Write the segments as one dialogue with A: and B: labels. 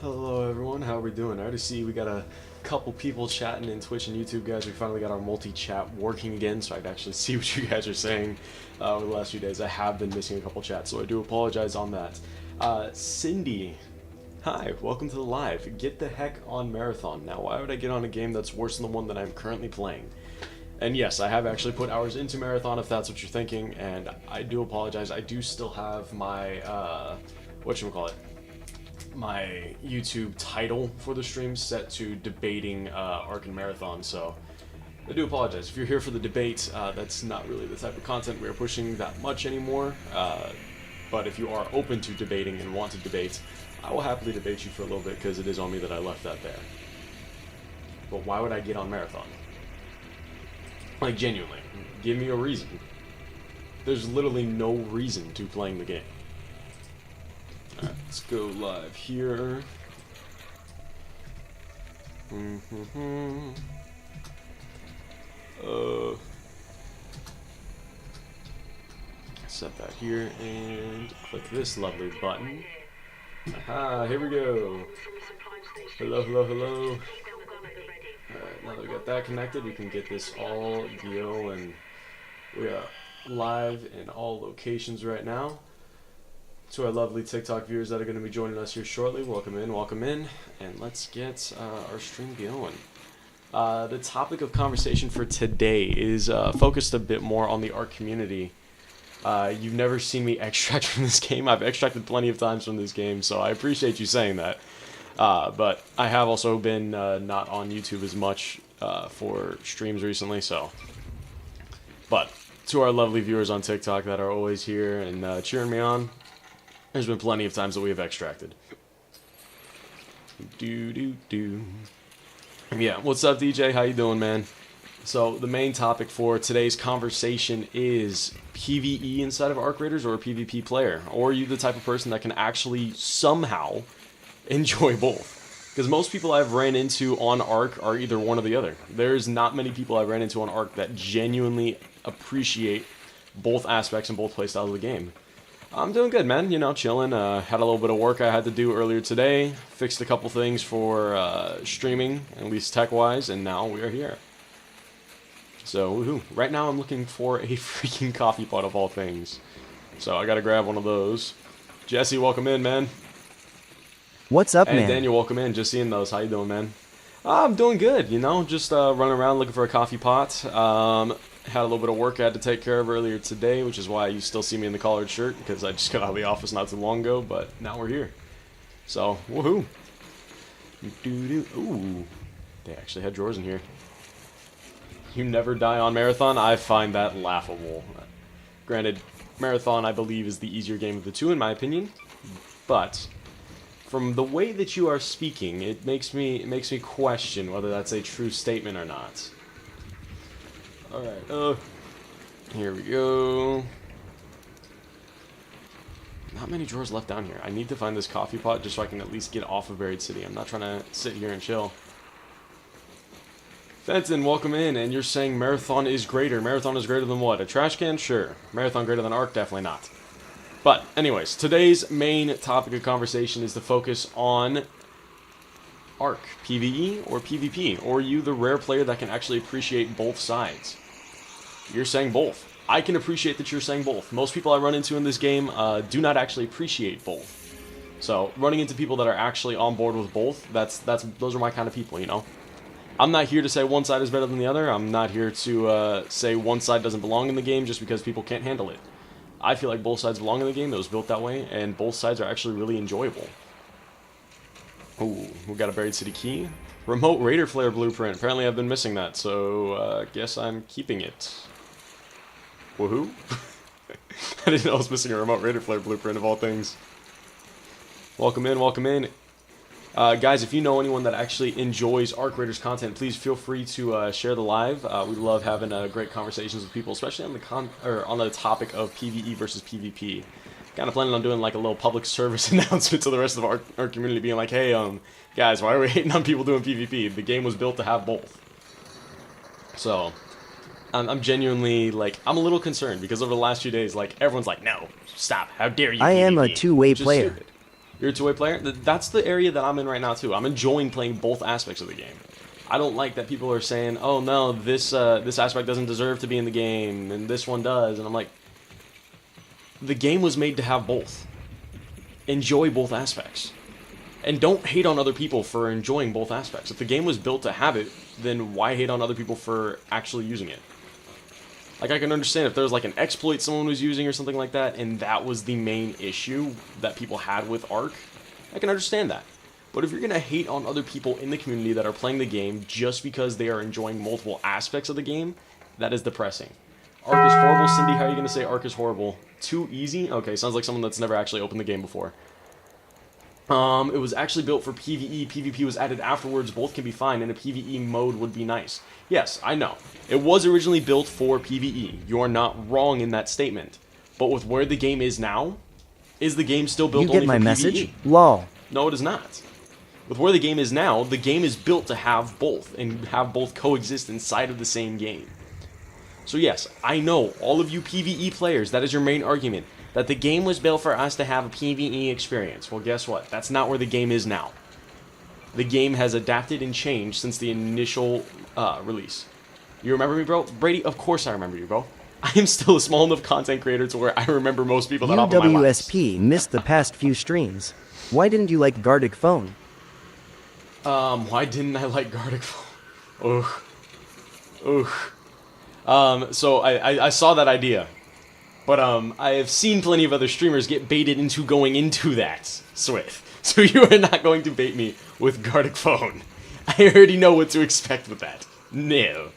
A: Hello everyone, how are we doing? I already see we got a couple people chatting in Twitch and YouTube, guys. We finally got our multi-chat working again, so I can actually see what you guys are saying over the last few days. I have been missing a couple chats, so I do apologize on that. Cindy, hi, welcome to the live. Get the heck on Marathon. Now, why would I get on a game that's worse than the one that I'm currently playing? And yes, I have actually put hours into Marathon, if that's what you're thinking, and I do apologize. I do still have my, whatchamacallit, my YouTube title for the stream set to debating Ark and Marathon, so I do apologize. If you're here for the debate, that's not really the type of content we're pushing that much anymore, but if you are open to debating and want to debate, I will happily debate you for a little bit, because it is on me that I left that there. But why would I get on Marathon? Like, genuinely, give me a reason. There's literally no reason to playing the game. Alright, let's go live here. Set that here and click this lovely button. Aha, here we go. Hello, hello, hello. Alright, now that we got that connected, we can get this all going. We are live in all locations right now. To our lovely TikTok viewers that are going to be joining us here shortly, welcome in, and let's get our stream going. The topic of conversation for today is focused a bit more on the Ark community. You've never seen me extract from this game. I've extracted plenty of times from this game, so I appreciate you saying that. But I have also been not on YouTube as much for streams recently, so. But to our lovely viewers on TikTok that are always here and cheering me on, there's been plenty of times that we have extracted. Yeah, what's up, DJ? How you doing, man? So the main topic for today's conversation is PvE inside of Arc Raiders or a PvP player, or are you the type of person that can actually somehow enjoy both? Because most people I've ran into on Arc are either one or the other. There's not many people I've ran into on Arc that genuinely appreciate both aspects and both playstyles of the game. I'm doing good, man. You know, chilling. Had a little bit of work I had to do earlier today. Fixed a couple things for streaming, at least tech-wise, and now we are here. So, woohoo. Right now I'm looking for a freaking coffee pot of all things. So I gotta grab one of those. Jesse, welcome in, man.
B: What's up,
A: man?
B: man?
A: Daniel, welcome in. Just seeing those. How you doing, man? I'm doing good, you know. Just running around looking for a coffee pot. Had a little bit of work I had to take care of earlier today, which is why you still see me in the collared shirt, because I just got out of the office not too long ago, but now we're here. So, woohoo. Ooh, they actually had drawers in here. You never die on Marathon? I find that laughable. Granted, Marathon, I believe, is the easier game of the two, in my opinion, but from the way that you are speaking, it makes me question whether that's a true statement or not. Alright, here we go. Not many drawers left down here. I need to find this coffee pot just so I can at least get off of Buried City. I'm not trying to sit here and chill. Fenton, welcome in, and you're saying Marathon is greater. Marathon is greater than what? A trash can? Sure. Marathon greater than Arc? Definitely not. But, anyways, today's main topic of conversation is to focus on Arc, PvE or PvP, or are you the rare player that can actually appreciate both sides? You're saying both. I can appreciate that you're saying both. Most people I run into in this game do not actually appreciate both. So, running into people that are actually on board with both, those are my kind of people, you know? I'm not here to say one side is better than the other. I'm not here to say one side doesn't belong in the game just because people can't handle it. I feel like both sides belong in the game. It was built that way, and both sides are actually really enjoyable. Ooh, we got a Buried City key. Remote Raider Flare blueprint. Apparently I've been missing that, so guess I'm keeping it. Woohoo. I didn't know I was missing a Remote Raider Flare blueprint of all things. Welcome in, welcome in. Guys, if you know anyone that actually enjoys Arc Raiders content, please feel free to share the live. We love having great conversations with people, especially on the topic of PvE versus PvP. Kind of planning on doing like a little public service announcement to the rest of our community, being like, hey, guys, why are we hating on people doing PvP? The game was built to have both. So, I'm genuinely, like, I'm a little concerned, because over the last few days, like, everyone's like, no, stop, how dare you
B: I
A: PvP?
B: am a two-way player.
A: Stupid. You're a two-way player? That's the area that I'm in right now, too. I'm enjoying playing both aspects of the game. I don't like that people are saying, oh, no, this aspect doesn't deserve to be in the game, and this one does, and I'm like, the game was made to have both. Enjoy both aspects. And don't hate on other people for enjoying both aspects. If the game was built to have it, then why hate on other people for actually using it? Like, I can understand if there's like an exploit someone was using or something like that, and that was the main issue that people had with Arc, I can understand that. But if you're going to hate on other people in the community that are playing the game just because they are enjoying multiple aspects of the game, that is depressing. Arc is horrible. Cindy, how are you going to say Arc is horrible? Too easy? Okay, sounds like someone that's never actually opened the game before. It was actually built for PvE. PvP was added afterwards. Both can be fine, and a PvE mode would be nice. Yes, I know. It was originally built for PvE. You are not wrong in that statement. But with where the game is now, is the game still built only for PvE?
B: You get my message? Lol.
A: No, it is not. With where the game is now, the game is built to have both, and have both coexist inside of the same game. So yes, I know, all of you PvE players, that is your main argument, that the game was built for us to have a PvE experience. Well, guess what? That's not where the game is now. The game has adapted and changed since the initial release. You remember me, bro? Brady, of course I remember you, bro. I am still a small enough content creator to where I remember most people that hop on my lives.
B: UWSP missed the past few streams. Why didn't you like Gardic Phone?
A: Why didn't I like Gardic Phone? Ugh. So I saw that idea. But I have seen plenty of other streamers get baited into going into that, Swith. So you are not going to bait me with Gardic Phone. I already know what to expect with that. No.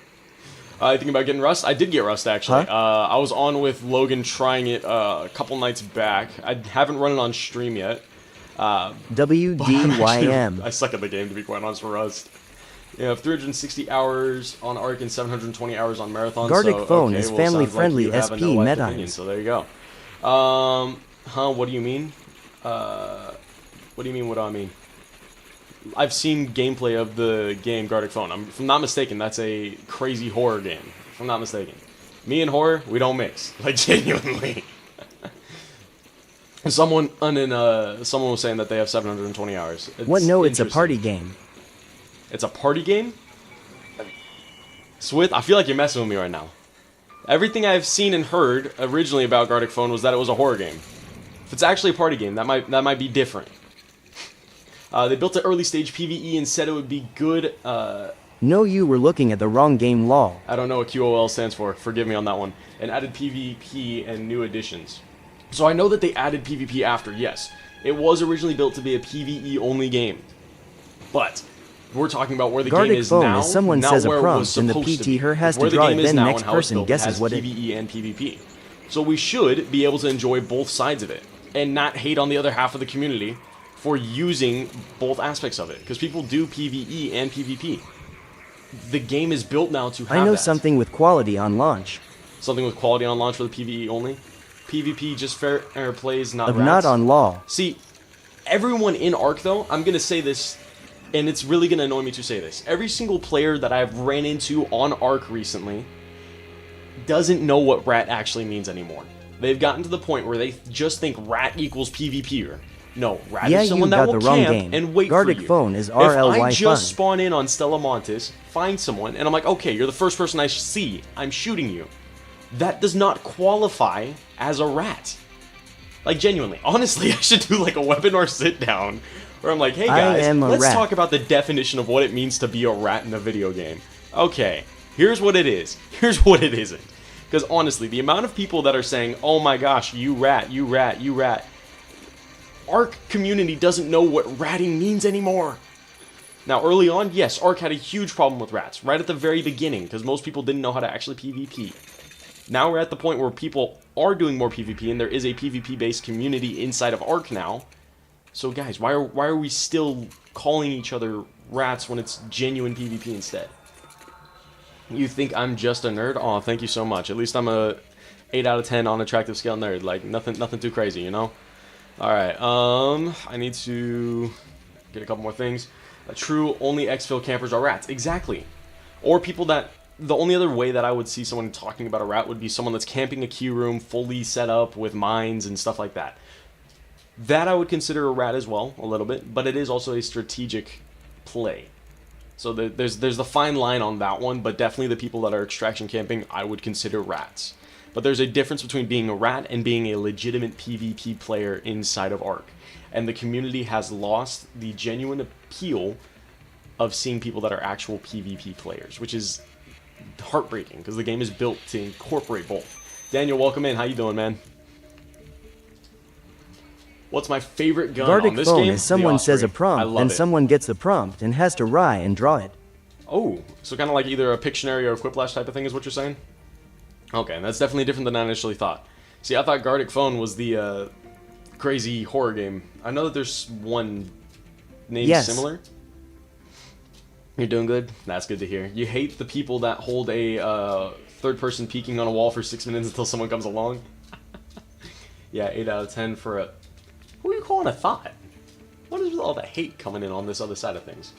A: I think about getting Rust. I did get Rust, actually.
B: Huh?
A: I was on with Logan trying it a couple nights back. I haven't run it on stream yet.
B: WDYM.
A: I suck at the game, to be quite honest, for Rust. You have 360 hours on Arc and 720 hours on Marathon.
B: Gardic
A: so,
B: phone
A: okay,
B: is
A: well,
B: family
A: sounds like
B: friendly
A: you have a
B: SP
A: no-life
B: Meta.
A: opinion, so there you go. What do you mean? What do you mean, what do I mean? I've seen gameplay of the game Gardic Phone. If I'm not mistaken, that's a crazy horror game. If I'm not mistaken. Me and horror, we don't mix. Like, genuinely. Someone was saying that they have 720 hours.
B: What? No, it's a
A: interesting.
B: party game.
A: It's a party game? Swith, I feel like you're messing with me right now. Everything I've seen and heard originally about Gardic Phone was that it was a horror game. If it's actually a party game, that might be different. They built an early stage PvE and said it would be good.
B: No, you were looking at the wrong game, lol.
A: I don't know what QOL stands for. Forgive me on that one. And added PvP and new additions. So I know that they added PvP after, yes. It was originally built to be a PvE only game. But we're talking about where the
B: Gardic
A: game is
B: phone
A: now,
B: is someone
A: not
B: says a
A: where it
B: prompt
A: was
B: and the
A: supposed to
B: PT
A: be.
B: her has
A: Where
B: to
A: the
B: draw
A: game
B: it,
A: is
B: then
A: now
B: next
A: and how it's
B: person
A: built,
B: guesses
A: has
B: what it-
A: PvE and PvP. So we should be able to enjoy both sides of it and not hate on the other half of the community for using both aspects of it, because people do PvE and PvP. The game is built now to have
B: I know
A: that.
B: something with quality on launch.
A: Something with quality on launch for the PvE only. PvP just fair plays, not
B: Of
A: rats.
B: not on law.
A: See, everyone in Arc though, I'm gonna say this, and it's really gonna annoy me to say this. Every single player that I've ran into on Arc recently doesn't know what rat actually means anymore. They've gotten to the point where they just think rat equals PvPer. No, rat
B: Yeah,
A: is someone
B: you
A: that
B: got
A: will
B: the wrong
A: camp
B: game.
A: and wait
B: Gardic
A: for you.
B: phone is
A: If
B: RLY
A: I just
B: fun.
A: spawn in on Stella Montes, find someone, and I'm like, okay, you're the first person I see, I'm shooting you. That does not qualify as a rat. Like, genuinely. Honestly, I should do like a webinar sit down where I'm like, hey
B: I
A: guys,
B: am a
A: let's
B: rat.
A: talk about the definition of what it means to be a rat in a video game. Okay, here's what it is. Here's what it isn't. Because honestly, the amount of people that are saying, oh my gosh, you rat, you rat, you rat. Arc community doesn't know what ratting means anymore. Now, early on, yes, Arc had a huge problem with rats, right at the very beginning, because most people didn't know how to actually PvP. Now we're at the point where people are doing more PvP, and there is a PvP-based community inside of Arc now. So guys, why are we still calling each other rats when it's genuine PvP instead? You think I'm just a nerd? Aw, thank you so much. At least I'm a 8 out of 10 on attractive scale nerd. Like, nothing too crazy, you know? Alright, I need to get a couple more things. True, only exfil campers are rats. Exactly. Or people that... The only other way that I would see someone talking about a rat would be someone that's camping a queue room, fully set up with mines and stuff like that. That I would consider a rat as well, a little bit, but it is also a strategic play. So there's the fine line on that one, but definitely the people that are extraction camping, I would consider rats. But there's a difference between being a rat and being a legitimate PvP player inside of Arc. And the community has lost the genuine appeal of seeing people that are actual PvP players, which is heartbreaking because the game is built to incorporate both. Daniel, welcome in. How you doing, man? What's my favorite gun
B: Gardic
A: on this
B: phone
A: game?
B: is someone
A: The
B: says a
A: Osprey. I
B: prompt,
A: love
B: and
A: it.
B: someone gets the prompt and has to write and draw it.
A: Oh, so kind of like either a Pictionary or a Quiplash type of thing is what you're saying? Okay, that's definitely different than I initially thought. See, I thought Gardic Phone was the crazy horror game. I know that there's one named
B: Yes.
A: similar. You're doing good? That's good to hear. You hate the people that hold a third person peeking on a wall for 6 minutes until someone comes along? Yeah, 8 out of 10 for a... Who are you calling a thought? What is with all the hate coming in on this other side of things?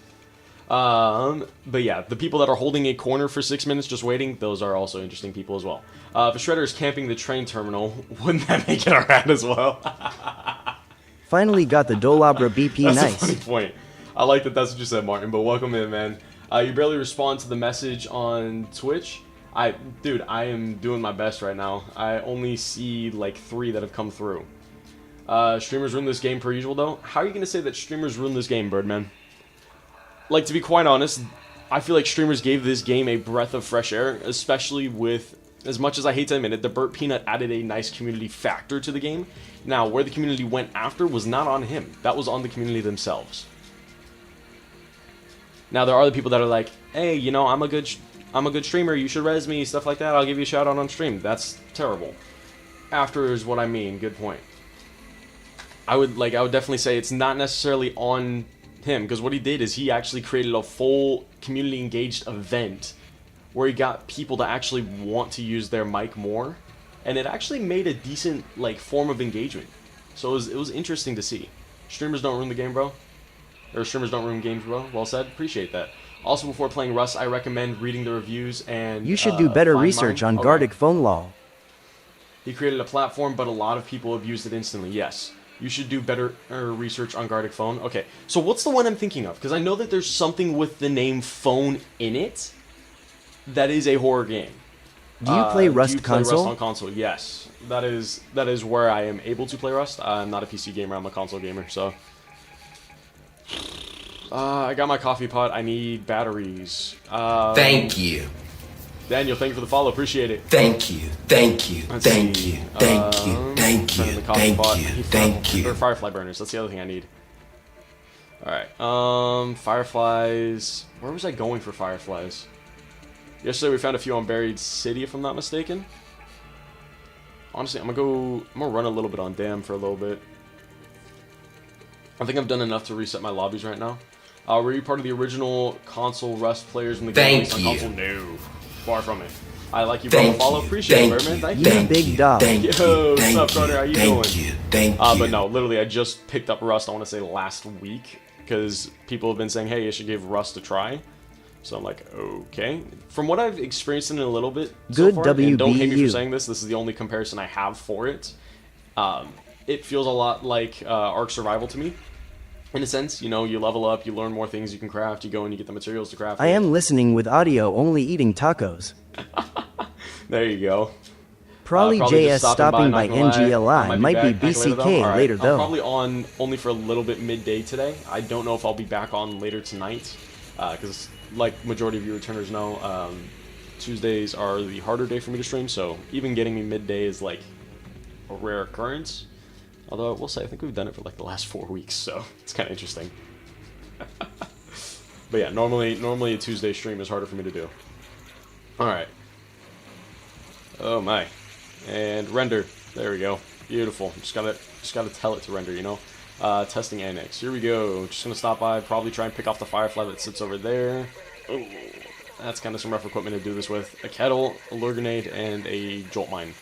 A: But yeah, the people that are holding a corner for 6 minutes just waiting, those are also interesting people as well. If a Shredder is camping the train terminal, wouldn't that make it a rat as well?
B: Finally got the Dolabra BP
A: That's a
B: nice.
A: funny point. I like that that's what you said, Martin, but welcome in, man. You barely respond to the message on Twitch. Dude, I am doing my best right now. I only see like 3 that have come through. Streamers ruin this game per usual, though. How are you going to say that streamers ruin this game, Birdman? Like, to be quite honest, I feel like streamers gave this game a breath of fresh air, especially with, as much as I hate to admit it, the Burt Peanut added a nice community factor to the game. Now, where the community went after was not on him. That was on the community themselves. Now, there are the people that are like, hey, you know, I'm a good streamer, you should res me, stuff like that, I'll give you a shout out on stream. That's terrible. After is what I mean, good point. I would definitely say it's not necessarily on him, because what he did is he actually created a full community engaged event where he got people to actually want to use their mic more, and it actually made a decent like form of engagement. So it was interesting to see. Streamers don't ruin the game, bro. Or streamers don't ruin games, bro. Well said. Appreciate that. Also, before playing Rust, I recommend reading the reviews and
B: You should do better
A: find
B: research
A: mine.
B: on Gardic phone lol.
A: He created a platform, but a lot of people abused it instantly. Yes. You should do better research on Gardic phone. Okay. So what's the one I'm thinking of? Because I know that there's something with the name phone in it that is a horror game.
B: Do you play Rust
A: do you play
B: console?
A: Rust on console? Yes. That is where I am able to play Rust. I'm not a PC gamer. I'm a console gamer. So I got my coffee pot. I need batteries.
C: Thank you.
A: Daniel, thank you for the follow. Appreciate it.
C: Thank you. Thank you.
A: Let's
C: Thank
A: see.
C: you. Thank you. Thank
A: Turn
C: you.
A: the coffee
C: Thank
A: pot.
C: you.
A: I need
C: Thank
A: Or
C: you.
A: firefly burners. That's the other thing I need. Alright. Fireflies. Where was I going for fireflies? Yesterday we found a few on Buried City, if I'm not mistaken. Honestly, I'm gonna run a little bit on Dam for a little bit. I think I've done enough to reset my lobbies right now. Were you part of the original console Rust players when the game released on console? No. Far from it. I like you, bro. Follow. Appreciate it, Birdman. Thank you.
B: You big dog.
A: Yo, what's up, Carter? How you doing?
C: Thank you.
A: But no, literally, I just picked up Rust, I want to say last week, because people have been saying, hey, you should give Rust a try. So I'm like, okay. From what I've experienced in it a little bit so
B: Good
A: far, and don't hate me for
B: WBU.
A: saying this is the only comparison I have for it. It feels a lot like Ark Survival to me. In a sense, you know, you level up, you learn more things you can craft, you go and you get the materials to craft.
B: I am listening with audio only eating tacos.
A: There you go.
B: Probably
A: just
B: JS stopping by
A: not gonna lie. I
B: NGLI. Might be
A: back
B: BCK
A: Alright,
B: later
A: I'm
B: though.
A: probably on only for a little bit midday today. I don't know if I'll be back on later tonight. Because, like majority of you returners know, Tuesdays are the harder day for me to stream. So even getting me midday is like a rare occurrence. Although, I will say, I think we've done it for like the last 4 weeks. So it's kind of interesting. But yeah, normally a Tuesday stream is harder for me to do. Alright. Oh my. And render. There we go. Beautiful. Just gotta tell it to render, you know? Testing annex. Here we go. Just gonna stop by, probably try and pick off the firefly that sits over there. Oh, that's kind of some rough equipment to do this with. A kettle, a lure grenade, and a jolt mine.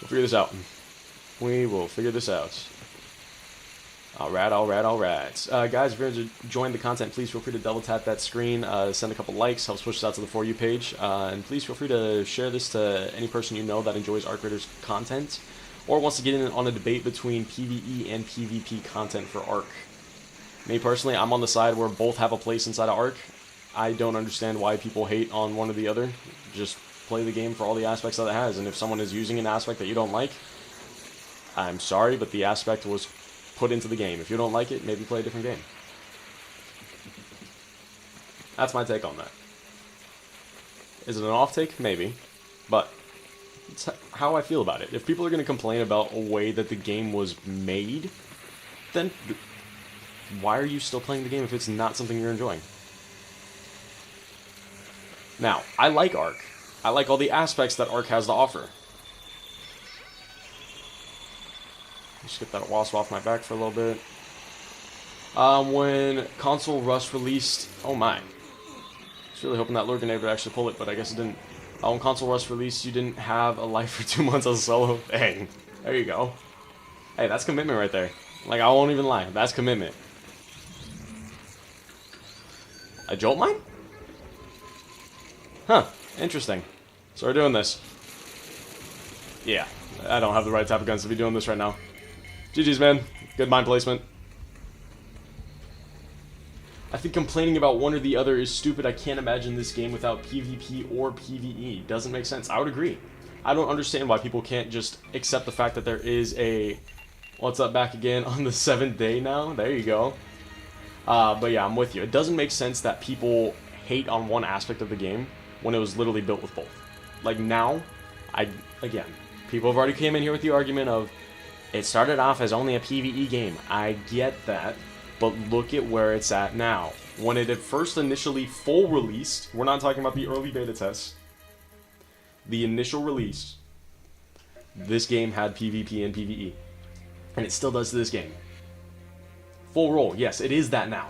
A: We'll figure this out. We will figure this out. Alright. Guys, if you're going to join the content, please feel free to double tap that screen, send a couple likes, helps push us out to the For You page, and please feel free to share this to any person you know that enjoys Arc Raiders content, or wants to get in on a debate between PvE and PvP content for Arc. Me personally, I'm on the side where both have a place inside of Arc. I don't understand why people hate on one or the other. Just play the game for all the aspects that it has, and if someone is using an aspect that you don't like, I'm sorry, but the aspect was put into the game. If you don't like it, maybe play a different game. That's my take on that. Is it an off take? Maybe. But it's how I feel about it. If people are going to complain about a way that the game was made, then why are you still playing the game if it's not something you're enjoying? Now, I like Ark. I like all the aspects that Ark has to offer. Just get that wasp off my back for a little bit. When console Rust released, oh my. I was really hoping that lure grenade would actually pull it, but I guess it didn't. When console Rust released, you didn't have a life for 2 months as a solo. Dang. There you go. Hey, that's commitment right there. Like, I won't even lie. That's commitment. A jolt mine? Huh. Interesting. So we're doing this. Yeah. I don't have the right type of guns to be doing this right now. GG's, man. Good mine placement. I think complaining about one or the other is stupid. I can't imagine this game without PvP or PvE. Doesn't make sense. I would agree. I don't understand why people can't just accept the fact that there is a... What's up, back again on the 7th day now? There you go. But yeah, I'm with you. It doesn't make sense that people hate on one aspect of the game when it was literally built with both. Like now, again, people have already came in here with the argument of, it started off as only a PvE game. I get that, but look at where it's at now. When it had first initially full released, we're not talking about the early beta tests, the initial release, this game had PvP and PvE. And it still does to this game. Full roll. Yes, it is that now.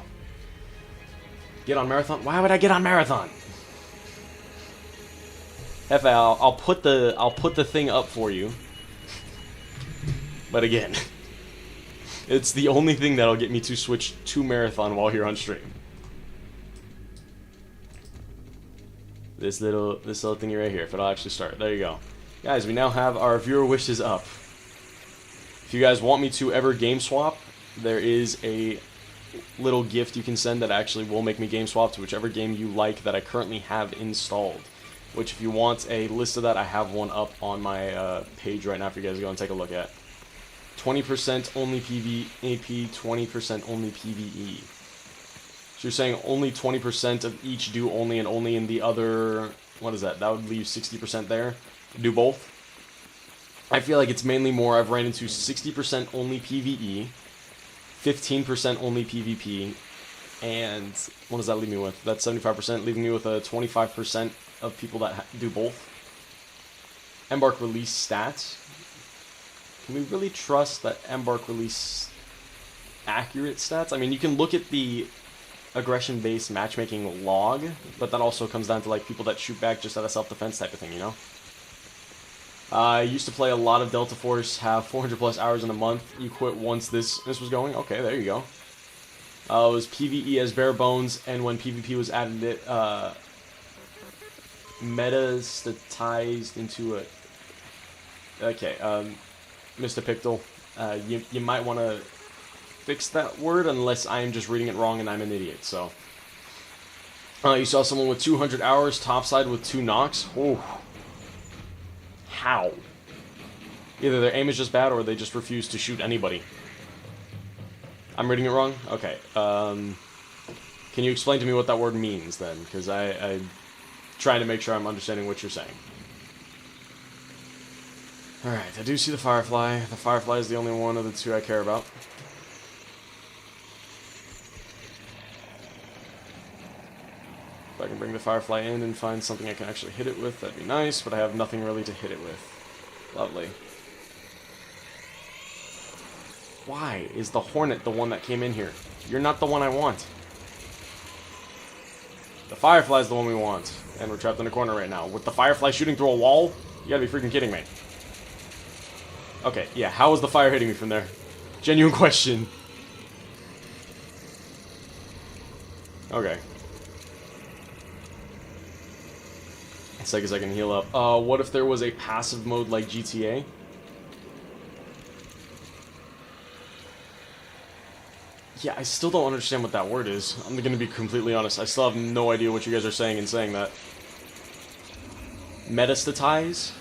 A: Get on Marathon? Why would I get on Marathon? Hefe, I'll put the thing up for you. But again, it's the only thing that'll get me to switch to Marathon while you're on stream. This little thingy right here, if it'll actually start. There you go. Guys, we now have our viewer wishes up. If you guys want me to ever game swap, there is a little gift you can send that actually will make me game swap to whichever game you like that I currently have installed. Which, if you want a list of that, I have one up on my page right now for you guys to go and take a look at. 20% only PvP, 20% only PvE. So you're saying only 20% of each do only, and only in the other... What is that? That would leave 60% there. Do both. I feel like it's mainly more I've ran into 60% only PvE, 15% only PvP, and what does that leave me with? That's 75%, leaving me with a 25% of people that do both. Embark release stats. Can we really trust that Embark release accurate stats? I mean, you can look at the aggression-based matchmaking log, but that also comes down to like people that shoot back just out of self-defense type of thing, you know? I used to play a lot of Delta Force, have 400 plus hours in a month. You quit once this was going. Okay, there you go. It was PvE as bare bones, and when PvP was added, it metastatized into a. Okay, Mr. Pictel, you might want to fix that word unless I am just reading it wrong and I'm an idiot. So, you saw someone with 200 hours topside with 2 knocks. Oh. How? Either their aim is just bad or they just refuse to shoot anybody. I'm reading it wrong? Okay. Can you explain to me what that word means then? Because I'm trying to make sure I'm understanding what you're saying. Alright, I do see the Firefly. The Firefly is the only one of the two I care about. If I can bring the Firefly in and find something I can actually hit it with, that'd be nice, but I have nothing really to hit it with. Lovely. Why is the Hornet the one that came in here? You're not the one I want. The Firefly's the one we want. And we're trapped in a corner right now. With the Firefly shooting through a wall? You gotta be freaking kidding me. Okay, yeah, how is the fire hitting me from there? Genuine question. Okay. Seconds I can heal up. What if there was a passive mode like GTA? Yeah, I still don't understand what that word is. I'm gonna be completely honest. I still have no idea what you guys are saying in saying that. Metastatize?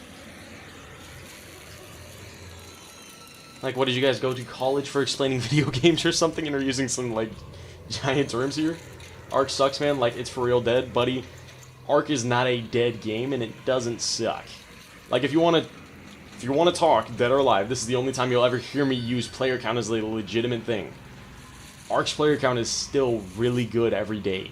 A: Like, what, did you guys go to college for explaining video games or something and are using some, like, giant terms here? Ark sucks, man. Like, it's for real dead, buddy. Ark is not a dead game, and it doesn't suck. Like, if you want to talk, dead or alive, this is the only time you'll ever hear me use player count as a legitimate thing. Ark's player count is still really good every day.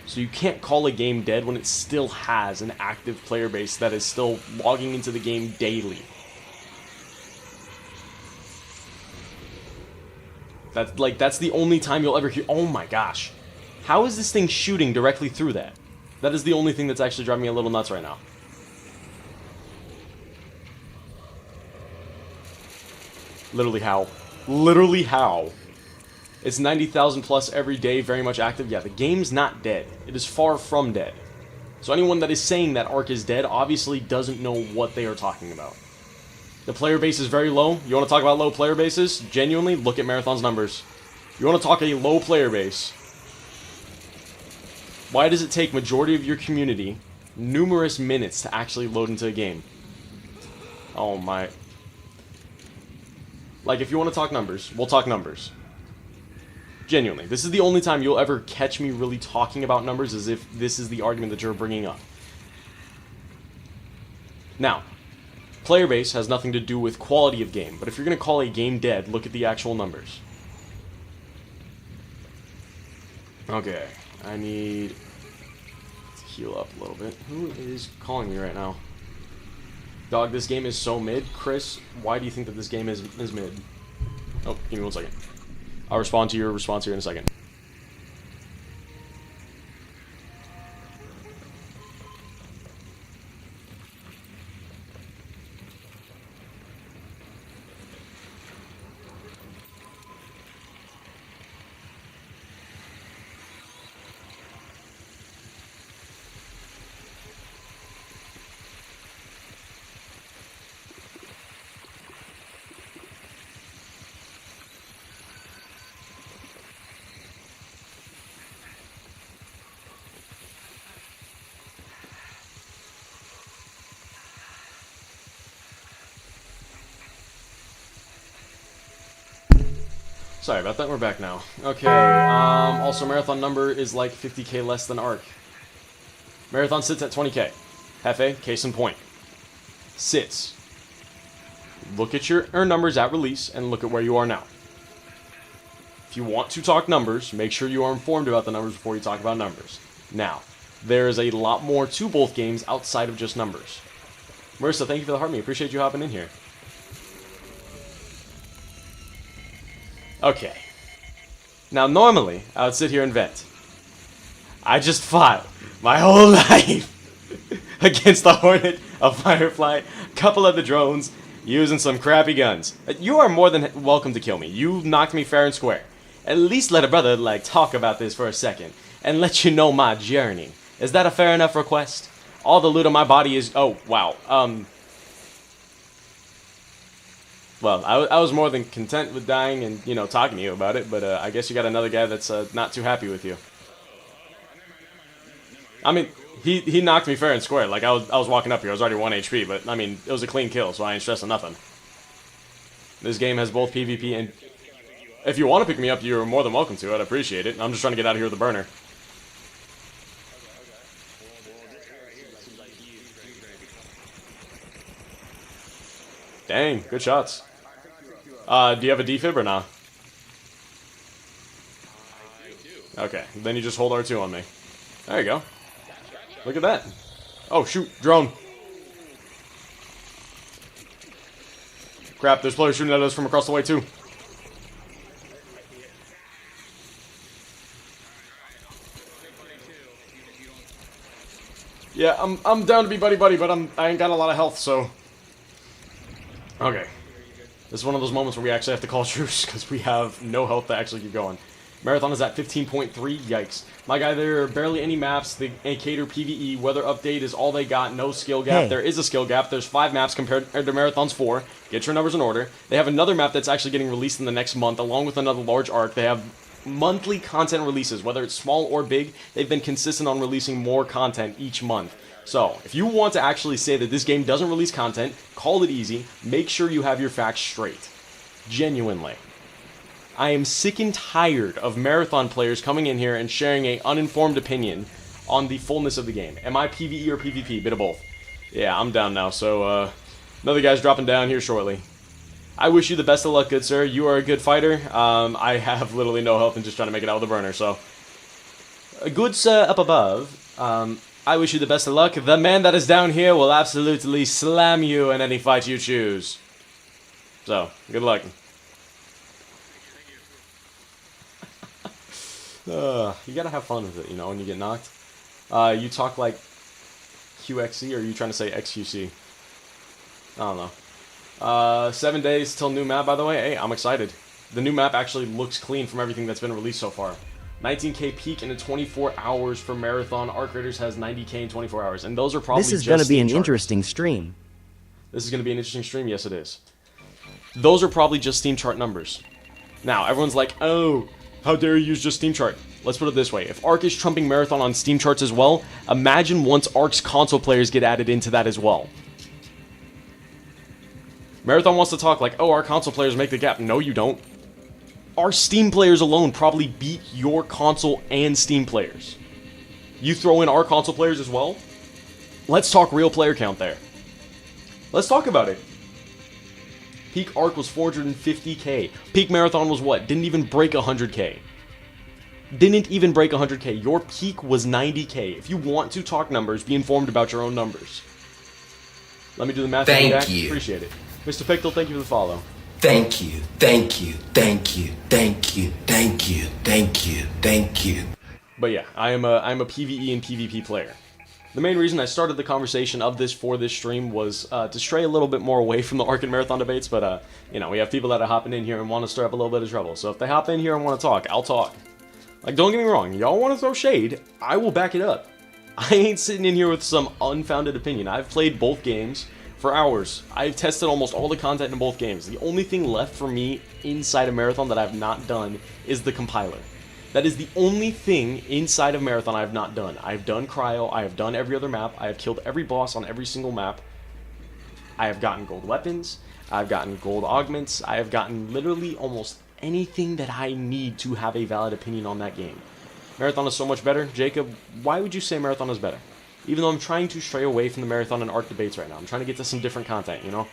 A: So you can't call a game dead when it still has an active player base that is still logging into the game daily. That's the only time you'll ever hear. Oh my gosh. How is this thing shooting directly through that? That is the only thing that's actually driving me a little nuts right now. Literally how? Literally how? It's 90,000 plus every day, very much active. Yeah, the game's not dead. It is far from dead. So anyone that is saying that Ark is dead obviously doesn't know what they are talking about. The player base is very low. You want to talk about low player bases? Genuinely, look at Marathon's numbers. You want to talk a low player base? Why does it take majority of your community numerous minutes to actually load into a game? Oh my. Like, if you want to talk numbers, we'll talk numbers. Genuinely. This is the only time you'll ever catch me really talking about numbers, as if this is the argument that you're bringing up. Now, player base has nothing to do with quality of game, but if you're going to call a game dead, look at the actual numbers. Okay, I need to heal up a little bit. Who is calling me right now? Dog, this game is so mid. Chris, why do you think that this game is mid? Oh, give me 1 second. I'll respond to your response here in a second. Sorry about that, we're back now. Okay, also Marathon number is like 50k less than Arc. Marathon sits at 20k. Hefe, case in point. Sits. Look at your numbers at release and look at where you are now. If you want to talk numbers, make sure you are informed about the numbers before you talk about numbers. Now, there is a lot more to both games outside of just numbers. Marissa, thank you for the heart me. Appreciate you hopping in here. Okay. Now, normally, I would sit here and vent. I just fought my whole life against the Hornet, a Firefly, a couple of the drones, using some crappy guns. You are more than welcome to kill me. You knocked me fair and square. At least let a brother, talk about this for a second and let you know my journey. Is that a fair enough request? All the loot on my body is... Oh, wow. Well, I was more than content with dying and, talking to you about it, but I guess you got another guy that's not too happy with you. I mean, he knocked me fair and square. Like, I was walking up here, I was already 1 HP, but, I mean, it was a clean kill, so I ain't stressing nothing. This game has both PvP and... If you want to pick me up, you're more than welcome to. I'd appreciate it. I'm just trying to get out of here with a burner. Dang, good shots. Do you have a defib or not? Okay, then you just hold R2 on me. There you go. Look at that. Oh, shoot, drone. Crap, there's players shooting at us from across the way, too. Yeah, I'm down to be buddy-buddy, but I ain't got a lot of health, so... Okay. This is one of those moments where we actually have to call truce, because we have no health to actually keep going. Marathon is at 15.3, yikes. My guy, there are barely any maps. The Acator PvE weather update is all they got, no skill gap.
B: Hey.
A: There is a skill gap. There's 5 maps compared to Marathon's 4. Get your numbers in order. They have another map that's actually getting released in the next month, along with another large arc. They have monthly content releases, whether it's small or big. They've been consistent on releasing more content each month. So, if you want to actually say that this game doesn't release content, call it easy. Make sure you have your facts straight. Genuinely. I am sick and tired of Marathon players coming in here and sharing an uninformed opinion on the fullness of the game. Am I PvE or PvP? Bit of both. Yeah, I'm down now, so another guy's dropping down here shortly. I wish you the best of luck, good sir. You are a good fighter. I have literally no health and just trying to make it out with a burner, so... Good sir up above. I wish you the best of luck. The man that is down here will absolutely slam you in any fight you choose. So, good luck. You gotta have fun with it, when you get knocked. You talk like QXC, or are you trying to say XQC? I don't know. 7 days till new map, by the way. Hey, I'm excited. The new map actually looks clean from everything that's been released so far. 19k peak in 24 hours for Marathon. Arc Raiders has 90k in 24 hours. And those are probably
B: This is
A: going
B: to be an interesting stream.
A: This is going to be an interesting stream. Yes, it is. Those are probably just Steam chart numbers. Now, everyone's like, oh, how dare you use just Steam chart? Let's put it this way. If Arc is trumping Marathon on Steam charts as well, imagine once Arc's console players get added into that as well. Marathon wants to talk like, oh, our console players make the gap. No, you don't. Our Steam players alone probably beat your console and Steam players. You throw in our console players as well? Let's talk real player count there. Let's talk about it. Peak Arc was 450k. Peak Marathon was what? Didn't even break 100k. Didn't even break 100k. Your peak was 90k. If you want to talk numbers, be informed about your own numbers. Let me do the math.
C: Thank you.
A: Appreciate it. Mr. Pictel, thank you for the follow.
C: Thank you, thank you, thank you, thank you, thank you, thank you, thank you.
A: But yeah, I'm a PvE and PvP player. The main reason I started the conversation of this for this stream was to stray a little bit more away from the Ark and Marathon debates, but, you know, we have people that are hopping in here and want to stir up a little bit of trouble. So if they hop in here and want to talk, I'll talk. Like, don't get me wrong, y'all want to throw shade, I will back it up. I ain't sitting in here with some unfounded opinion. I've played both games for hours. I've tested almost all the content in both games. The only thing left for me inside of Marathon that I've not done is the compiler. That is the only thing inside of Marathon I have not done. I have done Cryo, I have done every other map, I have killed every boss on every single map. I have gotten gold weapons, I've gotten gold augments, I have gotten literally almost anything that I need to have a valid opinion on that game. Marathon is so much better. Jacob, why would you say Marathon is better? Even though I'm trying to stray away from the Marathon and Ark debates right now. I'm trying to get to some different content, you know?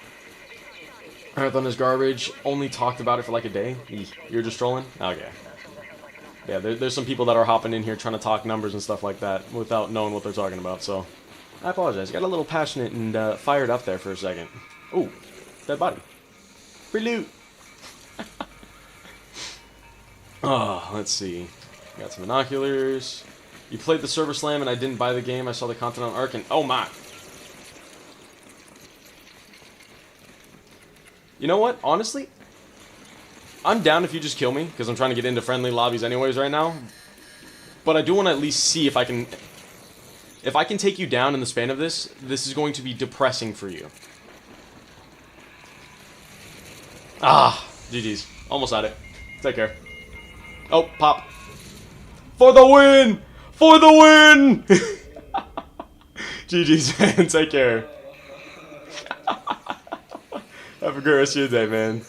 A: Marathon is garbage. Only talked about it for like a day. You're just trolling? Okay. Yeah, there's some people that are hopping in here trying to talk numbers and stuff like that without knowing what they're talking about, so I apologize. Got a little passionate and fired up there for a second. Ooh, dead body. Free loot. Oh, let's see. Got some binoculars. You played the Server Slam and I didn't buy the game. I saw the content on Ark and oh my. You know what? Honestly, I'm down if you just kill me, because I'm trying to get into friendly lobbies anyways right now. But I do want to at least see if I can... If I can take you down in the span of this, this is going to be depressing for you. Ah, GG's. Almost had it. Take care. Oh, pop. For the win! For the win! GG's, man. Take care. Have a great rest of your day, man.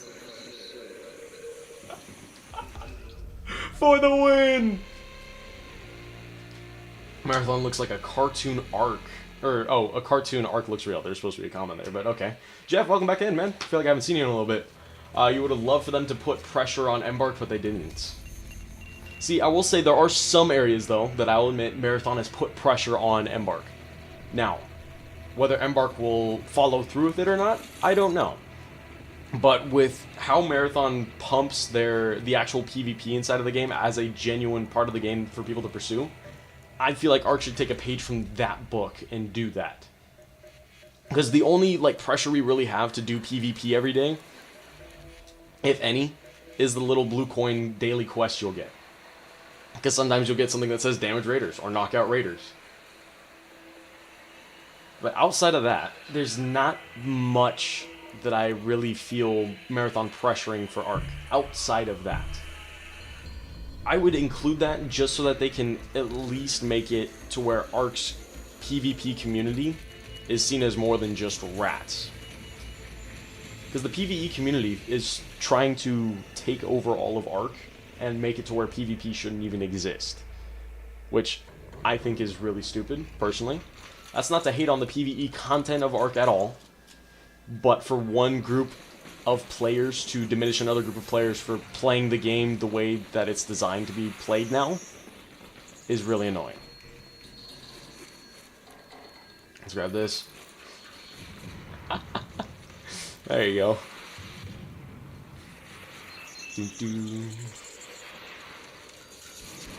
A: For the win! Marathon looks like a cartoon Ark. Or, oh, a cartoon Ark looks real. There's supposed to be a comment there, but okay. Jeff, welcome back in, man. I feel like I haven't seen you in a little bit. You would have loved for them to put pressure on Embark, but they didn't. See, I will say there are some areas, though, that I will admit Marathon has put pressure on Embark. Now, whether Embark will follow through with it or not, I don't know. But with how Marathon pumps the actual PvP inside of the game as a genuine part of the game for people to pursue, I feel like Ark should take a page from that book and do that. Because the only like pressure we really have to do PvP every day, if any, is the little blue coin daily quest you'll get. Because sometimes you'll get something that says damage raiders or knockout raiders. But outside of that, there's not much that I really feel Marathon pressuring for Ark outside of that. I would include that just so that they can at least make it to where Ark's PvP community is seen as more than just rats. Because the PvE community is trying to take over all of Ark and make it to where PvP shouldn't even exist. Which I think is really stupid, personally. That's not to hate on the PvE content of Ark at all. But for one group of players to diminish another group of players for playing the game the way that it's designed to be played now is really annoying. Let's grab this. There you go.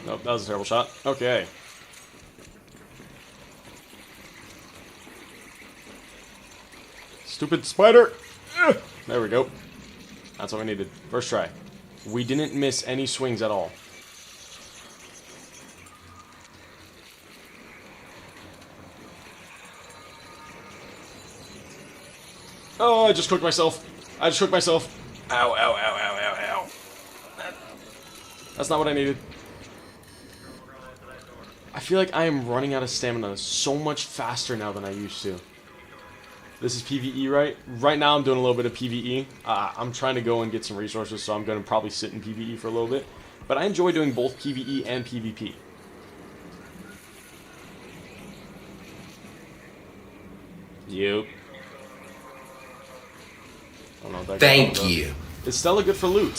A: Nope, that was a terrible shot. Okay. Stupid spider! Ugh. There we go. That's what we needed. First try. We didn't miss any swings at all. Oh, I just cooked myself. I just cooked myself. Ow, ow, ow, ow, ow, ow. That's not what I needed. I feel like I am running out of stamina so much faster now than I used to. This is PvE, right? Right now I'm doing a little bit of PvE. I'm trying to go and get some resources, so I'm going to probably sit in PvE for a little bit. But I enjoy doing both PvE and PvP. Yep. I don't know what that
C: Thank you.
A: Is Stella good for loot?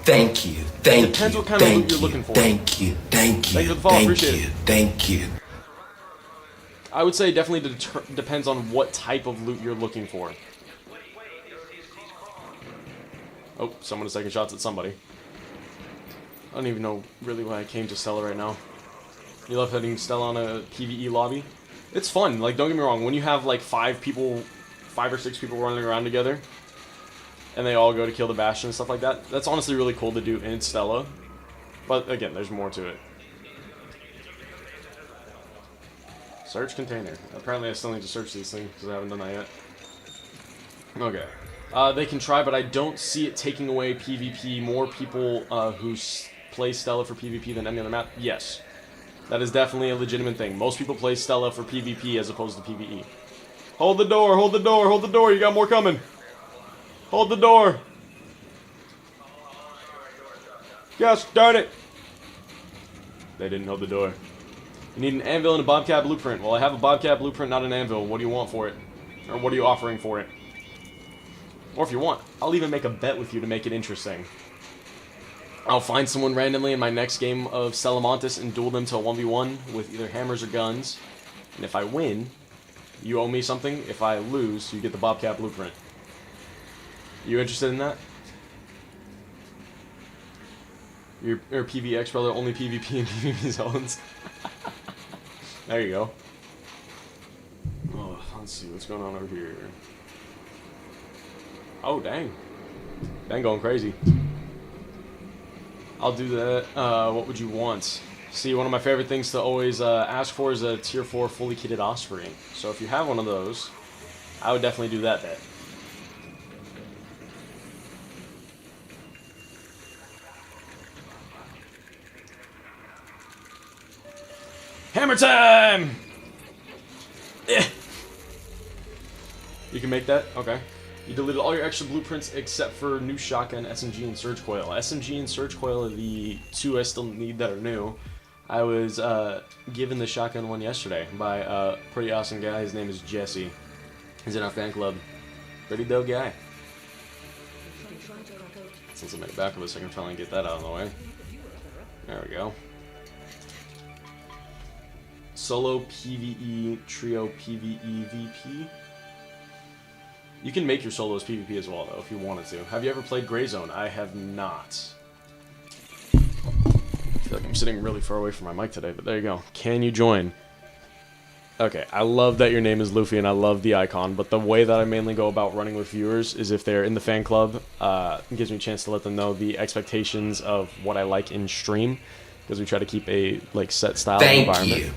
C: Thank you. Thank
A: depends
C: you.
A: what kind of
C: Thank
A: loot you're
C: you.
A: looking for.
C: Thank you. Thank you.
A: Thank you for the follow,
C: Thank
A: appreciate
C: you.
A: it.
C: Thank you.
A: I would say it definitely depends on what type of loot you're looking for. Oh, someone is taking shots at somebody. I don't even know really why I came to Stella right now. You love heading Stella on a PvE lobby? It's fun. Like, don't get me wrong. When you have like 5 or 6 people running around together, and they all go to kill the Bastion and stuff like that, that's honestly really cool to do in Stella. But again, there's more to it. Search container. Apparently I still need to search these things because I haven't done that yet. Okay. They can try, but I don't see it taking away PvP. More people who play Stella for PvP than any other map? Yes. That is definitely a legitimate thing. Most people play Stella for PvP as opposed to PvE. Hold the door, hold the door, hold the door. You got more coming. Hold the door. Gosh darn it. They didn't hold the door. You need an anvil and a Bobcat blueprint. Well, I have a Bobcat blueprint, not an anvil. What do you want for it? Or what are you offering for it? Or if you want, I'll even make a bet with you to make it interesting. I'll find someone randomly in my next game of Salamantis and duel them to a 1v1 with either hammers or guns. And if I win, you owe me something. If I lose, you get the Bobcat blueprint. You interested in that? You're PvX brother, only PvP and PvP zones. There you go. Oh, let's see what's going on over here. Oh, dang. Dang, going crazy. I'll do that. What would you want? See, one of my favorite things to always ask for is a tier 4 fully kitted Osprey. So if you have one of those, I would definitely do that bet. Hammer time! Eh. You can make that? Okay. You deleted all your extra blueprints except for new shotgun, SMG, and surge coil. SMG and surge coil are the 2 I still need that are new. I was given the shotgun one yesterday by a pretty awesome guy. His name is Jesse. He's in our fan club. Pretty dope guy. Since I'm in the back of this, I can finally get that out of the way. There we go. Solo PvE, trio PvE VP. You can make your solos PvP as well, though, if you wanted to. Have you ever played Gray Zone? I have not. I feel like I'm sitting really far away from my mic today, but there you go. Can you join? Okay, I love that your name is Luffy, and I love the icon, but the way that I mainly go about running with viewers is if they're in the fan club, it gives me a chance to let them know the expectations of what I like in stream, because we try to keep a set style environment.
C: You.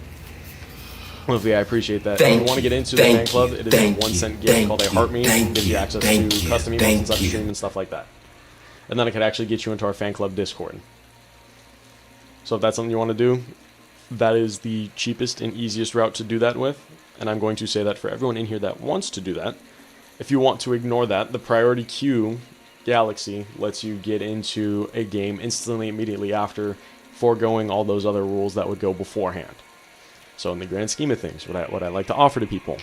A: Luffy, I appreciate that. If you want to get into the fan club, it is a 1-cent gift called a Heart Me. It gives you access to custom emotes inside the stream and stuff like that. And then I could actually get you into our fan club Discord. So if that's something you want to do, that is the cheapest and easiest route to do that with. And I'm going to say that for everyone in here that wants to do that. If you want to ignore that, the priority queue Galaxy lets you get into a game instantly, immediately after, foregoing all those other rules that would go beforehand. So in the grand scheme of things, what I like to offer to people,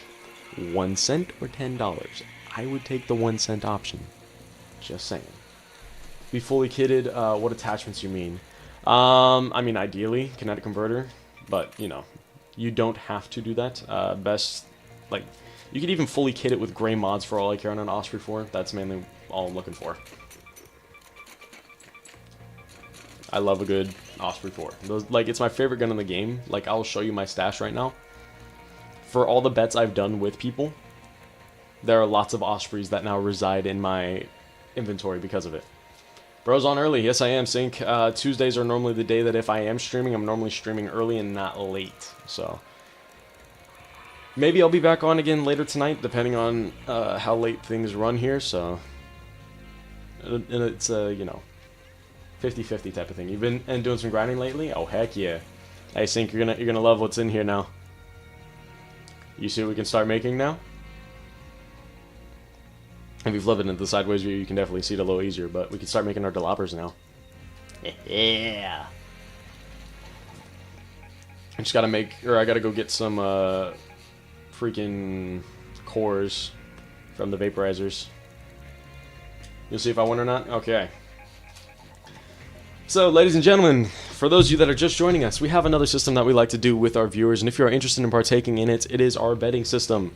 A: 1 cent or $10, I would take the 1 cent option. Just saying. Be fully kitted. What attachments you mean? I mean, ideally, kinetic converter, but you know, you don't have to do that. You could even fully kit it with gray mods for all I care on an Osprey 4. That's mainly all I'm looking for. I love a good Osprey 4. It's my favorite gun in the game. I'll show you my stash right now. For all the bets I've done with people, there are lots of Ospreys that now reside in my inventory because of it. Bro's on early. Yes, I am, Sync. Tuesdays are normally the day that if I am streaming, I'm normally streaming early and not late. So maybe I'll be back on again later tonight, depending on how late things run here. So and it's you know, 50-50 type of thing. You've been doing some grinding lately? Oh heck yeah! Hey Sync, you're gonna love what's in here now. You see what we can start making now? If you've lived in the sideways view, you can definitely see it a little easier. But we can start making our deloppers now. Yeah. I just gotta I gotta go get some freaking cores from the vaporizers. You'll see if I win or not. Okay. So, ladies and gentlemen, for those of you that are just joining us, we have another system that we like to do with our viewers, and if you are interested in partaking in it, it is our betting system.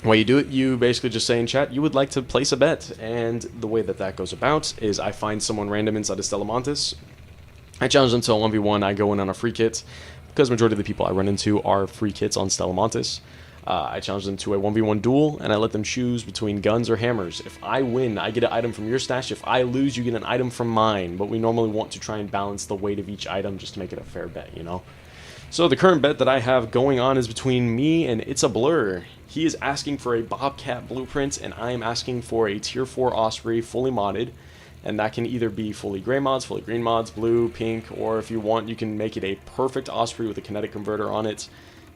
A: What you do, you basically just say in chat you would like to place a bet, and the way that that goes about is I find someone random inside of Stellamontis, I challenge them to a 1v1, I go in on a free kit, because majority of the people I run into are free kits on Stellamontis. I challenge them to a 1v1 duel, and I let them choose between guns or hammers. If I win, I get an item from your stash. If I lose, you get an item from mine, but we normally want to try and balance the weight of each item just to make it a fair bet, you know? So the current bet that I have going on is between me and It's a Blur. He is asking for a Bobcat blueprint, and I am asking for a tier 4 Osprey fully modded. And that can either be fully gray mods, fully green mods, blue, pink, or if you want, you can make it a perfect Osprey with a kinetic converter on it.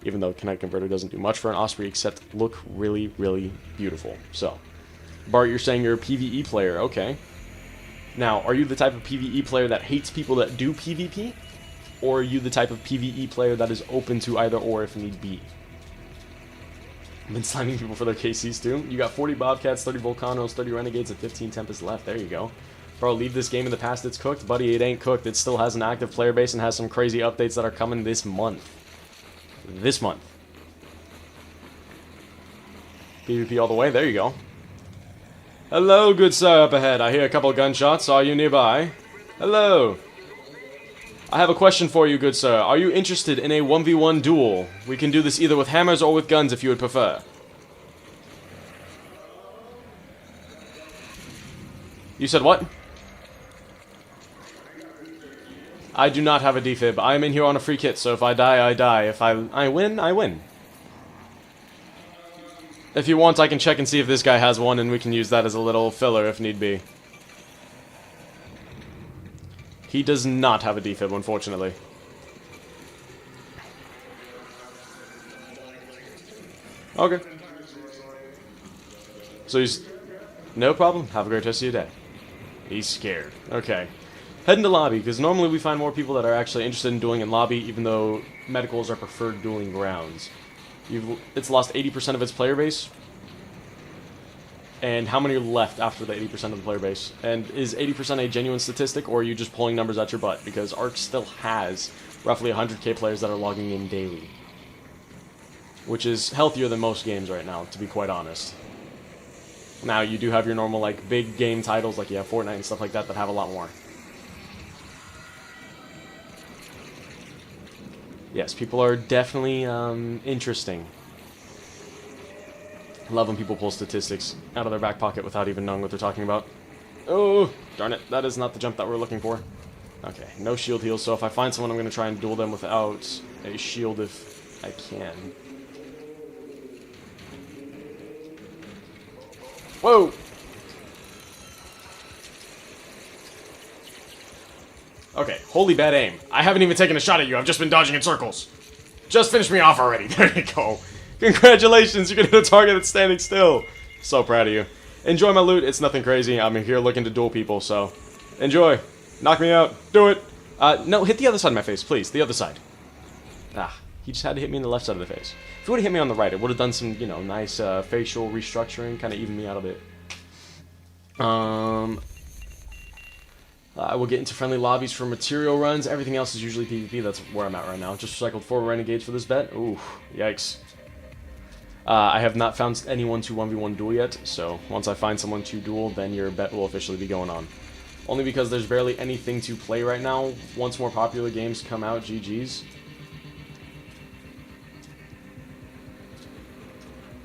A: Even though kinetic converter doesn't do much for an Osprey except look really, really beautiful. So, Bart, you're saying you're a PvE player. Okay. Now, are you the type of PvE player that hates people that do PvP? Or are you the type of PvE player that is open to either or if need be? I've been slamming people for their KCs too. You got 40 Bobcats, 30 Volcanos, 30 Renegades, and 15 Tempest left. There you go. Bro, leave this game in the past. It's cooked. Buddy, it ain't cooked. It still has an active player base and has some crazy updates that are coming this month. This month. PvP all the way. There you go. Hello, good sir, up ahead. I hear a couple of gunshots. Are you nearby? Hello. I have a question for you, good sir. Are you interested in a 1v1 duel? We can do this either with hammers or with guns if you would prefer. You said what? I do not have a defib. I am in here on a free kit, so if I die, I die. If I win, I win. If you want, I can check and see if this guy has one, and we can use that as a little filler if need be. He does not have a defib, unfortunately. Okay. So he's... No problem. Have a great rest of your day. He's scared. Okay. Heading to lobby, because normally we find more people that are actually interested in dueling in lobby, even though medicals are preferred dueling grounds. It's lost 80% of its player base. And how many are left after the 80% of the player base? And is 80% a genuine statistic, or are you just pulling numbers at your butt? Because Ark still has roughly 100k players that are logging in daily. Which is healthier than most games right now, to be quite honest. Now, you do have your normal, like, big game titles, like you have Fortnite and stuff like that, that have a lot more. Yes, people are definitely interesting. I love when people pull statistics out of their back pocket without even knowing what they're talking about. Oh, darn it. That is not the jump that we're looking for. Okay, no shield heals, so if I find someone, I'm going to try and duel them without a shield if I can. Whoa! Okay, holy bad aim. I haven't even taken a shot at you. I've just been dodging in circles. Just finish me off already. There you go. Congratulations, you're gonna hit a target that's standing still. So proud of you. Enjoy my loot. It's nothing crazy. I'm here looking to duel people, so enjoy. Knock me out. Do it. No, hit the other side of my face, please. The other side. Ah, he just had to hit me in the left side of the face. If he would have hit me on the right, it would have done some, you know, nice facial restructuring, kind of even me out a bit. I will get into friendly lobbies for material runs. Everything else is usually PvP. That's where I'm at right now. Just recycled 4 Renegades for this bet. Ooh, yikes. I have not found anyone to 1v1 duel yet, so once I find someone to duel, then your bet will officially be going on. Only because there's barely anything to play right now. Once more popular games come out, GG's.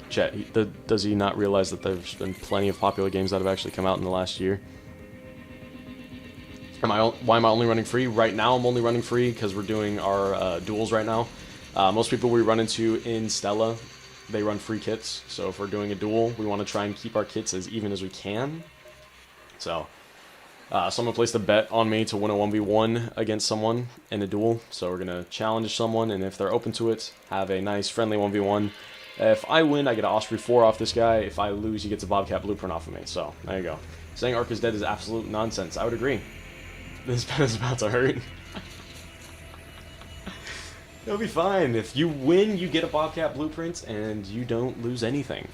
A: Chat, does he not realize that there's been plenty of popular games that have actually come out in the last year? Why am I only running free? Right now I'm only running free because we're doing our duels right now. Most people we run into in Stella, they run free kits. So if we're doing a duel, we want to try and keep our kits as even as we can. So someone placed a bet on me to win a 1v1 against someone in a duel. So we're going to challenge someone, and if they're open to it, have a nice friendly 1v1. If I win, I get an Osprey 4 off this guy. If I lose, he gets a Bobcat blueprint off of me. So there you go. Saying Ark is dead is absolute nonsense. I would agree. This bet is about to hurt. It'll be fine. If you win, you get a Bobcat blueprint, and you don't lose anything.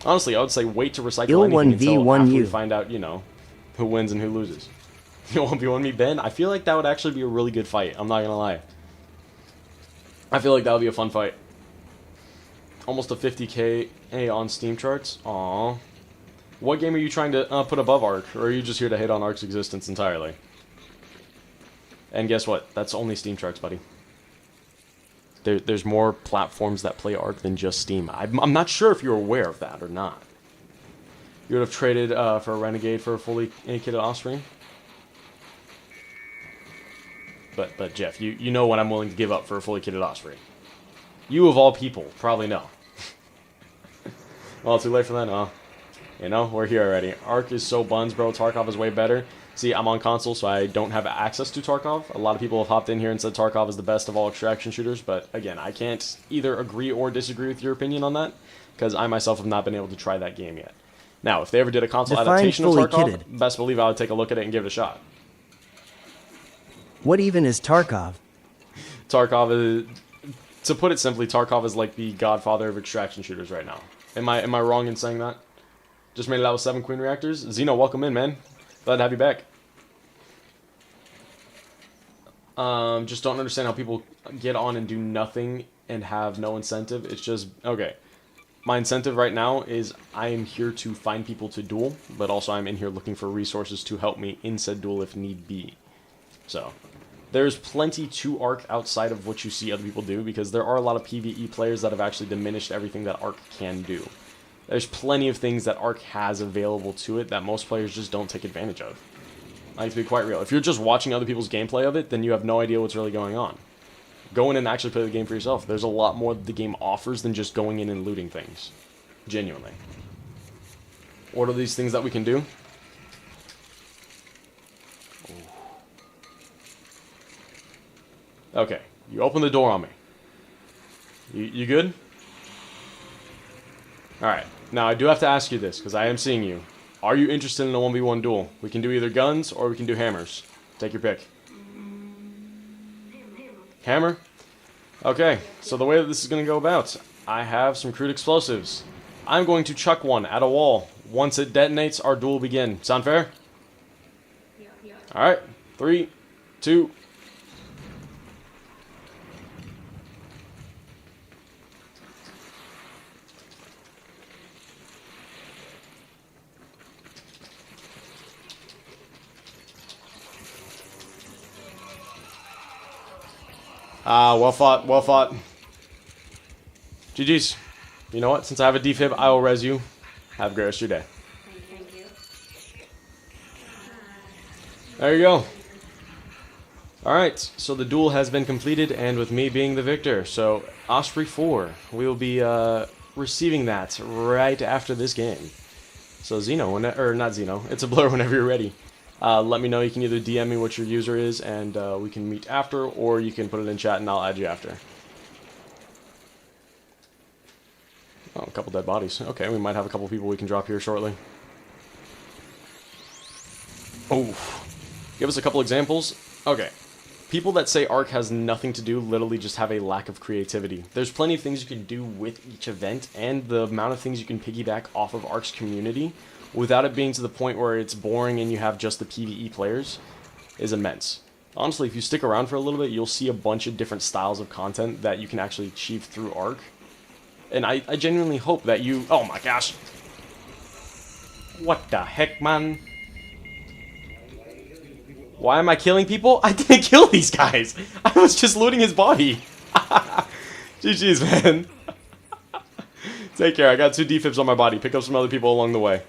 A: Honestly, I would say wait to recycle anything until after we find out, you know, who wins and who loses. You 1v1 me, Ben? I feel like that would actually be a really good fight. I'm not gonna lie. I feel like that would be a fun fight. Almost a 50K on Steam charts. Aww. What game are you trying to put above Ark, or are you just here to hate on Ark's existence entirely? And guess what? That's only Steam charts, buddy. There's more platforms that play Ark than just Steam. I'm not sure if you're aware of that or not. You would have traded for a Renegade for a fully kitted Offspring? But Jeff, you know what I'm willing to give up for a fully kitted Osprey. You of all people probably know. Well, too late for that, huh? You know, we're here already. Ark is so buns, bro. Tarkov is way better. See, I'm on console, so I don't have access to Tarkov. A lot of people have hopped in here and said Tarkov is the best of all extraction shooters, but again, I can't either agree or disagree with your opinion on that, because I myself have not been able to try that game yet. Now, if they ever did a console adaptation of Tarkov, best believe I would take a look at it and give it a shot.
B: What even is Tarkov?
A: Tarkov is, to put it simply, Tarkov is like the godfather of extraction shooters right now. Am I wrong in saying that? Just made it out with 7 Queen reactors. Zeno, welcome in, man. Glad to have you back. Just don't understand how people get on and do nothing and have no incentive. It's just, okay. My incentive right now is I am here to find people to duel, but also I'm in here looking for resources to help me in said duel if need be. So, there's plenty to Ark outside of what you see other people do, because there are a lot of PvE players that have actually diminished everything that Ark can do. There's plenty of things that Ark has available to it that most players just don't take advantage of. Like, to be quite real, if you're just watching other people's gameplay of it, then you have no idea what's really going on. Go in and actually play the game for yourself. There's a lot more that the game offers than just going in and looting things. Genuinely. What are these things that we can do? Okay, you open the door on me. You good? Alright, now I do have to ask you this, because I am seeing you. Are you interested in a 1v1 duel? We can do either guns, or we can do hammers. Take your pick. Hammer? Okay, so the way that this is going to go about, I have some crude explosives. I'm going to chuck one at a wall. Once it detonates, our duel will begin. Sound fair?
D: Yeah.
A: Alright, 3, 2... well fought, well fought. GG's. You know what? Since I have a defib, I will res you. Have a great rest of your day.
D: Thank you.
A: There you go. Alright, so the duel has been completed, and with me being the victor. So, Osprey 4, we will be receiving that right after this game. So Zeno, or not Zeno, it's a blur whenever you're ready. Let me know. You can either DM me what your user is, and we can meet after, or you can put it in chat and I'll add you after. Oh, a couple dead bodies. Okay, we might have a couple people we can drop here shortly. Oh, give us a couple examples. Okay, people that say Ark has nothing to do literally just have a lack of creativity. There's plenty of things you can do with each event, and the amount of things you can piggyback off of Ark's community without it being to the point where it's boring and you have just the PvE players is immense. Honestly, if you stick around for a little bit, you'll see a bunch of different styles of content that you can actually achieve through Ark. And I genuinely hope that you... Oh my gosh! What the heck, man? Why am I killing people? I didn't kill these guys! I was just looting his body! GG's, man. Take care, I got 2 defibs on my body. Pick up some other people along the way.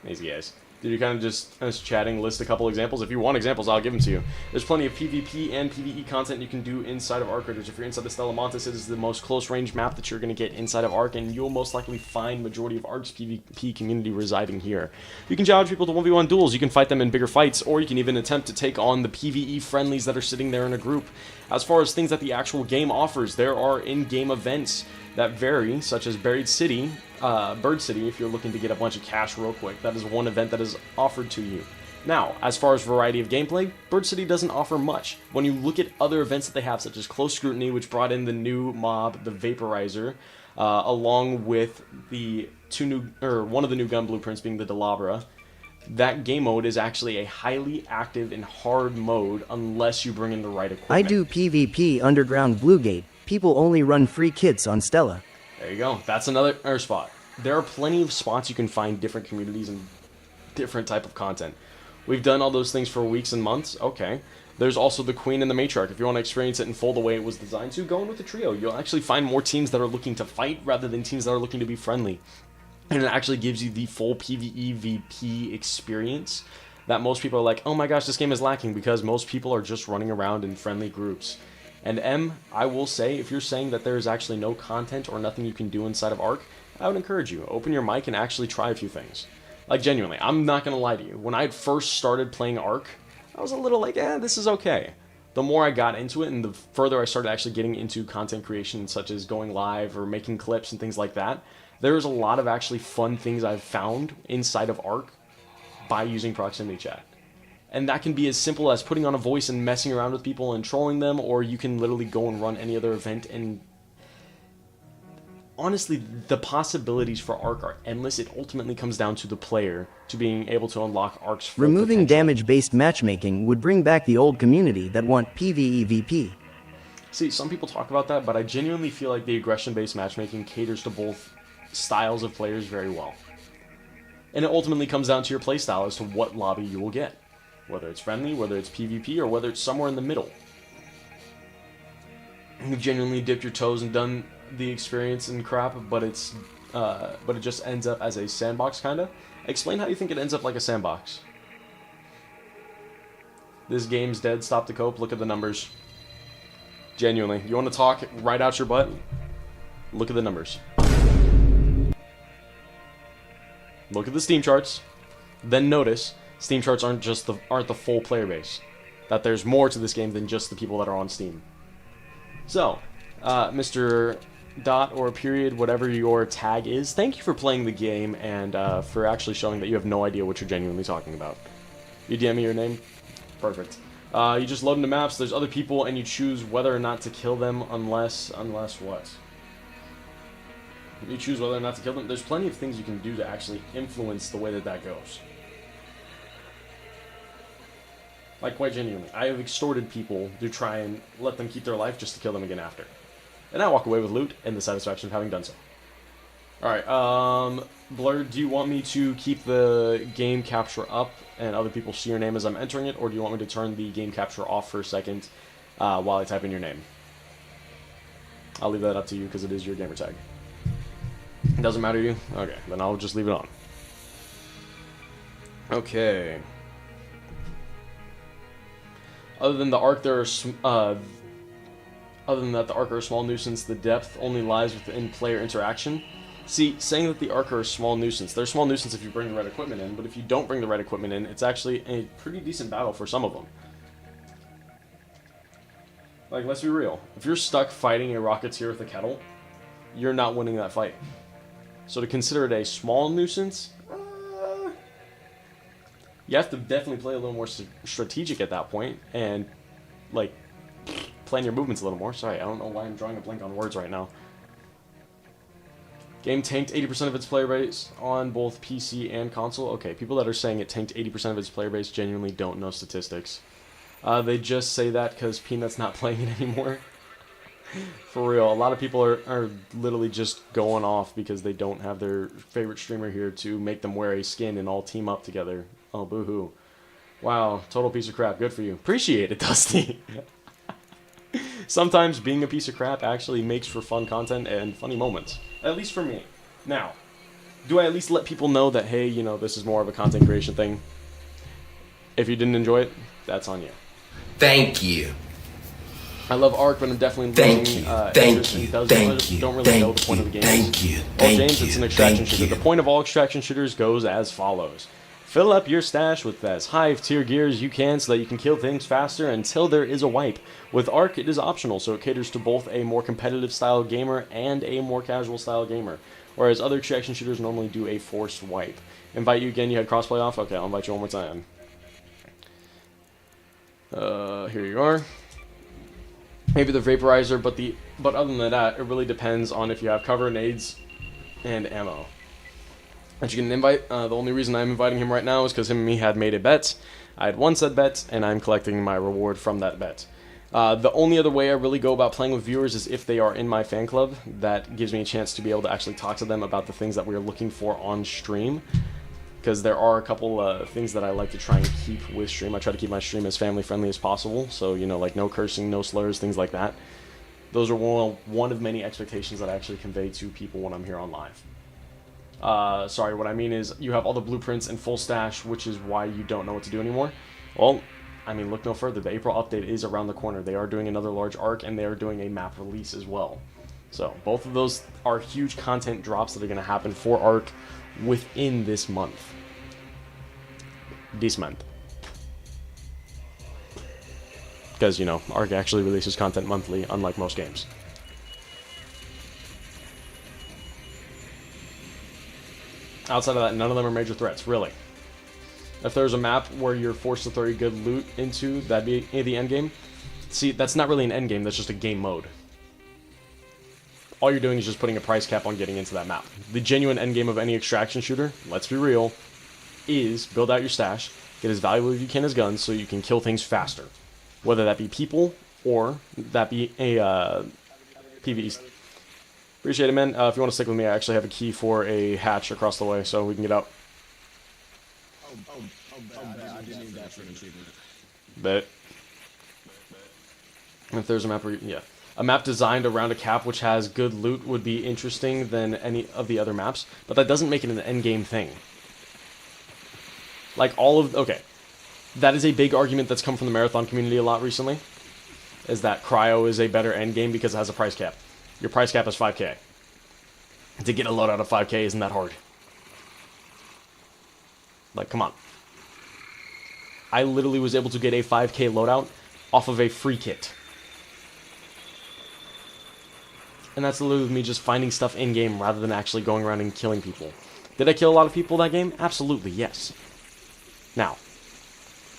A: Easy guys. Did you kind of just, as chatting, list a couple examples? If you want examples, I'll give them to you. There's plenty of PvP and PvE content you can do inside of Ark Raiders. If you're inside the Stellamontis, it is the most close-range map that you're going to get inside of Ark, and you'll most likely find majority of Ark's PvP community residing here. You can challenge people to 1v1 duels, you can fight them in bigger fights, or you can even attempt to take on the PvE friendlies that are sitting there in a group. As far as things that the actual game offers, there are in-game events that vary, such as Bird City, if you're looking to get a bunch of cash real quick. That is one event that is offered to you. Now, as far as variety of gameplay, Bird City doesn't offer much. When you look at other events that they have, such as Close Scrutiny, which brought in the new mob, the Vaporizer, along with the one of the new gun blueprints being the Delabra, that game mode is actually a highly active and hard mode unless you bring in the right equipment.
B: I do PvP Underground Bluegate. People only run free kits on Stella.
A: There you go. That's another spot. There are plenty of spots you can find different communities and different type of content. We've done all those things for weeks and months. Okay. There's also the Queen and the Matriarch. If you want to experience it in full the way it was designed to, go in with the trio. You'll actually find more teams that are looking to fight rather than teams that are looking to be friendly. And it actually gives you the full PvE VP experience that most people are like, oh my gosh, this game is lacking, because most people are just running around in friendly groups. And M, I will say, if you're saying that there is actually no content or nothing you can do inside of Ark, I would encourage you, open your mic and actually try a few things. Like, genuinely, I'm not going to lie to you. When I first started playing Ark, I was a little like, this is okay. The more I got into it and the further I started actually getting into content creation, such as going live or making clips and things like that, there's a lot of actually fun things I've found inside of Ark by using proximity chat. And that can be as simple as putting on a voice and messing around with people and trolling them, or you can literally go and run any other event. And honestly, the possibilities for Ark are endless. It ultimately comes down to the player to being able to unlock Ark's full
B: Removing
A: potential.
B: damage-based matchmaking would bring back the old community that want PvE VP.
A: See, some people talk about that, but I genuinely feel like the aggression-based matchmaking caters to both styles of players very well. And it ultimately comes down to your playstyle as to what lobby you will get. Whether it's friendly, whether it's PvP, or whether it's somewhere in the middle. You've genuinely dipped your toes and done the experience and crap, but it just ends up as a sandbox, kinda. Explain how you think it ends up like a sandbox. This game's dead, stop the cope, look at the numbers. Genuinely. You want to talk right out your butt? Look at the numbers. Look at the Steam charts. Then notice Steam charts aren't the full player base. That there's more to this game than just the people that are on Steam. So, Mr. Dot or period, whatever your tag is, thank you for playing the game and for actually showing that you have no idea what you're genuinely talking about. You DM me your name? Perfect. You just load into maps, there's other people, and you choose whether or not to kill them unless what? You choose whether or not to kill them. There's plenty of things you can do to actually influence the way that goes. Like, quite genuinely, I have extorted people to try and let them keep their life just to kill them again after. And I walk away with loot and the satisfaction of having done so. Alright, Blur, do you want me to keep the game capture up and other people see your name as I'm entering it, or do you want me to turn the game capture off for a second while I type in your name? I'll leave that up to you because it is your gamer tag. It doesn't matter to you? Okay, then I'll just leave it on. Okay. Other than the Ark, other than that, the Ark are a small nuisance. The depth only lies within player interaction. See, saying that the Ark are a small nuisance, they're a small nuisance if you bring the right equipment in, but if you don't bring the right equipment in, it's actually a pretty decent battle for some of them. Like, let's be real. If you're stuck fighting a Rocketeer with a kettle, you're not winning that fight. So to consider it a small nuisance, you have to definitely play a little more strategic at that point, and, like, plan your movements a little more. Sorry, I don't know why I'm drawing a blank on words right now. Game tanked 80% of its player base on both PC and console. Okay, people that are saying it tanked 80% of its player base genuinely don't know statistics. They just say that because Peanut's not playing it anymore. For real, a lot of people are literally just going off because they don't have their favorite streamer here to make them wear a skin and all team up together. Oh, boo-hoo. Wow, total piece of crap. Good for you. Appreciate it, Dusty. Sometimes being a piece of crap actually makes for fun content and funny moments. At least for me. Now, do I at least let people know that, hey, you know, this is more of a content creation thing? If you didn't enjoy it, that's on you.
C: Thank you.
A: I love Ark, but I'm definitely
C: Thank
A: losing
C: you.
A: interest
C: Thank
A: in
C: you.
A: Does
C: Thank you.
A: don't really know the
C: Thank
A: point of the
C: you.
A: game.
C: Thank you.
A: Well,
C: Thank
A: James,
C: you.
A: it's an extraction
C: Thank
A: shooter.
C: you.
A: The point of all extraction shooters goes as follows. Fill up your stash with as high tier gear as you can so that you can kill things faster until there is a wipe. With Ark, it is optional, so it caters to both a more competitive style gamer and a more casual style gamer. Whereas other extraction shooters normally do a forced wipe. Invite you again, you had crossplay off? Okay, I'll invite you one more time. Here you are. Maybe the vaporizer, but other than that, it really depends on if you have cover, nades, and ammo. that you get an invite. The only reason I'm inviting him right now is because him and me had made a bet. I had won said bet, and I'm collecting my reward from that bet. The only other way I really go about playing with viewers is if they are in my fan club. That gives me a chance to be able to actually talk to them about the things that we're looking for on stream. Because there are a couple things that I like to try and keep with stream. I try to keep my stream as family friendly as possible. So, you know, like no cursing, no slurs, things like that. Those are one of many expectations that I actually convey to people when I'm here on live. Sorry, what I mean is you have all the blueprints in full stash, which is why you don't know what to do anymore. Well, I mean, look no further. The April update is around the corner. They are doing another large arc, and they are doing a map release as well. So both of those are huge content drops that are going to happen for arc within this month. This month. Because, you know, arc actually releases content monthly, unlike most games. Outside of that, none of them are major threats, really. If there's a map where you're forced to throw your good loot into, that'd be the end game. See, that's not really an end game, that's just a game mode. All you're doing is just putting a price cap on getting into that map. The genuine end game of any extraction shooter, let's be real, is build out your stash, get as valuable as you can as guns so you can kill things faster. Whether that be people or that be a PvE. Appreciate it, man. If you want to stick with me, I actually have a key for a hatch across the way so we can get out.
E: I didn't need that for an achievement.
A: Bet. If there's a map where, yeah. A map designed around a cap which has good loot would be interesting than any of the other maps, but that doesn't make it an endgame thing. Like okay. That is a big argument that's come from the Marathon community a lot recently, is that Cryo is a better endgame because it has a price cap. Your price cap is 5k. To get a load out of 5k isn't that hard. Like, come on. I literally was able to get a 5k loadout off of a free kit. And that's literally me just finding stuff in-game rather than actually going around and killing people. Did I kill a lot of people that game? Absolutely, yes. Now,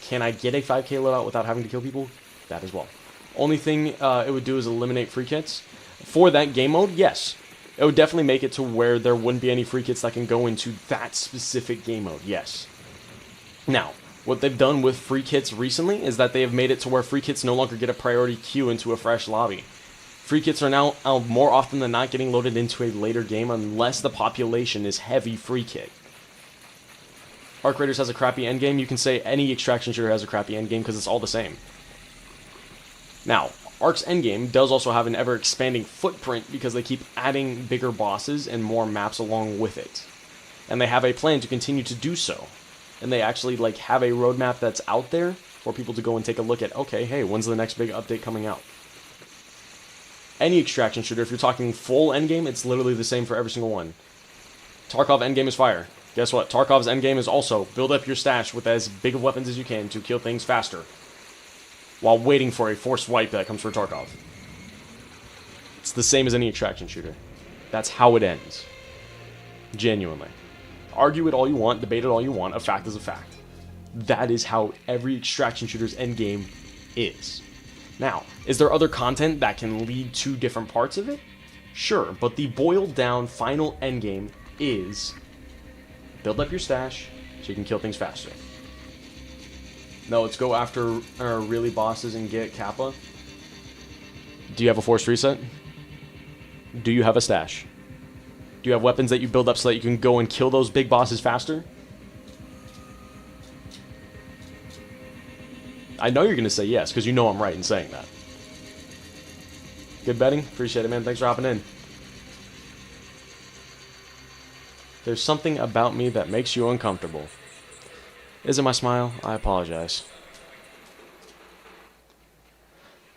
A: can I get a 5k loadout without having to kill people? That as well. Only thing it would do is eliminate free kits. For that game mode, yes. It would definitely make it to where there wouldn't be any free kits that can go into that specific game mode, yes. Now, what they've done with free kits recently is that they have made it to where free kits no longer get a priority queue into a fresh lobby. Free kits are now more often than not getting loaded into a later game unless the population is heavy free kit. Arc Raiders has a crappy endgame. You can say any extraction shooter has a crappy endgame because it's all the same. Now, Arc's endgame does also have an ever-expanding footprint because they keep adding bigger bosses and more maps along with it. And they have a plan to continue to do so. And they actually like have a roadmap that's out there for people to go and take a look at, okay, hey, when's the next big update coming out? Any extraction shooter, if you're talking full endgame, it's literally the same for every single one. Tarkov endgame is fire. Guess what? Tarkov's endgame is also build up your stash with as big of weapons as you can to kill things faster, while waiting for a forced wipe that comes for Tarkov. It's the same as any extraction shooter. That's how it ends. Genuinely. Argue it all you want, debate it all you want, a fact is a fact. That is how every extraction shooter's endgame is. Now, is there other content that can lead to different parts of it? Sure, but the boiled down final endgame is build up your stash so you can kill things faster. No, let's go after really bosses and get Kappa. Do you have a forced reset? Do you have a stash? Do you have weapons that you build up so that you can go and kill those big bosses faster? I know you're going to say yes, because you know I'm right in saying that. Good betting. Appreciate it, man. Thanks for hopping in. There's something about me that makes you uncomfortable. Is it my smile? I apologize.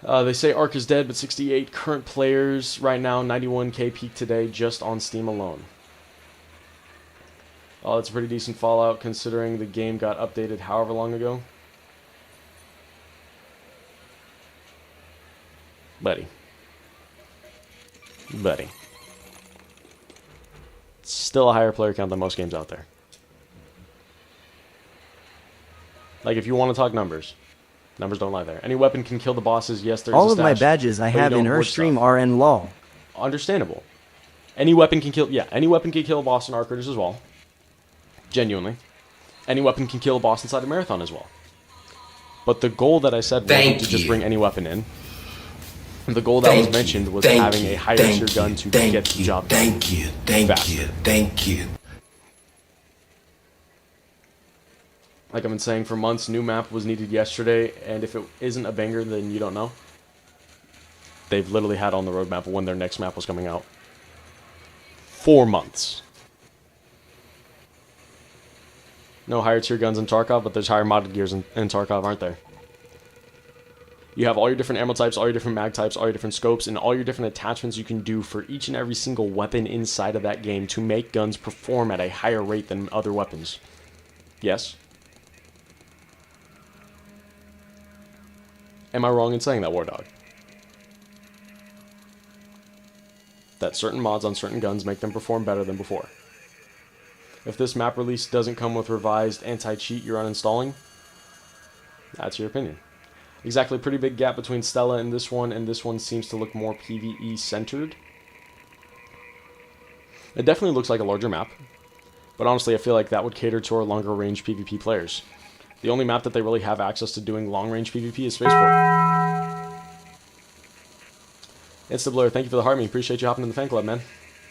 A: They say Ark is dead, but 68 current players right now, 91k peak today, just on Steam alone. Oh, that's a pretty decent Fallout considering the game got updated however long ago. Buddy. Still a higher player count than most games out there. Like, if you want to talk numbers, numbers don't lie there. Any weapon can kill the bosses. Yes, there's
B: All
A: a
B: of my
A: stash,
B: badges I
A: but you
B: have in
A: don't
B: her
A: hoard
B: stream
A: stuff.
B: are in LOL.
A: Understandable. Any weapon can kill. Yeah, any weapon can kill a boss in Arc Raiders as well. Genuinely. Any weapon can kill a boss inside a marathon as well. But the goal that I said wasn't to just bring any weapon in. The goal that was mentioned was having a higher tier gun to get the job done.
C: Thank you. Thank you.
A: Like I've been saying for months, new map was needed yesterday, and if it isn't a banger, then you don't know. They've literally had on the roadmap when their next map was coming out. 4 months. No higher tier guns in Tarkov, but there's higher modded gears in Tarkov, aren't there? You have all your different ammo types, all your different mag types, all your different scopes, and all your different attachments you can do for each and every single weapon inside of that game to make guns perform at a higher rate than other weapons. Yes? Am I wrong in saying that, War Dog? That certain mods on certain guns make them perform better than before. If this map release doesn't come with revised anti-cheat you're uninstalling, that's your opinion. Exactly, pretty big gap between Stella and this one seems to look more PvE centered. It definitely looks like a larger map, but honestly I feel like that would cater to our longer range PvP players. The only map that they really have access to doing long range PvP is Spaceport. Instablur, thank you for the heart. Appreciate you hopping in the fan club, man.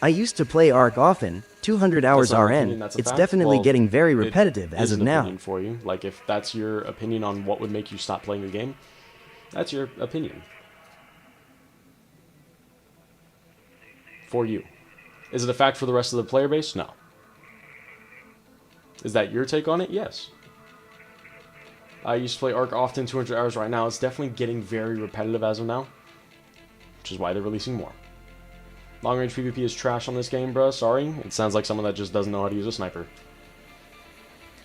B: I used to play Ark often, 200 hours
A: That's not an
B: RN.
A: opinion, that's a
B: It's
A: fact.
B: definitely
A: Well,
B: getting very
A: it
B: repetitive as
A: is
B: of
A: an
B: now.
A: opinion for you. Like, if that's your opinion on what would make you stop playing the game, that's your opinion. For you. Is it a fact for the rest of the player base? No. Is that your take on it? Yes. I used to play Ark often, 200 hours right now. It's definitely getting very repetitive as of now, which is why they're releasing more. Long range PvP is trash on this game, bruh. Sorry. It sounds like someone that just doesn't know how to use a sniper.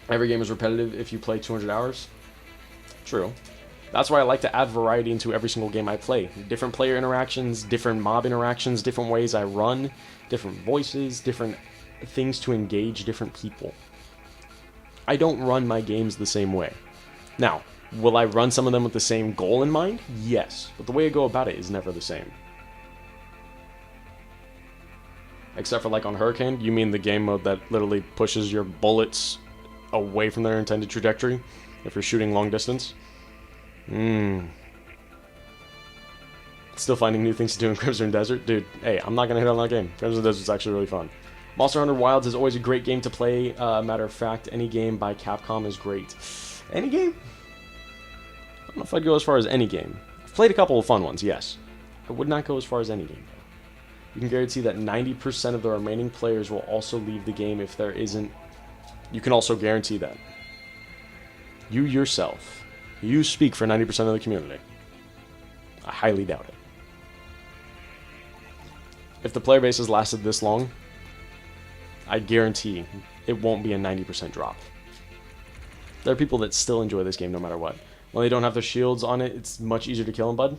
A: Every game is repetitive if you play 200 hours. True. That's why I like to add variety into every single game I play. Different player interactions, different mob interactions, different ways I run, different voices, different things to engage different people. I don't run my games the same way. Now, will I run some of them with the same goal in mind? Yes. But the way I go about it is never the same. Except for like on Hurricane, you mean the game mode that literally pushes your bullets away from their intended trajectory if you're shooting long distance? Still finding new things to do in Crimson Desert? Dude, hey, I'm not going to hit on that game. Crimson Desert's actually really fun. Monster Hunter Wilds is always a great game to play. Matter of fact, any game by Capcom is great. Any game? I don't know if I'd go as far as any game. I've played a couple of fun ones, yes. I would not go as far as any game. You can guarantee that 90% of the remaining players will also leave the game if there isn't... You can also guarantee that. You yourself, you speak for 90% of the community. I highly doubt it. If the player base has lasted this long, I guarantee it won't be a 90% drop. There are people that still enjoy this game no matter what. When they don't have their shields on it, it's much easier to kill them, bud.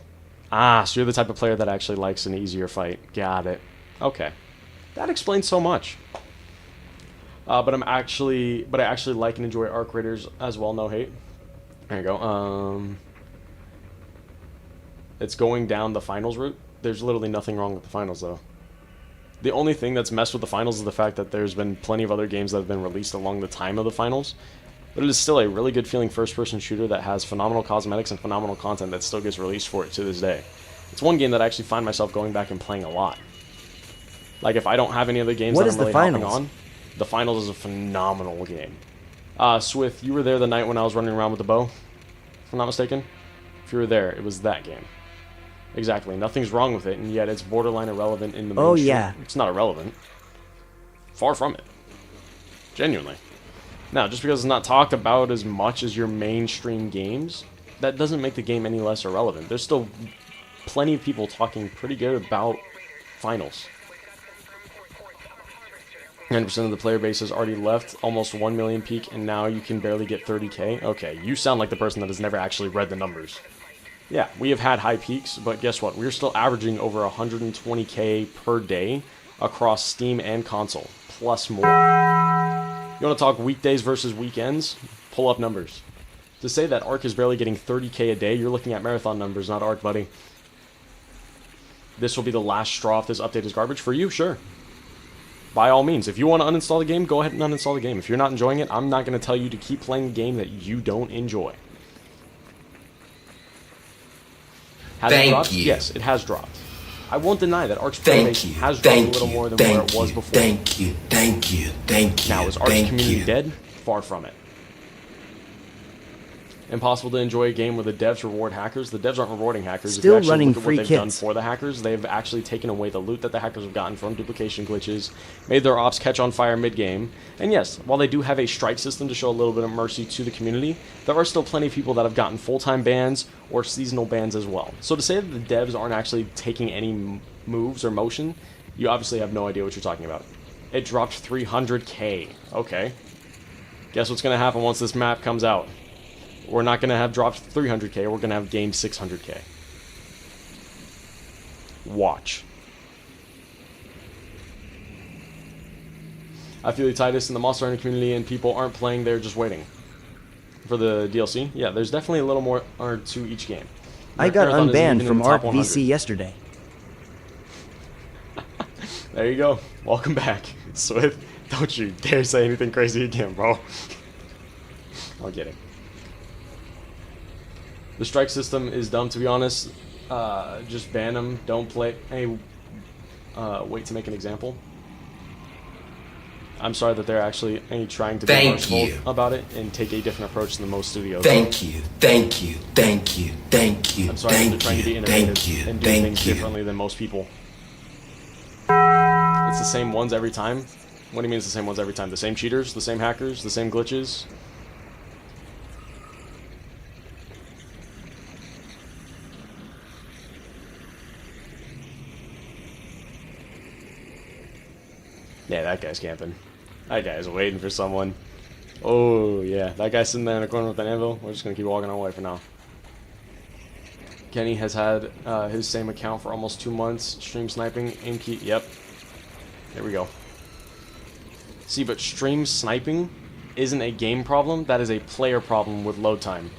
A: Ah, so you're the type of player that actually likes an easier fight. Got it. Okay. That explains so much. But I actually like and enjoy Arc Raiders as well, no hate. There you go. It's going down the finals route. There's literally nothing wrong with the finals, though. The only thing that's messed with the finals is the fact that there's been plenty of other games that have been released along the time of the finals. But it is still a really good feeling first-person shooter that has phenomenal cosmetics and phenomenal content that still gets released for it to this day. It's one game that I actually find myself going back and playing a lot. Like, if I don't have any other games that I'm really hopping on, the finals is a phenomenal game. Swith, you were there the night when I was running around with the bow, if I'm not mistaken. If you were there, it was that game. Exactly. Nothing's wrong with it, and yet it's borderline irrelevant in the mainstream.
B: Oh, yeah.
A: It's not irrelevant. Far from it. Genuinely. Now, just because it's not talked about as much as your mainstream games, that doesn't make the game any less irrelevant. There's still plenty of people talking pretty good about finals. 90% of the player base has already left, almost 1 million peak, and now you can barely get 30k. Okay, you sound like the person that has never actually read the numbers. Yeah, we have had high peaks, but guess what? We're still averaging over 120k per day across Steam and console, plus more. You want to talk weekdays versus weekends? Pull up numbers. To say that Ark is barely getting 30k a day, you're looking at marathon numbers, not Ark, buddy. This will be the last straw if this update is garbage. For you, sure. by all means, if you want to uninstall the game, go ahead and uninstall the game. If you're not enjoying it, I'm not going to tell you to keep playing a game that you don't enjoy. Has it dropped? Yes, it has dropped. I won't deny that Ark's player base has dropped a little more than where it was before.
C: Thank you.
A: Now, is Ark's community dead? Far from it. Impossible to enjoy a game where the devs reward hackers. The devs aren't rewarding hackers.
B: Still
A: if you
B: running
A: look at
B: free
A: what they've done
B: kits.
A: for the hackers, they've actually taken away the loot that the hackers have gotten from duplication glitches, made their ops catch on fire mid-game. And yes, while they do have a strike system to show a little bit of mercy to the community, there are still plenty of people that have gotten full-time bans or seasonal bans as well. So to say that the devs aren't actually taking any moves or motion, you obviously have no idea what you're talking about. It dropped 300k. Okay. Guess what's going to happen once this map comes out? We're not going to have dropped 300k, we're going to have gained 600k. Watch. I feel the tightest in the Monster Hunter community, and people aren't playing, they're just waiting. For the DLC? Yeah, there's definitely a little more to each game.
B: I got
A: Marathon isn't even
B: unbanned
A: in
B: from
A: the top
B: Arc
A: 100.
B: VC yesterday.
A: There you go. Welcome back. Swift, don't you dare say anything crazy again, bro. I'm kidding. The strike system is dumb, to be honest. Just ban them. Don't play. Hey, wait to make an example. I'm sorry that they're actually trying to be merciful about it and take a different approach than most studios.
C: Thank you.
A: I'm sorry that they're trying to be innovative and do things differently than most people. It's the same ones every time. What do you mean it's the same ones every time? The same cheaters, the same hackers, the same glitches? Yeah, that guy's camping. That guy's waiting for someone. Oh, yeah. That guy's sitting there in the corner with an anvil. We're just going to keep walking our way for now. Kenny has had his same account for almost 2 months. Stream sniping, aim key. Yep. There we go. See, but stream sniping isn't a game problem. That is a player problem with load time.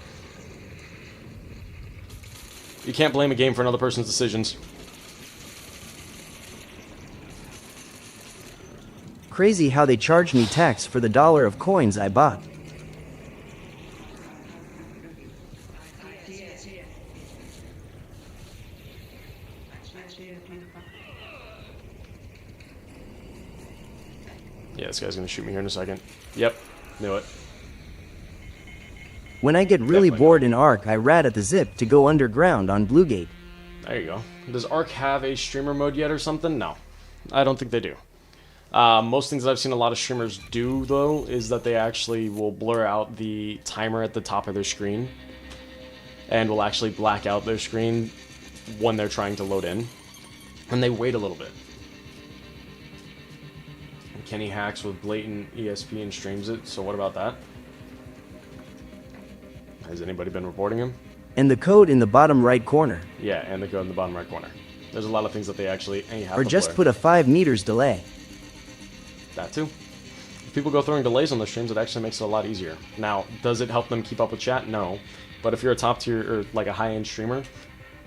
A: You can't blame a game for another person's decisions.
B: Crazy how they charged me tax for the $1 of coins I bought.
A: Yeah, this guy's gonna shoot me here in a second. Yep, knew it.
B: When I get really
A: Definitely
B: bored in Arc, I rat at the zip to go underground on Bluegate.
A: There you go. Does Ark have a streamer mode yet or something? No. I don't think they do. Most things that I've seen a lot of streamers do, though, is that they actually will blur out the timer at the top of their screen and will actually black out their screen when they're trying to load in. And they wait a little bit. And Kenny hacks with blatant ESP and streams it, so what about that? Has anybody been reporting him?
B: And the code in the bottom right corner.
A: Yeah, and the code in the bottom right corner. There's a lot of things that they actually have
B: Or
A: to
B: just
A: blur.
B: put a 5 meters delay.
A: That too. If people go throwing delays on their streams, it actually makes it a lot easier. Now, does it help them keep up with chat? No. But if you're a top tier or like a high-end streamer,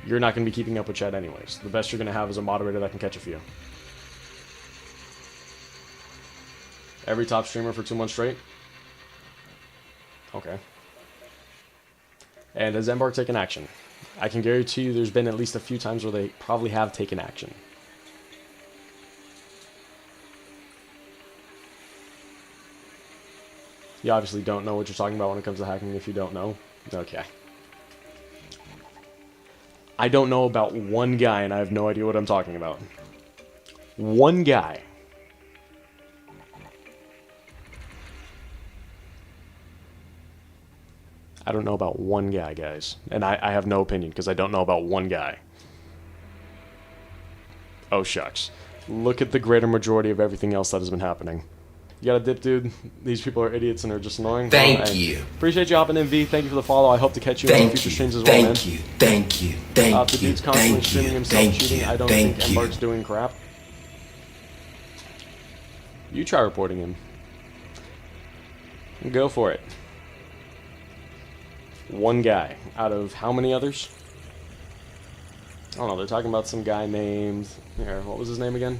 A: you're not going to be keeping up with chat anyways. The best you're going to have is a moderator that can catch a few. Every top streamer for 2 months straight? Okay. And has Embark taken action? I can guarantee you there's been at least a few times where they probably have taken action. You obviously don't know what you're talking about when it comes to hacking if you don't know. Okay. I don't know about one guy and I have no idea what I'm talking about. One guy. I don't know about one guy, guys. And I have no opinion because I don't know about one guy. Oh, shucks. Look at the greater majority of everything else that has been happening. You got a dip, dude. These people are idiots and they're just annoying.
C: Thank you.
A: Appreciate you hopping in, V. Thank you for the follow. I hope to catch you in future streams as well, man.
C: Thank you.
A: If the dude's constantly streaming himself cheating, I don't think Embark's doing crap. You try reporting him. Go for it. One guy out of how many others? I don't know. They're talking about some guy named... Here, what was his name again?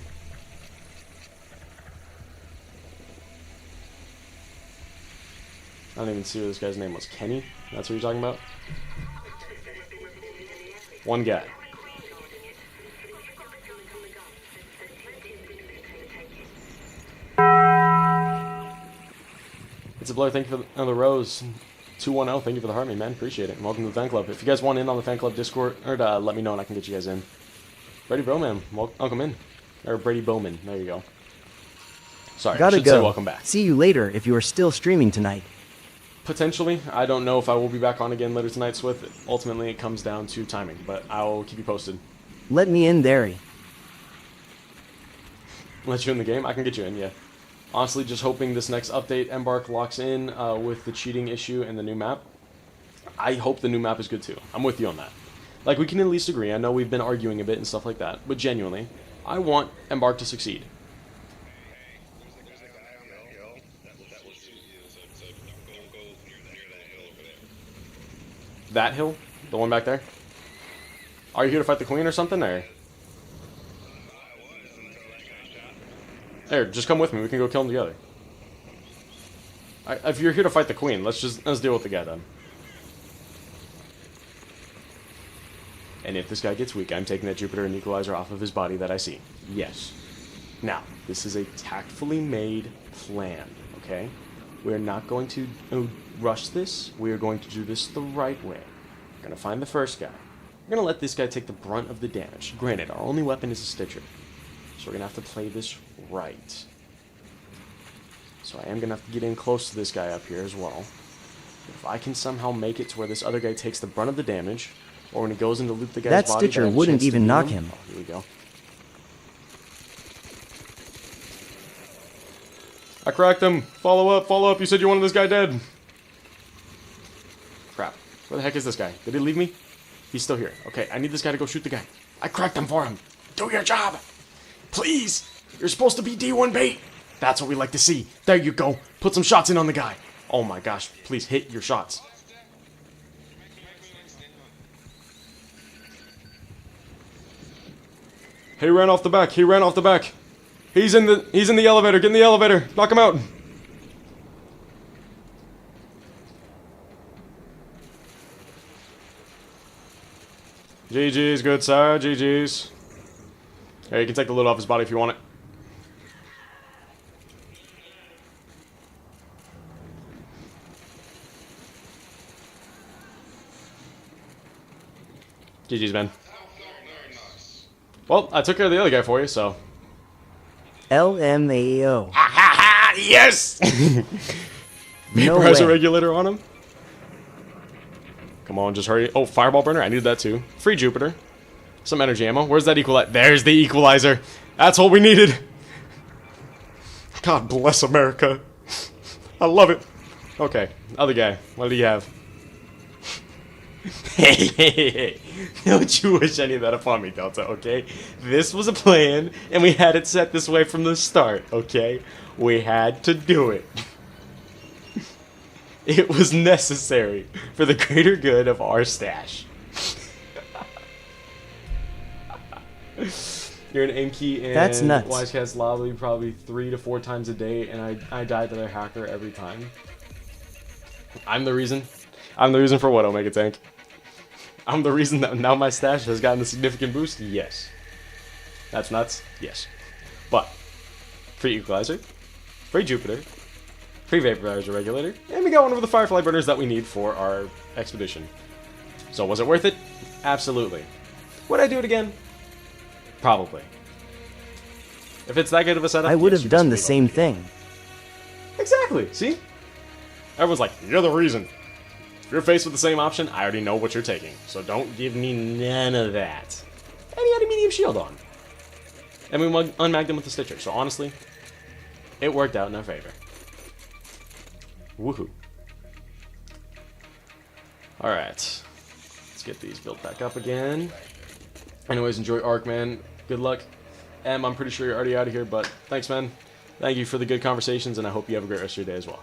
A: I don't even see what this guy's name was. Kenny? That's what you're talking about? One guy. It's a blur. Thank you for the rose. 210. Thank you for the heart, man. Appreciate it. And welcome to the fan club. If you guys want in on the fan club Discord, or let me know and I can get you guys in. Brady Bowman, welcome in. Or Brady Bowman. There you go. Sorry,
B: Gotta
A: I should say
B: go.
A: welcome back.
B: See you later if you are still streaming tonight.
A: Potentially. I don't know if I will be back on again later tonight, Swift. Ultimately, it comes down to timing, but I'll keep you posted.
B: Let me in there.
A: Let you in the game? I can get you in, yeah. Honestly, just hoping this next update, Embark, locks in with the cheating issue and the new map. I hope the new map is good too. I'm with you on that. Like, we can at least agree. I know we've been arguing a bit and stuff like that, but genuinely, I want Embark to succeed. That hill? The one back there? Are you here to fight the queen or something, or? There, just come with me. We can go kill him together. If you're here to fight the queen, let's deal with the guy then. And if this guy gets weak, I'm taking that Jupiter and equalizer off of his body that I see. Yes. Now, this is a tactfully made plan, okay? We're not going to rush this. We are going to do this the right way. We're going to find the first guy. We're going to let this guy take the brunt of the damage. Granted, our only weapon is a Stitcher. So we're going to have to play this right. So I am going to have to get in close to this guy up here as well. If I can somehow make it to where this other guy takes the brunt of the damage, or when he goes in to loot the guy's
B: That
A: body,
B: Stitcher
A: then I have a
B: wouldn't
A: chance to
B: even
A: beat
B: knock him.
A: Oh, here we go. I cracked him. Follow up. You said you wanted this guy dead. Crap. Where the heck is this guy? Did he leave me? He's still here. Okay, I need this guy to go shoot the guy. I cracked him for him. Do your job. Please. You're supposed to be D1 bait. That's what we like to see. There you go. Put some shots in on the guy. Oh my gosh. Please hit your shots. He ran off the back. He's in the elevator. Get in the elevator. Knock him out. GG's, good sir. GG's. Hey, you can take the loot off his body if you want it. GG's, man. Well, I took care of the other guy for you, so.
B: LMAO.
A: Yes!
B: No
A: Vaporizer
B: way.
A: regulator on him. Come on, just hurry. Oh, fireball burner. I needed that too. Free Jupiter. Some energy ammo. Where's that equalizer? There's the equalizer. That's what we needed. God bless America. I love it. Okay, other guy. What do you have? Hey. Don't you wish any of that upon me, Delta, okay? This was a plan, and we had it set this way from the start, okay? We had to do it. It was necessary for the greater good of our stash. You're an aim key in
B: That's nuts.
A: Wisecast lobby probably 3 to 4 times a day, and I die to their hacker every time. I'm the reason. I'm the reason for what, Omega Tank? I'm the reason that now my stash has gotten a significant boost? Yes. That's nuts? Yes. But, free equalizer, free Jupiter, free vaporizer regulator, and we got one of the firefly burners that we need for our expedition. So was it worth it? Absolutely. Would I do it again? Probably. If it's that good of a setup,
B: I would
A: yes,
B: have
A: you
B: done the
A: best believe
B: same
A: I'll do it.
B: thing.
A: Exactly. See? Everyone's like, you're the reason. If you're faced with the same option, I already know what you're taking. So don't give me none of that. And he had a medium shield on. And we unmagged him with the Stitcher. So honestly, it worked out in our favor. Woohoo. Alright. Let's get these built back up again. Anyways, enjoy Arc, man. Good luck. I'm pretty sure you're already out of here, but thanks, man. Thank you for the good conversations, and I hope you have a great rest of your day as well.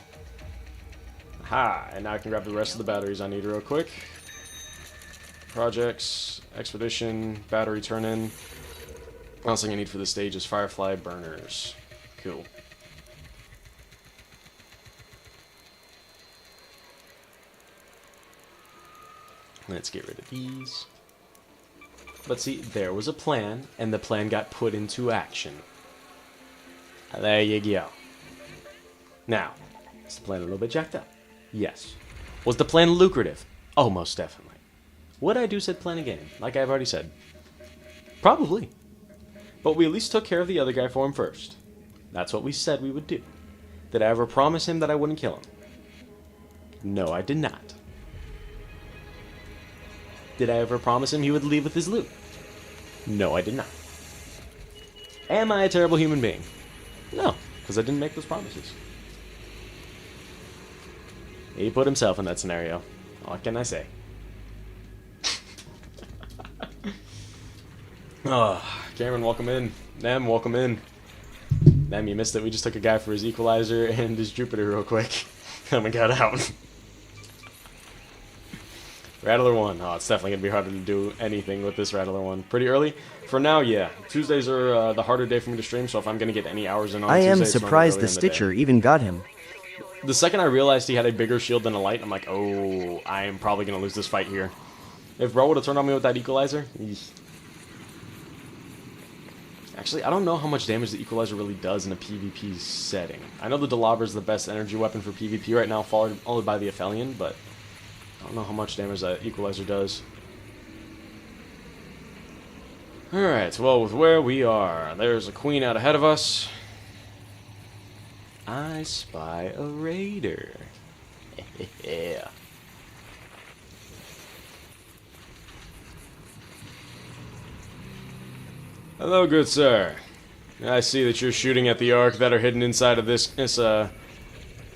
A: Aha, and now I can grab the rest of the batteries I need real quick. Projects, expedition, battery turn-in. Last thing I need for this stage is firefly burners. Cool. Let's get rid of these. But see, there was a plan, and the plan got put into action. There you go. Now, is the plan a little bit jacked up? Yes. Was the plan lucrative? Oh, most definitely. Would I do said plan again, like I've already said? Probably. But we at least took care of the other guy for him first. That's what we said we would do. Did I ever promise him that I wouldn't kill him? No, I did not. Did I ever promise him he would leave with his loot? No, I did not. Am I a terrible human being? No, because I didn't make those promises. He put himself in that scenario. What can I say? Oh, Cameron, welcome in. Nem, welcome in. Nem, you missed it. We just took a guy for his equalizer and his Jupiter real quick. And we got out. Rattler 1. Oh, it's definitely going to be harder to do anything with this Rattler 1. Pretty early? For now, yeah. Tuesdays are the harder day for me to stream, so if I'm going to get any hours in on
B: I
A: Tuesdays,
B: am
A: it's normally
B: surprised
A: earlier
B: the
A: in day.
B: Stitcher even got him.
A: The second I realized he had a bigger shield than a light, I'm like, oh, I am probably going to lose this fight here. If bro would have turned on me with that equalizer... eesh. Actually, I don't know how much damage the equalizer really does in a PvP setting. I know the Delabra is the best energy weapon for PvP right now, followed by the Aphelion, but I don't know how much damage that equalizer does. Alright, well, with where we are, there's a queen out ahead of us. I spy a raider. Yeah. Hello, good sir. I see that you're shooting at the Ark that are hidden inside of this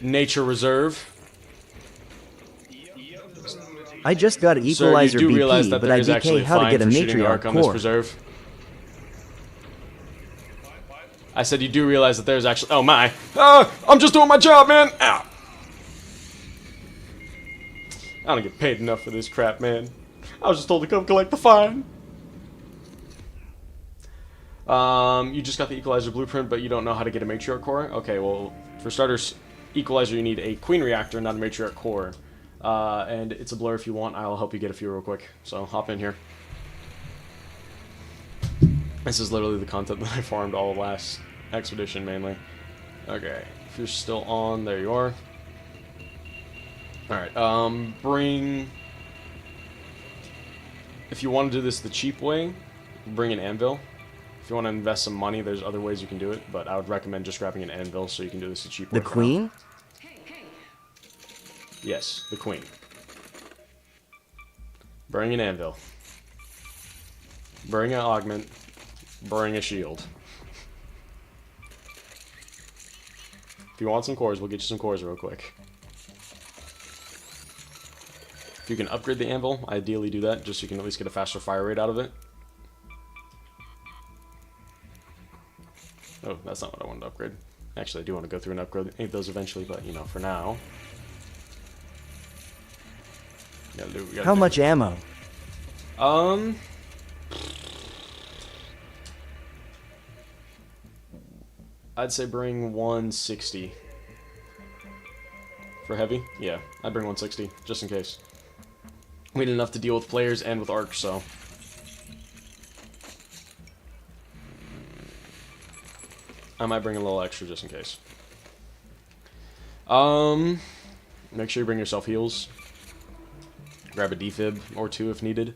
A: nature reserve.
B: I just got an
A: Sir, you
B: equalizer
A: do realize
B: BP,
A: that
B: but
A: there
B: I
A: is actually
B: DK
A: a
B: how to
A: fine
B: get a
A: for shooting the Ark
B: matriarch
A: on this
B: core.
A: preserve. I said you do realize that there's actually... Oh my! I'm just doing my job, man! Ow! I don't get paid enough for this crap, man. I was just told to come collect the fine. You just got the equalizer blueprint, but you don't know how to get a matriarch core? Okay, well, for starters, equalizer, you need a queen reactor, not a matriarch core. And it's a blur if you want. I'll help you get a few real quick. So, hop in here. This is literally the content that I farmed all last expedition, mainly. Okay, if you're still on, there you are. Alright, bring... If you want to do this the cheap way, bring an anvil. If you want to invest some money, there's other ways you can do it, but I would recommend just grabbing an anvil so you can do this the cheap way.
B: The queen?
A: Yes, the queen. Bring an anvil. Bring an augment. Bring a shield. If you want some cores, we'll get you some cores real quick. If you can upgrade the anvil, ideally do that, just so you can at least get a faster fire rate out of it. Oh, that's not what I wanted to upgrade. Actually, I do want to go through and upgrade those eventually, but, you know, for now...
B: How much ammo?
A: I'd say bring 160. For heavy? Yeah, I'd bring 160, just in case. We need enough to deal with players and with arcs, so... I might bring a little extra just in case. Make sure you bring yourself heals. Grab a defib or two if needed.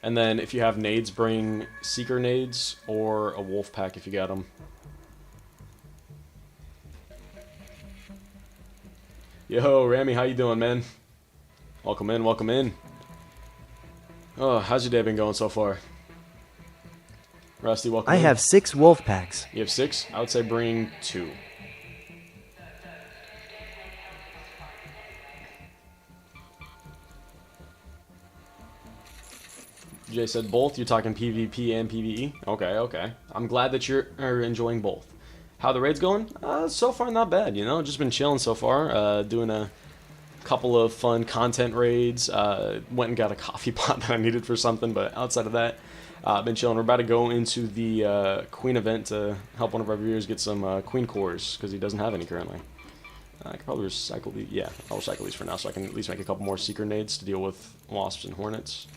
A: And then if you have nades, bring seeker nades or a wolf pack if you got them. Yo, Rami, how you doing, man? Welcome in, welcome in. Oh, how's your day been going so far? Rusty, welcome
B: I
A: in.
B: have 6 wolf packs.
A: You have 6? I would say bring 2. Jay said both. You're talking PvP and PvE? Okay, okay. I'm glad that you're enjoying both. How the raid's going? So far not bad, you know. Just been chilling so far. Doing a couple of fun content raids. Went and got a coffee pot that I needed for something, but outside of that, been chilling. We're about to go into the Queen event to help one of our viewers get some Queen cores, because he doesn't have any currently. I could probably recycle these. Yeah, I'll recycle these for now, so I can at least make a couple more seeker nades to deal with wasps and hornets.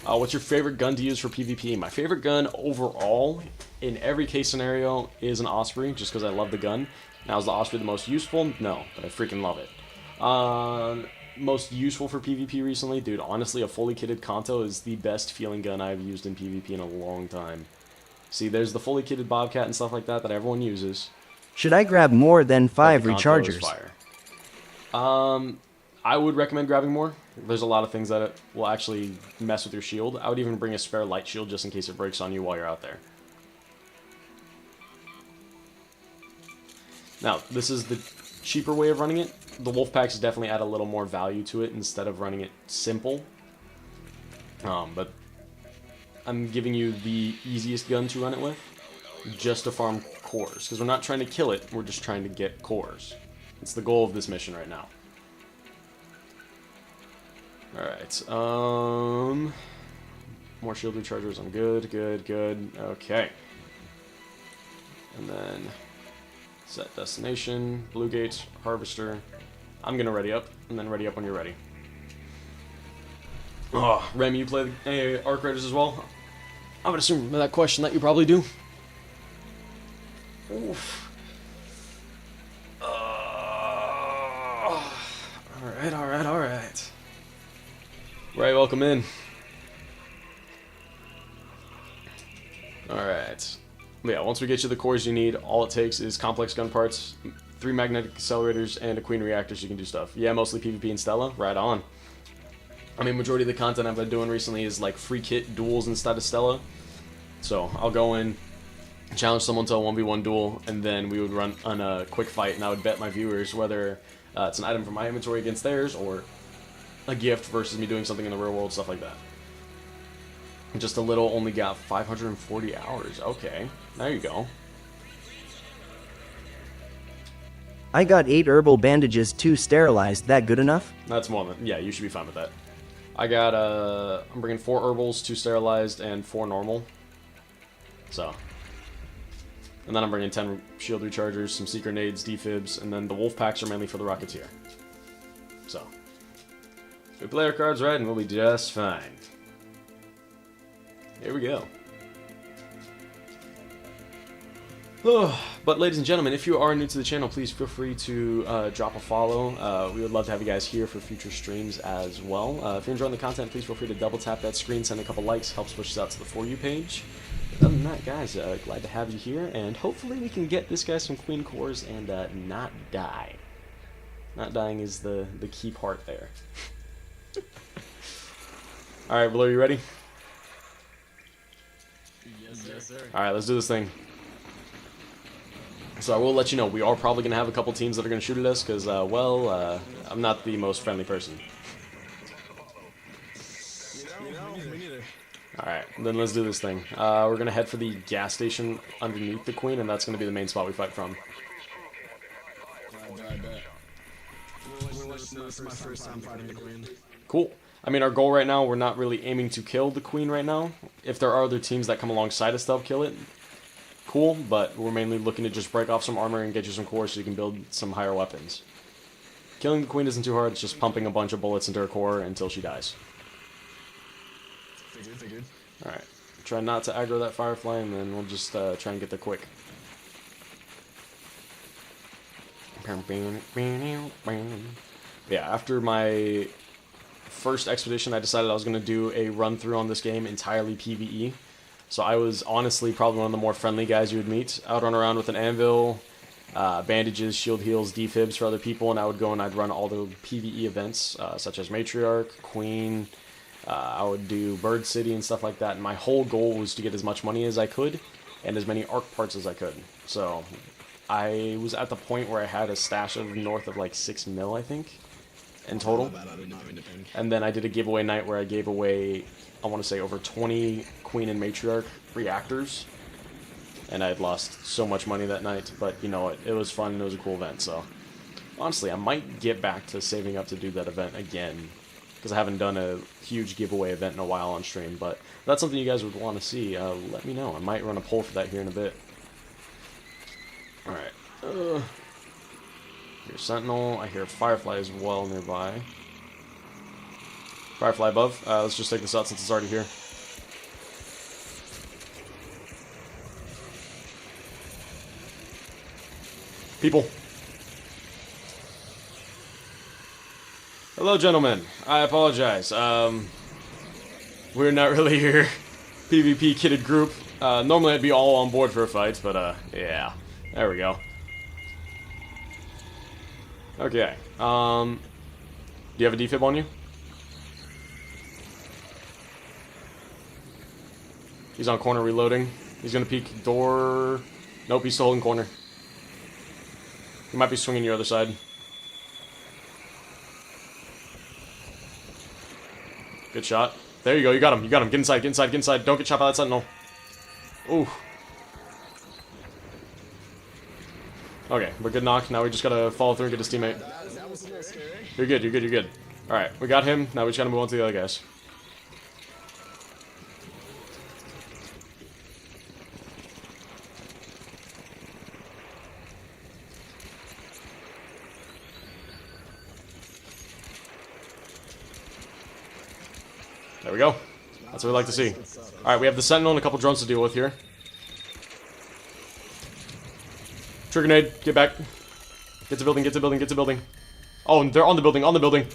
A: What's your favorite gun to use for PvP? My favorite gun overall, in every case scenario, is an Osprey, just because I love the gun. Now, is the Osprey the most useful? No, but I freaking love it. Most useful for PvP recently? Dude, honestly, a fully kitted Kanto is the best feeling gun I've used in PvP in a long time. See, there's the fully kitted Bobcat and stuff like that that everyone uses.
B: Should I grab more than 5
A: But the Kanto is
B: rechargers?
A: fire. I would recommend grabbing more. There's a lot of things that will actually mess with your shield. I would even bring a spare light shield just in case it breaks on you while you're out there. Now, this is the cheaper way of running it. The wolf packs definitely add a little more value to it instead of running it simple. But I'm giving you the easiest gun to run it with, just to farm cores. Because we're not trying to kill it, we're just trying to get cores. It's the goal of this mission right now. Alright, more shield rechargers, I'm good, good, okay. And then, set destination, blue gate, harvester. I'm gonna ready up, and then ready up when you're ready. Oh, Rem, you play the Arc Raiders as well? I would assume by that question that you probably do. Oof. Alright. Right, welcome in. Alright. Yeah, once we get you the cores you need, all it takes is complex gun parts, 3 magnetic accelerators, and a queen reactor so you can do stuff. Yeah, mostly PvP and Stella, right on. I mean, majority of the content I've been doing recently is like free kit duels instead of Stella. So, I'll go in, challenge someone to a 1v1 duel, and then we would run on a quick fight, and I would bet my viewers whether it's an item from my inventory against theirs, or a gift versus me doing something in the real world, stuff like that. Just a little, only got 540 hours. Okay, there you go.
B: I got 8 herbal bandages, 2 sterilized. That good enough?
A: That's more than, yeah, you should be fine with that. I got, I'm bringing 4 herbals, 2 sterilized, and 4 normal. So. And then I'm bringing 10 shield rechargers, some secret nades, defibs, and then the wolf packs are mainly for the Rocketeer. So. We play our cards right and we'll be just fine. Here we go. Oh, but ladies and gentlemen, if you are new to the channel, please feel free to drop a follow. We would love to have you guys here for future streams as well. If you're enjoying the content, please feel free to double tap that screen, send a couple likes, helps push us out to the For You page. But other than that, guys, glad to have you here, and hopefully we can get this guy some queen cores and not die. Not dying is the key part there. Alright, Blur, you ready?
E: Yes, sir.
A: Alright, let's do this thing. So I will let you know, we are probably going to have a couple teams that are going to shoot at us, because, I'm not the most friendly person.
E: Me neither.
A: Alright, then let's do this thing. We're going to head for the gas station underneath the Queen, and that's going to be the main spot we fight from.
E: I bet. This is my first time fighting the queen.
A: Cool. I mean, our goal right now, we're not really aiming to kill the Queen right now. If there are other teams that come alongside us to help kill it, cool, but we're mainly looking to just break off some armor and get you some cores so you can build some higher weapons. Killing the Queen isn't too hard, it's just pumping a bunch of bullets into her core until she dies.
E: Figured.
A: Alright, try not to aggro that Firefly, and then we'll just try and get there quick. Yeah, after my first expedition, I decided I was going to do a run-through on this game entirely PvE. So I was honestly probably one of the more friendly guys you would meet. I would run around with an anvil, bandages, shield heals, defibs for other people, and I would go and I'd run all the PvE events, such as Matriarch, Queen, I would do Bird City and stuff like that, and my whole goal was to get as much money as I could, and as many arc parts as I could. So I was at the point where I had a stash of north of like 6 mil, I think, in total. And then I did a giveaway night where I gave away, I want to say, over 20 Queen and Matriarch reactors. And I had lost so much money that night, but you know, it was fun and it was a cool event, so. Honestly, I might get back to saving up to do that event again, because I haven't done a huge giveaway event in a while on stream, but if that's something you guys would want to see, let me know. I might run a poll for that here in a bit. Alright. Here hear Sentinel. I hear Firefly as well nearby. Firefly above. Let's just take this out since it's already here. People. Hello, gentlemen. I apologize. We're not really your PvP kitted group. Normally I'd be all on board for a fight, but yeah. There we go. Okay. Do you have a defib on you? He's on corner reloading. He's gonna peek door. Nope, he's still holding corner. He might be swinging your other side. Good shot. There you go, you got him, you got him. Get inside, get inside, get inside. Don't get shot by that sentinel. Ooh. Okay, we're good knock. Now we just gotta follow through and get his teammate.
E: That was a little scary.
A: You're good, you're good, you're good. Alright, we got him. Now we just gotta move on to the other guys. There we go. That's what we like to see. Alright, we have the Sentinel and a couple drones to deal with here. Trigger grenade, get back. Get to building, get to building, get to building. Oh, they're on the building, on the building.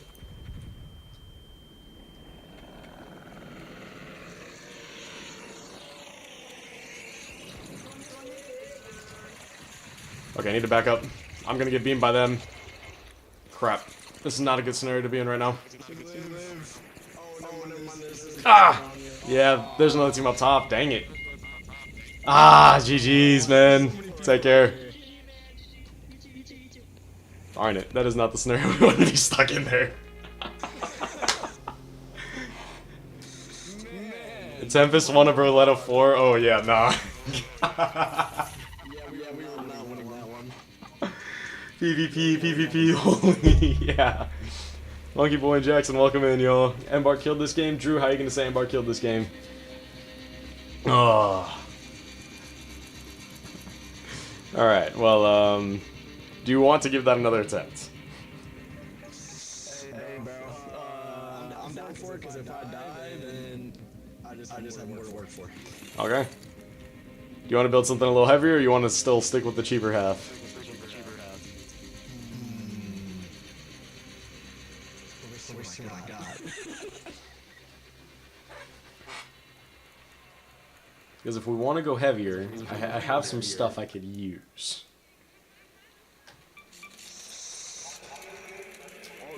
A: Okay, I need to back up. I'm gonna get beamed by them. Crap. This is not a good scenario to be in right now. Ah! Yeah, there's another team up top. Dang it. Ah, GG's, man. Take care. Darn it. That is not the scenario we want to be stuck in there. Tempest 1 of Roulette 4? Oh, yeah, nah.
E: We were not winning that one.
A: PvP, holy, yeah. Monkey Boy and Jackson, welcome in, y'all. Embar killed this game. Drew, how are you gonna say Embar killed this game? Oh. Alright, well, do you want to give that another attempt?
E: Hey, bro. I'm down for it because if I die, then I just have more to work for.
A: Okay. Do you want to build something a little heavier, or you want to still stick with the cheaper half?
E: We'll see what I got.
A: Because if we want to go heavier, I have some stuff I could use.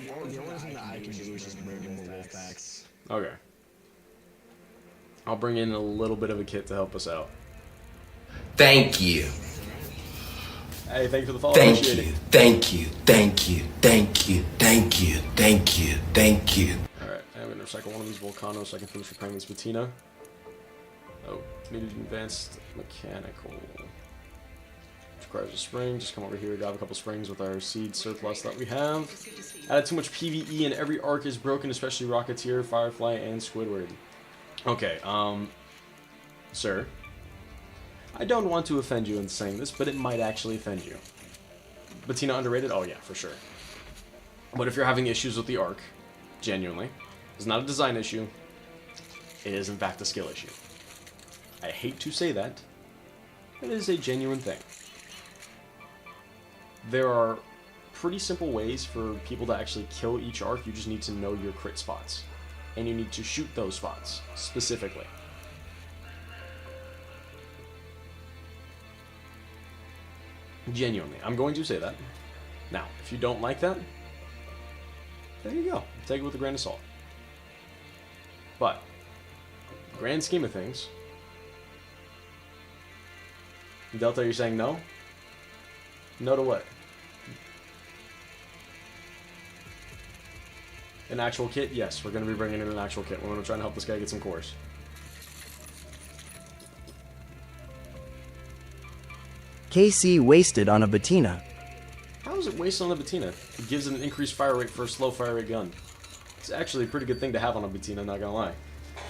E: The only thing that I can do is just bring in more wolf packs.
A: Okay. I'll bring in a little bit of a kit to help us out.
C: Thank you.
A: Hey, thank you for the follow.
C: Thank
A: Appreciate
C: you.
A: it.
C: Thank you. Thank you. Thank you. Thank you. Thank you. Thank you.
A: Alright, I'm going to recycle one of these Volcanos so I can finish repairing this Patina. Oh, needed advanced mechanical. Which requires a spring. Just come over here, grab a couple springs with our seed surplus that we have. Added too much PvE and every arc is broken, especially Rocketeer, Firefly, and Squidward. Okay, sir. I don't want to offend you in saying this, but it might actually offend you. Patina underrated? Oh yeah, for sure. But if you're having issues with the arc, genuinely, it's not a design issue. It is in fact a skill issue. I hate to say that, but it is a genuine thing. There are pretty simple ways for people to actually kill each arc. You just need to know your crit spots. And you need to shoot those spots, specifically. Genuinely, I'm going to say that. Now, if you don't like that, there you go. Take it with a grain of salt. But, grand scheme of things, Delta, you're saying no? No to what? An actual kit? Yes, we're going to be bringing in an actual kit. We're going to try and help this guy get some cores.
B: KC wasted on a Batina.
A: How is it wasted on a Batina? It gives it an increased fire rate for a slow fire rate gun. It's actually a pretty good thing to have on a Batina, not gonna lie.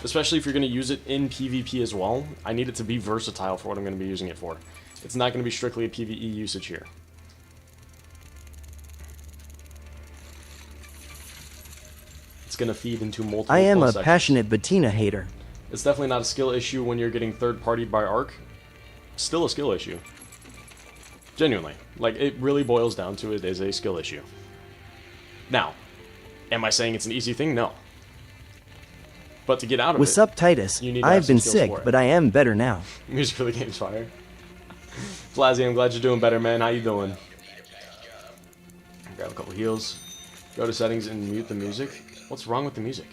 A: Especially if you're going to use it in PvP as well. I need it to be versatile for what I'm going to be using it for. It's not going to be strictly a PvE usage here. it's gonna feed into multiple.
B: I am a
A: plus sections.
B: passionate Bettina hater.
A: It's definitely not a skill issue when you're getting third-partied by Arc. Still a skill issue. Genuinely. Like, it really boils down to it is a skill issue. Now, am I saying it's an easy thing? No. But to get out of
B: What's
A: it,
B: up, Titus?
A: you need to have
B: I've
A: some
B: been
A: skills
B: sick,
A: for it.
B: but I am better now.
A: Music for the game's fire. Flazzy, I'm glad you're doing better, man. How you doing? Grab a couple heals. Go to settings and mute the music. What's wrong with the music?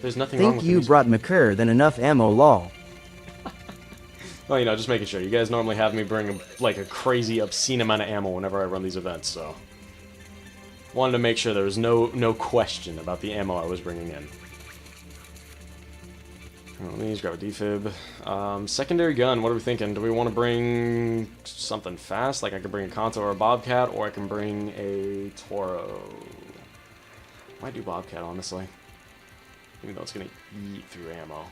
A: There's nothing wrong
B: Think
A: with the
B: you
A: music.
B: brought McCurr than enough ammo, lol.
A: Well, you know, just making sure. You guys normally have me bring, like, a crazy, obscene amount of ammo whenever I run these events, so... Wanted to make sure there was no question about the ammo I was bringing in. Let me grab a defib. Secondary gun, what are we thinking? Do we want to bring something fast? Like I could bring a Kanto or a Bobcat, or I can bring a Toro. Might do Bobcat, honestly. Even though it's going to eat through ammo.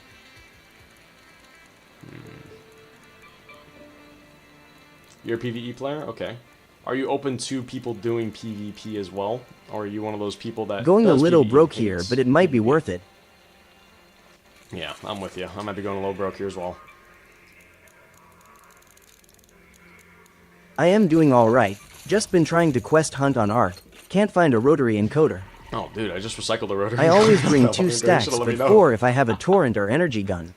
A: You're a PvE player? Okay. Are you open to people doing PvP as well? Or are you one of those people that
B: Going a
A: does
B: little
A: PvE,
B: broke here,
A: hates
B: but it might be
A: PvP?
B: worth it.
A: Yeah, I'm with you. I might be going a little broke here as well.
B: I am doing alright. Just been trying to quest hunt on Arc. Can't find a rotary encoder.
A: Oh, dude, I just recycled the rotary.
B: I always bring
A: That
B: 2
A: fucking
B: stacks,
A: should've let me
B: but
A: know.
B: 4 if I have a torrent or energy gun.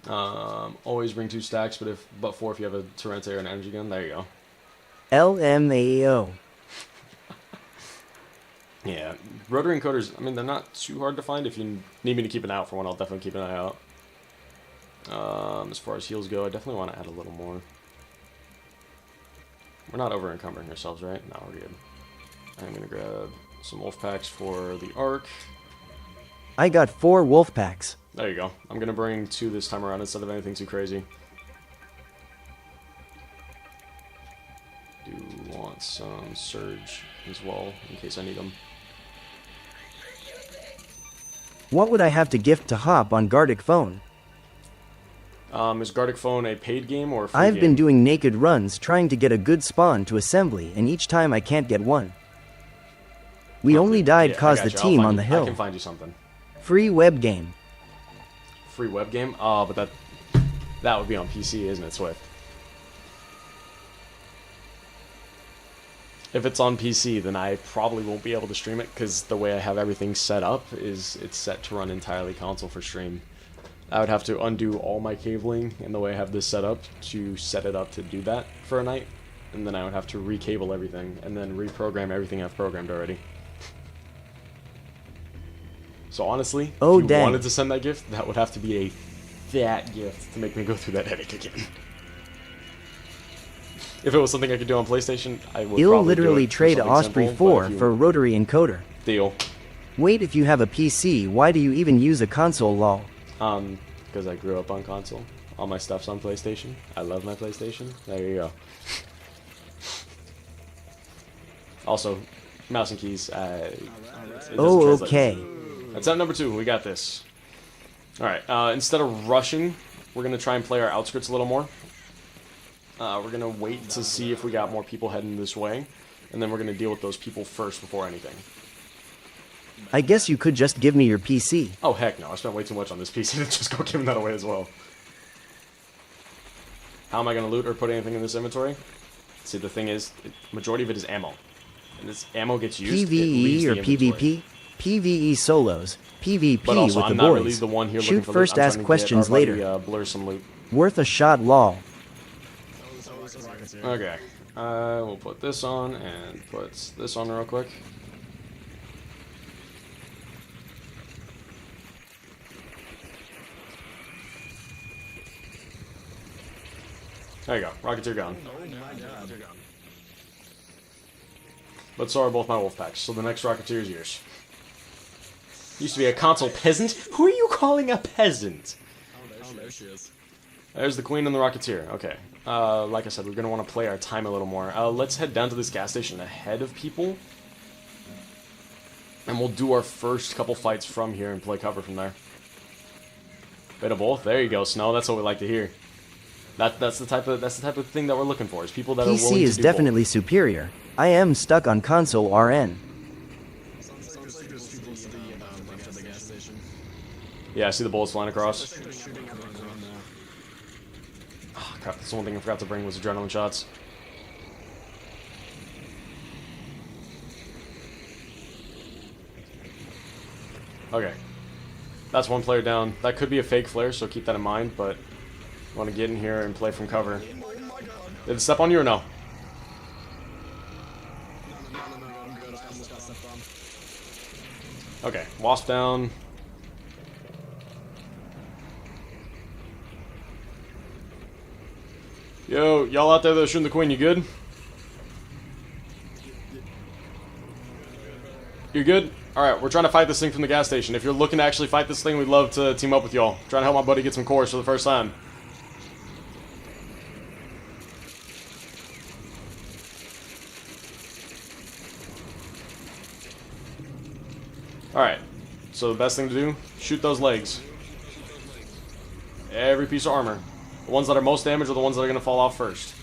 A: Always bring 2 stacks, but 4 if you have a Torrente or an energy gun. There you go.
B: LMAO.
A: Yeah, rotary encoders, I mean, they're not too hard to find. If you need me to keep an eye out for one, I'll definitely keep an eye out. As far as heals go, I definitely want to add a little more. We're not over-encumbering ourselves, right? No, we're good. I'm going to grab some wolf packs for the Arc.
B: I got 4 wolf packs.
A: There you go. I'm going to bring 2 this time around instead of anything too crazy. Do want some Surge as well, in case I need them.
B: What would I have to gift to hop on Gardic phone?
A: Is Gardic Phone a paid game or a free
B: I've
A: game?
B: been doing naked runs trying to get a good spawn to assembly, and each time I can't get one. We only died
A: Yeah, I
B: cause
A: got
B: the
A: you. I'll
B: team
A: find
B: on
A: you.
B: the
A: I
B: hill.
A: can find you something.
B: Free web game.
A: Free web game? Oh, but that would be on PC, isn't it, Swift? If it's on PC, then I probably won't be able to stream it, because the way I have everything set up is it's set to run entirely console for stream. I would have to undo all my cabling and the way I have this set up to set it up to do that for a night, and then I would have to recable everything and then reprogram everything I've programmed already. So honestly,
B: Oh,
A: if you
B: dang.
A: wanted to send that gift, that would have to be a fat gift to make me go through that headache again. If it was something I could do on PlayStation, I would
B: You'll
A: probably do
B: literally
A: it for
B: trade
A: something
B: Osprey
A: simple, but
B: 4
A: if you-
B: for rotary encoder.
A: Deal.
B: Wait, if you have a PC, why do you even use a console, lol?
A: Because I grew up on console. All my stuff's on PlayStation. I love my PlayStation. There you go. Also, mouse and keys. It doesn't
B: Oh,
A: translate.
B: okay.
A: That's out number 2. We got this. Alright, instead of rushing, we're going to try and play our outskirts a little more. We're going to wait to see if we got more people heading this way. And then we're going to deal with those people first before anything.
B: I guess you could just give me your PC.
A: Oh, heck no. I spent way too much on this PC to just go giving that away as well. How am I going to loot or put anything in this inventory? See, the thing is, majority of it is ammo. And this ammo gets used, it leaves
B: PvE or
A: the inventory.
B: PvP? PvE solos. PvP
A: But also,
B: with
A: I'm
B: the
A: not really
B: boys.
A: the one here looking
B: Shoot
A: for
B: first,
A: loot. I'm
B: ask
A: trying to get
B: questions
A: our buddy,
B: later.
A: Blur some loot.
B: Worth a shot, lol.
A: Okay. We'll put this on and put this on real quick. There you go. Rocketeer gone. But so are both my wolf packs, so the next Rocketeer is yours. Used to be a console peasant? Who are you calling a peasant?
E: Oh, there she is.
A: There's the Queen and the Rocketeer. Okay. Like I said, we're going to want to play our time a little more. Let's head down to this gas station ahead of people. And we'll do our first couple fights from here and play cover from there. Bit of both. There you go, Snow. That's what we like to hear. That's the type of thing that we're looking for. Is people that are willing
B: PC
A: to
B: is
A: do
B: definitely superior. I am stuck on console RN.
E: Sounds like
A: Yeah, I see the bullets flying across.
E: They're shooting at the ground now.
A: Oh, crap, that's the one thing I forgot to bring was adrenaline shots. Okay. That's one player down. That could be a fake flare, so keep that in mind, but I want to get in here and play from cover. Did it step on you or no?
E: No, I'm good. I almost got stepped on.
A: Okay, wasp down. Yo, y'all out there that are shooting the queen, you good? You're good? Alright, we're trying to fight this thing from the gas station. If you're looking to actually fight this thing, we'd love to team up with y'all. Trying to help my buddy get some cores for the first time. Alright, so the best thing to do, shoot those legs. Every piece of armor. The ones that are most damaged are the ones that are going to fall off first.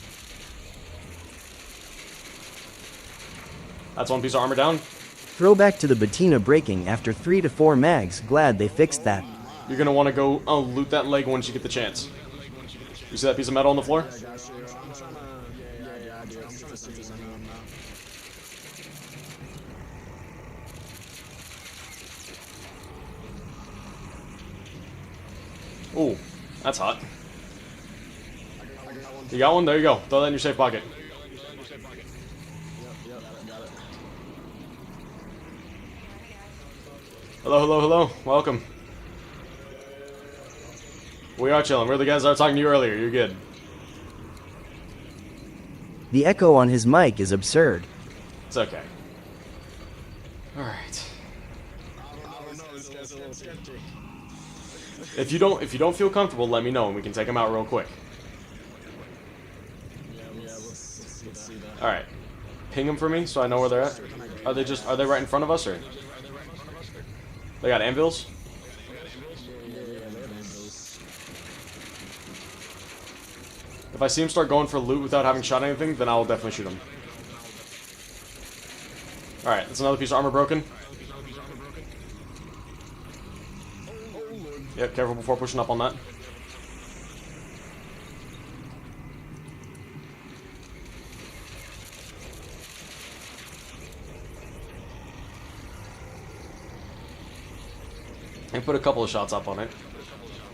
A: That's one piece of armor down.
B: Throwback to the Bettina breaking after 3 to 4 mags. Glad they fixed that.
A: You're going to want to go loot that leg once you get the chance. You see that piece of metal on the floor?
E: I got you. I'm trying to. Yeah, I do. I'm trying to see this. I know I'm not.
A: Ooh, that's hot. You got one? There you go. Throw that in your safe pocket.
E: Yep, got it.
A: Hello, hello, hello. Welcome. We are chilling. We're the guys that were talking to you earlier. You're good.
B: The echo on his mic is absurd.
A: It's okay. Alright.
E: I don't know. This guy's a little sketchy.
A: If you don't feel comfortable, let me know and we can take him out real quick.
E: Yeah, let's see that.
A: Alright. Ping them for me so I know where they're at. Are they right in front of us or? They got anvils?
E: Yeah, they have anvils.
A: If I see him start going for loot without having shot anything, then I'll definitely shoot him. Alright, that's another piece of armor broken. Yep, careful before pushing up on that. And put a couple of shots up on it.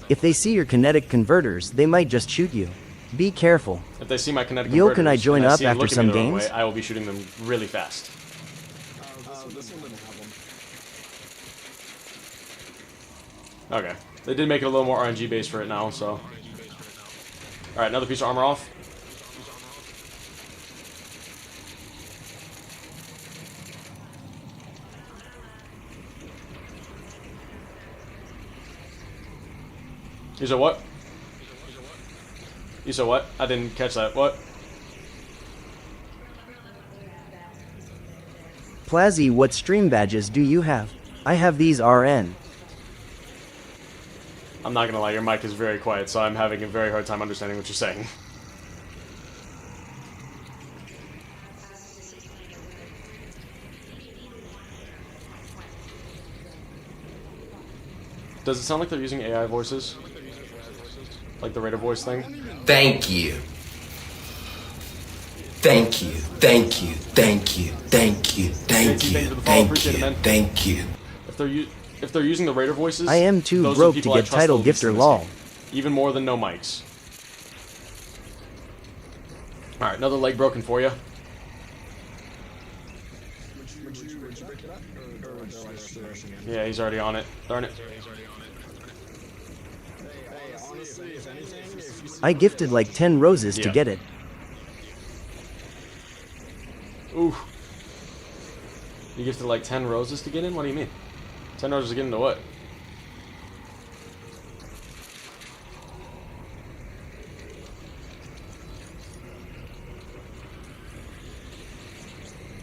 B: If they see your kinetic converters, they might just shoot you. Be careful.
A: If they see my kinetic
B: Yo,
A: converters,
B: can I join
A: and
B: up
A: see them
B: after
A: looking
B: some
A: me the wrong
B: games?
A: way, I will be shooting them really fast.
E: This one didn't have one.
A: Okay. They did make it a little more RNG based for it now, so. Alright, another piece of armor off. You said what? You said what? I didn't catch that. What?
B: Plazzy, what stream badges do you have? I have these RN.
A: I'm not gonna lie, your mic is very quiet, so I'm having a very hard time understanding what you're saying. Does it sound like they're using AI voices? Like the Raider voice thing?
C: Thank you. Thank you. Thank you. Thank you. Thank you. Thank
A: JT, thank you
C: you.
A: for the follow.
C: Thank
A: Appreciate it,
C: you.
A: man.
C: Thank you.
A: If they're using the Raider voices,
B: I am too
A: those are
B: broke
A: the
B: to
A: people I
B: get
A: trust
B: title
A: the least
B: gifter
A: in this
B: lol.
A: game. Even more than no mics. Alright, another leg broken for you.
E: Would you break it up? Or they're like rushing in?
A: Yeah, he's already on it. Darn it.
E: Hey, honestly, if anything, if you see
B: I gifted like 10 roses to
A: Yeah.
B: get it.
A: Ooh. You gifted like 10 roses to get in? What do you mean? 10 roses to get into what?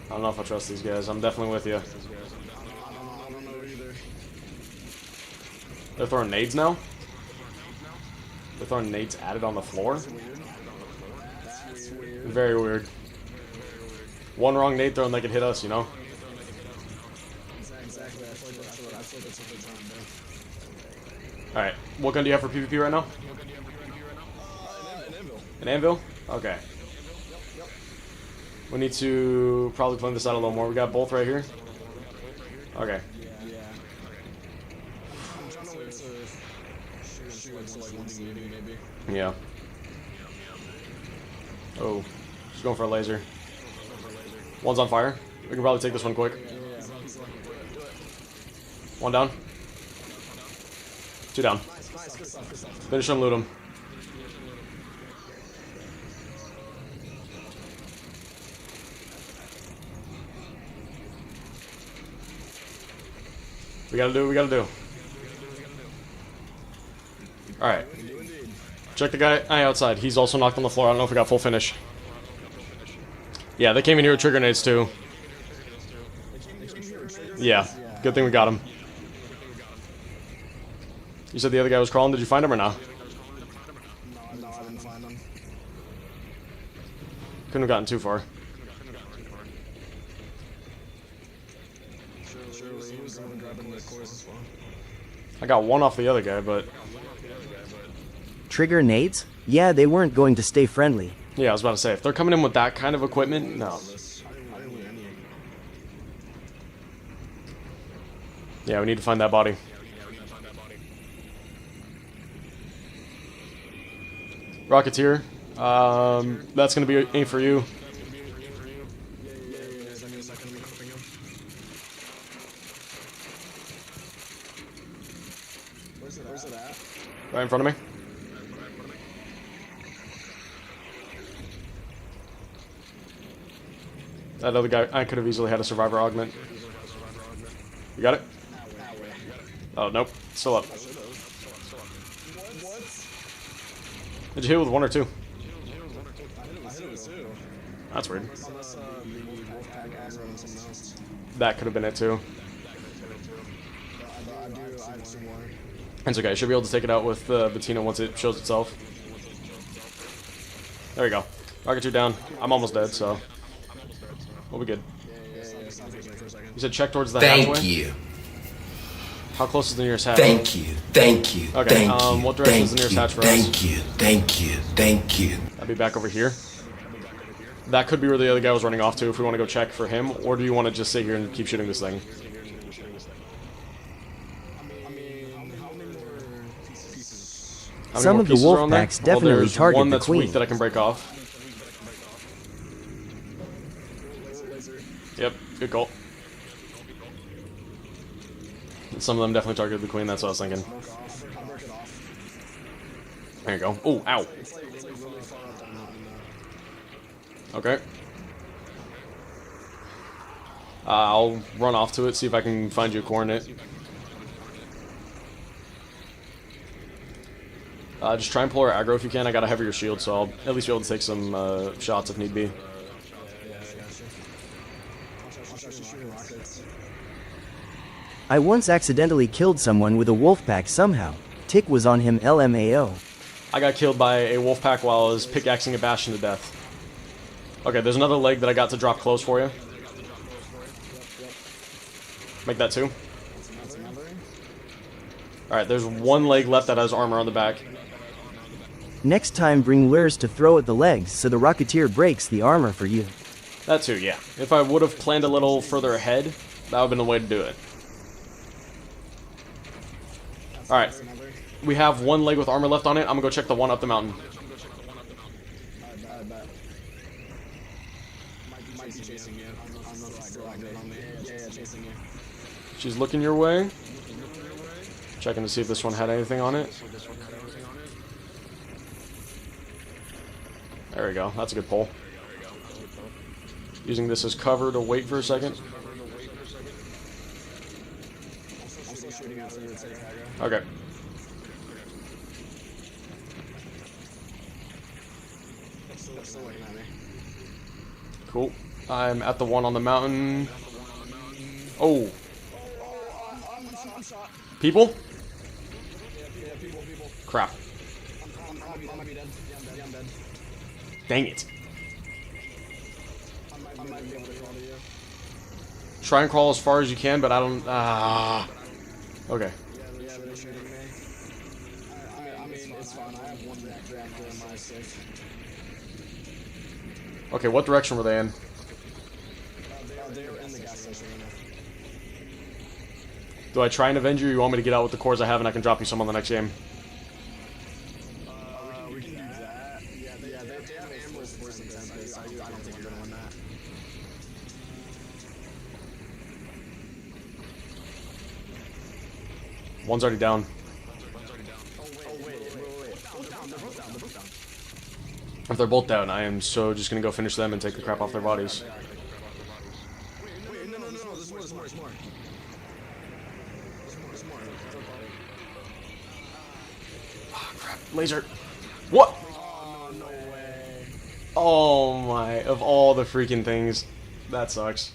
A: I don't know if I trust these guys. I'm definitely with you.
E: I don't know either.
A: They're throwing nades now? They're throwing nades added on the floor?
E: That's weird.
A: Very weird. One wrong nade throw and they could hit us, you know?
E: Exactly. I feel like that's what they're trying to do.
A: Alright, what gun do you have for PvP right now?
E: An anvil.
A: An anvil? Okay. We need to probably plan this out a little more. We got both right here. Okay.
E: Yeah. I'm trying to wait to shoot like once a meeting, maybe.
A: Yeah. Oh, just going for a laser. One's on fire. We can probably take this one quick. One down. Two down.
E: Nice, good stuff, good stuff.
A: Finish him, loot him. We gotta do what we gotta do. Alright. Check the guy outside. He's also knocked on the floor. I don't know if we got full finish. Yeah, they came in here with trigger nades too. Yeah, good thing we got him. You said the other guy was crawling. Did you find him or not?
E: No, I didn't find them.
A: Couldn't have gotten too far.
E: Surely he was grabbing the cores as well.
A: I got one off the other guy, but
B: Trigger nades? Yeah, they weren't going to stay friendly.
A: yeah, I was about to say, if they're coming in with that kind of equipment, no.
E: I didn't win any.
A: Yeah, we need to find that body. Rocketeer, that's gonna be aim for you.
E: Where's it at?
A: Right in front of me. That other guy, I could have easily had a survivor augment. You got it? Oh, nope. Still up.
E: What?
A: Did you hit with one or two?
E: I hit it with two.
A: That's weird.
E: Unless the Wolfpack aggro and something else.
A: That could have been it too.
E: I have two more.
A: It's okay. I should be able to take it out with Bettina once it shows itself. There we go. Rocketeer down. I'm almost dead, so we'll be good. You said check towards the
C: Thank
A: hatchway?
C: you.
A: How close is the nearest hatchway?
C: Thank you. Thank you.
A: Okay,
C: Thank you.
A: what direction is
C: Thank
A: the nearest
C: you.
A: hatch for us?
C: Thank you. Thank you. Thank you.
A: I'll be back over here. That could be where the other guy was running off to if we want to go check for him, or do you want to just sit here and keep shooting this thing? How many
B: Some
A: more
B: of the
A: pieces are
B: wolf
A: on there?
B: packs definitely
A: there's
B: target
A: one
B: the
A: that's
B: queen.
A: weak that I can break off. Yep, good call. Some of them definitely targeted the queen, that's what I was thinking. There you go. Oh, ow. Okay. I'll run off to it, see if I can find you a coordinate. Just try and pull her aggro if you can. I got a heavier shield, so I'll at least be able to take some shots if need be.
B: I once accidentally killed someone with a wolf pack somehow. Tick was on him LMAO.
A: I got killed by a wolf pack while I was pickaxing a Bastion to death. Okay, there's another leg that I got to drop close for you. Make that two. Alright, there's one leg left that has armor on the back.
B: Next time bring lures to throw at the legs so the Rocketeer breaks the armor for you.
A: That too, yeah. If I would have planned a little further ahead, that would have been the way to do it. Alright, we have one leg with armor left on it. I'm gonna go check the one up the mountain.
E: I bet. Might be chasing you. I'm not good on me. Yeah, chasing you.
A: She's looking your way. Checking to see if this one had anything on it. There we go. That's a good pull. Using this as cover to wait for a second. Okay. Cool. I'm at the one on the mountain. Oh. People? Crap. Dang it. Try and crawl as far as you can, but I don't... Okay.
E: safe.
A: Okay, what direction were they in?
E: They're in the gas station right now.
A: Do I try and avenge you, or you want me to get out with the cores I have and I can drop you some on the next game?
E: We can do that. Yeah, they have ambulance force in Tempest. I don't think you're gonna win that.
A: One's already down.
E: Oh, wait. They're both down.
A: If they're both down, I am so just gonna go finish them and take the crap off their bodies.
E: Wait, no. There's more. There's more.
A: Oh, crap. Laser. What?
E: Oh, no way.
A: Oh my, of all the freaking things. That sucks.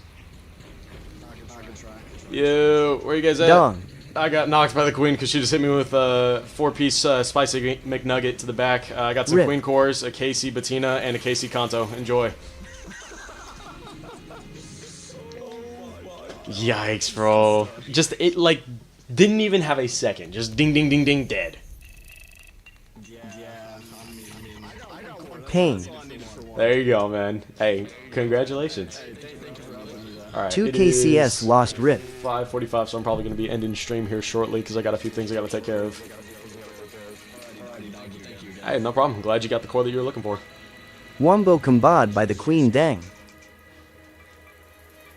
E: I can try.
A: Yo, where you guys at?
B: Dong.
A: I got knocked by the queen because she just hit me with a 4-piece spicy McNugget to the back. I got some
B: Rip.
A: queen cores, a KC Bettina, and a KC Kanto. Enjoy. Yikes, bro. Just, it, like, didn't even have a second. Just ding, ding, ding, ding, dead.
E: Yeah. I got one.
B: Pain.
A: There you go, man. Hey, congratulations. All right,
B: 2
A: it
B: KCS
A: is
B: lost Rip.
A: 5:45, so I'm probably going to be ending stream here shortly because I got a few things I got to take care of. Hey, no problem. Glad you got the core that you were looking for.
B: Wombo combod by the Queen Dang.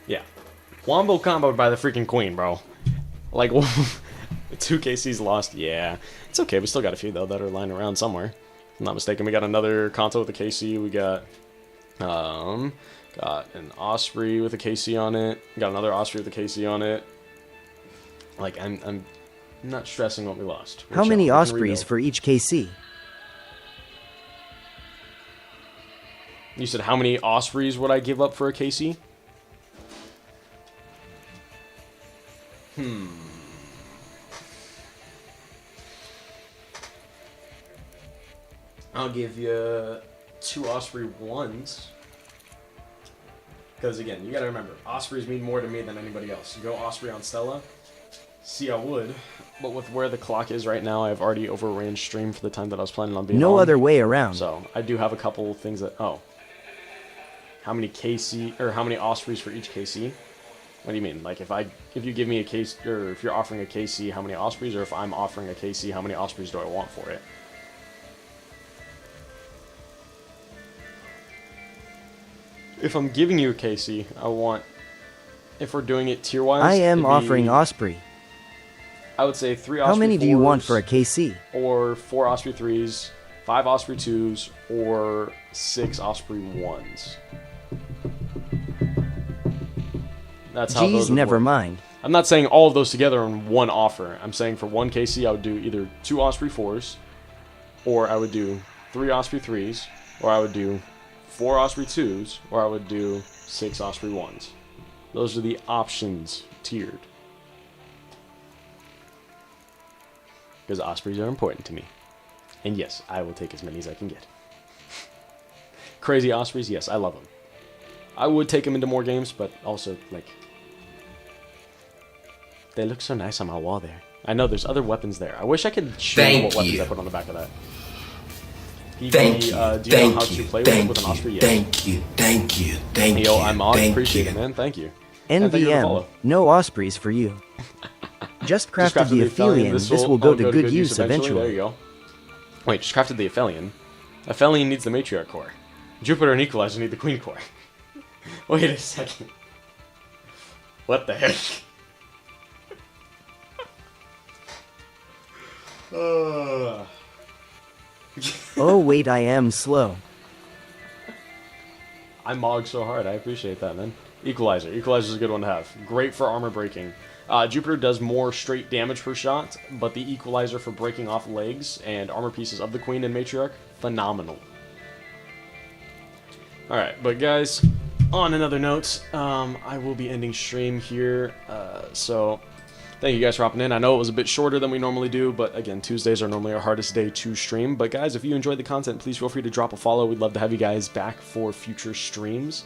A: Yeah. Wombo comboed by the freaking queen, bro. Like, 2 KCs lost. Yeah. It's okay. We still got a few, though, that are lying around somewhere. If I'm not mistaken. We got another Kanto with a KC. We got, got an Osprey with a KC on it. Got another Osprey with a KC on it. Like, I'm not stressing what we lost.
B: How
A: We're
B: many
A: chill. We can
B: Ospreys
A: rebuild.
B: for each KC?
A: You said how many Ospreys would I give up for a KC? I'll give you 2 Osprey 1s. Because again, you gotta remember, Ospreys mean more to me than anybody else. Go Osprey on Stella. See, I would. But with where the clock is right now, I've already overran stream for the time that I was planning on being
B: No
A: on.
B: other way around.
A: So, I do have a couple things that... Oh. How many KC... Or how many Ospreys for each KC? What do you mean? Like, if you give me a case... Or if you're offering a KC, how many Ospreys? Or if I'm offering a KC, how many Ospreys do I want for it? If I'm giving you a KC, I want... If we're doing it tier-wise...
B: I am
A: it'd be,
B: offering Osprey.
A: I would say 3 Osprey
B: How many do you want
A: 4s,
B: for a KC?
A: Or 4 Osprey 3s, 5 Osprey 2s, or 6 Osprey 1s. That's how those
B: Geez,
A: would
B: never
A: work.
B: mind.
A: I'm not saying all of those together in one offer. I'm saying for 1 KC, I would do either 2 Osprey 4s, or I would do 3 Osprey 3s, or I would do 4 Osprey 2s, or I would do 6 Osprey 1s. Those are the options tiered. Because Ospreys are important to me. And yes, I will take as many as I can get. Crazy Ospreys, yes, I love them. I would take them into more games, but also, like... They look so nice on my wall there. I know there's other weapons there. I wish I could show you what weapons I put on the back of that.
C: Thank you.
A: Do you know how to play with an Osprey? Yes.
C: Thank you. Thank you. Thank you.
A: Yo, I'm on.
C: Thank
A: Appreciate
C: you.
A: it, man. Thank you. And thank you for the
B: NVM,
A: follow.
B: no Ospreys for you. Just crafted the Aphelion, this will go to good use
A: There
B: eventually.
A: you go. Wait, just crafted the Aphelion. Aphelion needs the Matriarch core. Jupiter and Equalizer need the Queen core. Wait a second. What the heck?
B: Oh wait, I am slow.
A: I mog so hard. I appreciate that, man. Equalizer. Equalizer is a good one to have. Great for armor breaking. Jupiter does more straight damage per shot, but the Equalizer for breaking off legs and armor pieces of the Queen and Matriarch, phenomenal. Alright, but guys, on another note, I will be ending stream here, so thank you guys for hopping in. I know it was a bit shorter than we normally do, but again, Tuesdays are normally our hardest day to stream. But guys, if you enjoyed the content, please feel free to drop a follow. We'd love to have you guys back for future streams.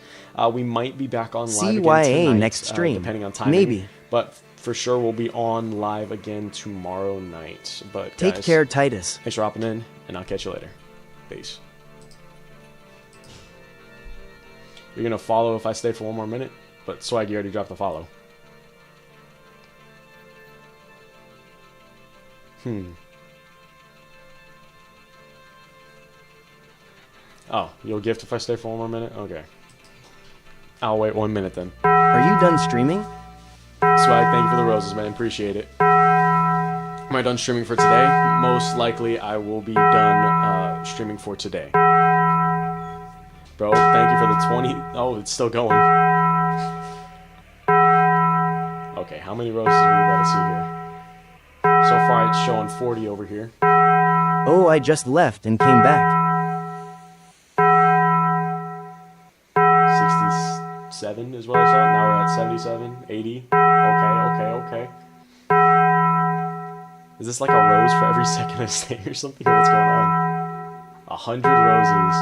A: We might be back on live again
B: CYA
A: tonight,
B: next stream.
A: depending on timing.
B: Maybe.
A: But for sure, we'll be on live again tomorrow night. But
B: Take
A: guys,
B: care, Titus.
A: thanks for hopping in, and I'll catch you later. Peace. You're gonna follow if I stay for one more minute? But Swag, you already dropped the follow. Oh, you'll gift if I stay for one more minute? Okay. I'll wait 1 minute then.
B: Are you done streaming?
A: Swag, thank you for the roses, man. Appreciate it. Am I done streaming for today? Most likely I will be done streaming for today. Bro, thank you for the 20... Oh, it's still going. Okay, how many roses are we about to see here? So far it's showing 40 over here.
B: Oh, I just left and came back.
A: 67 is what I saw. Now we're at 77, 80. Okay. Is this like a rose for every second I stay or something? What's going on? 100 roses.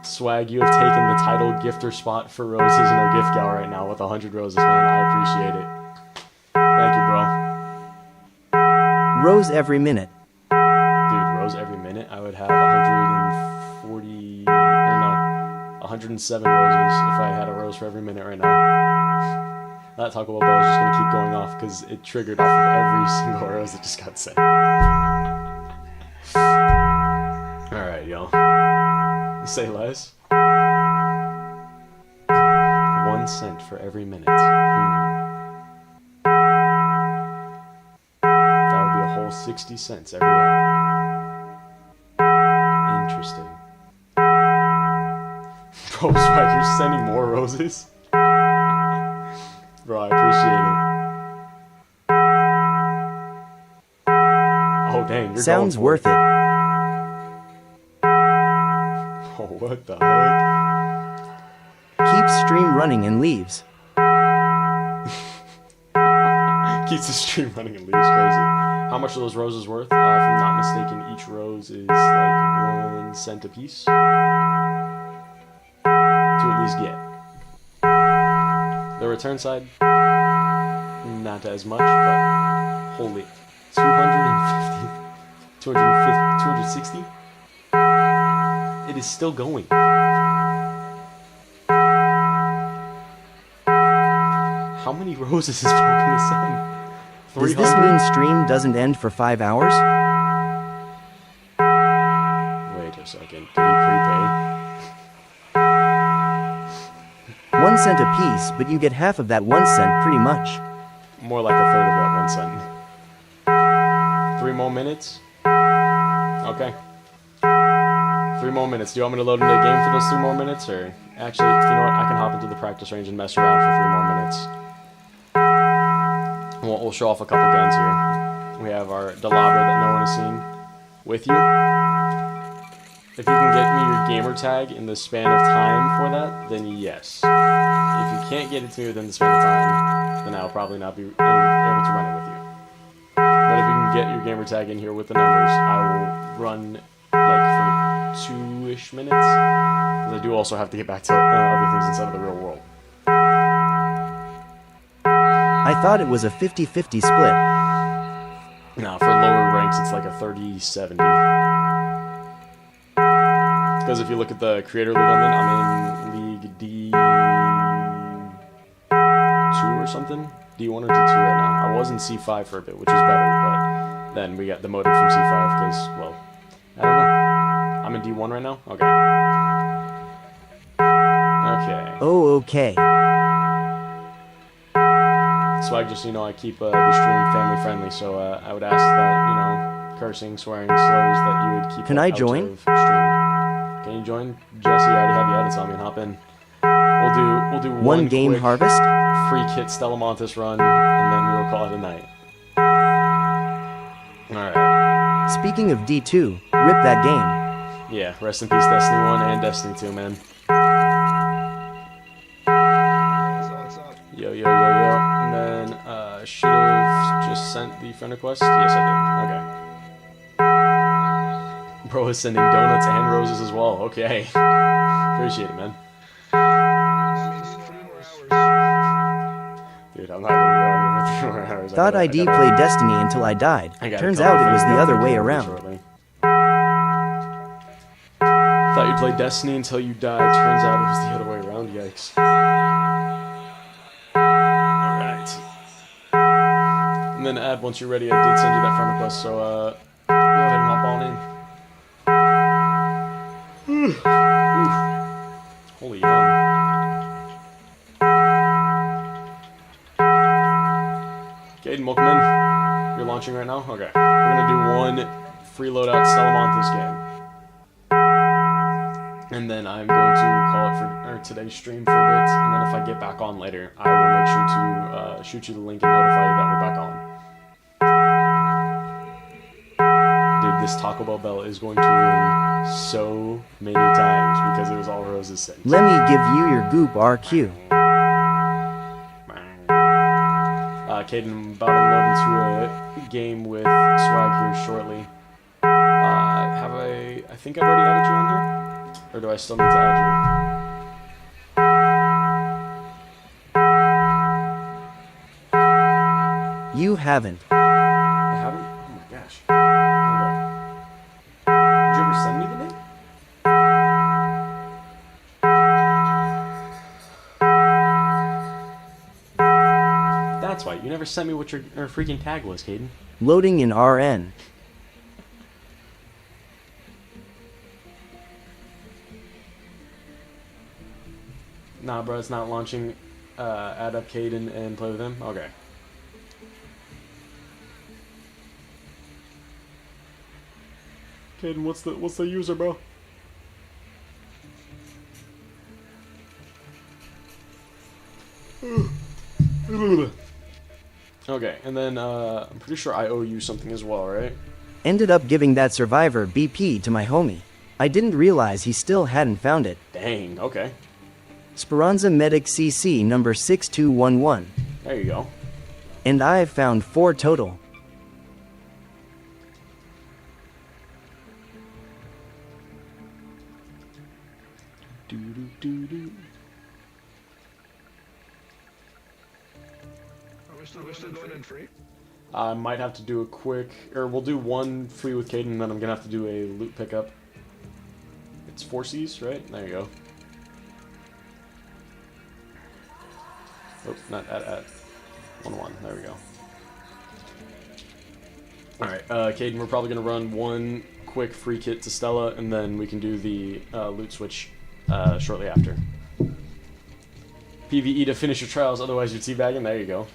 A: Swag, you have taken the title gifter spot for roses in our gift gal right now with 100 roses, man. I appreciate it. Thank you, bro.
B: Rose every minute.
A: Dude, rose every minute? I would have 140... or no, 107 roses if I had a rose for every minute right now. That Taco Bell bell is just going to keep going off because it triggered off of every single rose that just got sent. Alright, y'all. Say less. 1 cent for every minute. That would be a whole 60 cents every hour. Interesting. Bro, Swag, you're sending more roses? Bro, I appreciate it. Oh, dang, you're
B: Sounds
A: going for
B: worth it.
A: Oh, what the heck?
B: Keeps stream running and leaves.
A: Keeps the stream running and leaves. Crazy. How much are those roses worth? If I'm not mistaken, each rose is like 1 cent a piece. To at least get. The return side, not as much, but holy, 250, 260? It is still going. How many roses is broken to send?
B: Does this mean stream doesn't end for 5 hours?
A: Wait a second, did he prepay?
B: 1 cent a piece, but you get half of that 1 cent pretty much.
A: More like a third of that 1 cent. 3 more minutes? Okay. 3 more minutes. Do you want me to load into the game for those 3 more minutes? Or actually, you know what? I can hop into the practice range and mess around for 3 more minutes. We'll show off a couple guns here. We have our Delabra that no one has seen with you. If you can get me your gamer tag in the span of time for that, then yes. If you can't get it to me within the span of time, then I'll probably not be able to run it with you. But if you can get your gamer tag in here with the numbers, I will run like for 2-ish minutes. Because I do also have to get back to other things inside of the real world.
B: I thought it was a 50-50 split.
A: Now, for lower ranks, it's like a 30-70. Because if you look at the creator league I'm in League D2 or something. D1 or D2 right now. I was in C5 for a bit, which is better, but then we got demoted from C5 because, well, I don't know. I'm in D1 right now? Okay. Okay.
B: Oh, okay.
A: Swag, just so you know, I keep the stream family friendly, so I would ask that, you know, cursing, swearing, slurs, that you would keep
B: Can
A: that
B: I
A: out
B: join?
A: of stream. Can you join? Jesse, I already have you added, so I'm gonna hop in. We'll do
B: One game
A: quick
B: harvest?
A: free kit Stellamontis run, and then we will call it a night. Alright.
B: Speaking of D2, rip that game.
A: Yeah, rest in peace Destiny 1 and Destiny 2, man.
E: What's up?
A: Yo. And then, should have just sent the friend request? Yes, I did. Okay. Bro is sending donuts and roses as well. Okay. Appreciate it, man.
E: That means 3 more hours.
A: Dude, I'm not gonna go over 3 more hours.
B: Thought
A: I
B: ID played Destiny until I died. Turns out it was the other way around.
A: Thought you played Destiny until you died. Turns out it was the other way around. round. Yikes. Alright. And then Ad, once you're ready, I did send you that friend request, so go ahead and hop on in. Oof. Holy yum. Caden, welcome in. You're launching right now? Okay. We're gonna do one free loadout Stellamonthus game. And then I'm going to call it for today's stream for a bit, and then if I get back on later, I will make sure to shoot you the link and notify you that we're back on. Dude, this Taco Bell bell is going to ring so many times because it was all Rose's sins.
B: Let me give you your goop RQ.
A: Caden, I'm about to load into a game with Swag here shortly. I think I've already added you on here? Or do I still need to add
B: you? You haven't.
A: I haven't? Oh my gosh. Okay. Did you ever send me the name? That's why. You never sent me what your freaking tag was, Caden.
B: Loading in RN.
A: Nah, bro, it's not launching. Add up Caden and play with him? Okay. Caden, what's the user, bro? Okay, and then I'm pretty sure I owe you something as well, right?
B: Ended up giving that survivor BP to my homie. I didn't realize he still hadn't found it.
A: Dang, okay.
B: Speranza Medic CC number 6211.
A: There you go.
B: And I've found 4 total.
A: Do-do-do-do.
E: Are we still going in free?
A: I might have to do a quick, or we'll do one free with Caden, and then I'm gonna have to do a loot pickup. It's 4 Cs, right? There you go. Oh, not at 1-1. There we go. Alright, Caden, we're probably going to run one quick free kit to Stella, and then we can do the loot switch shortly after. PvE to finish your trials, otherwise you're teabagging. There you go.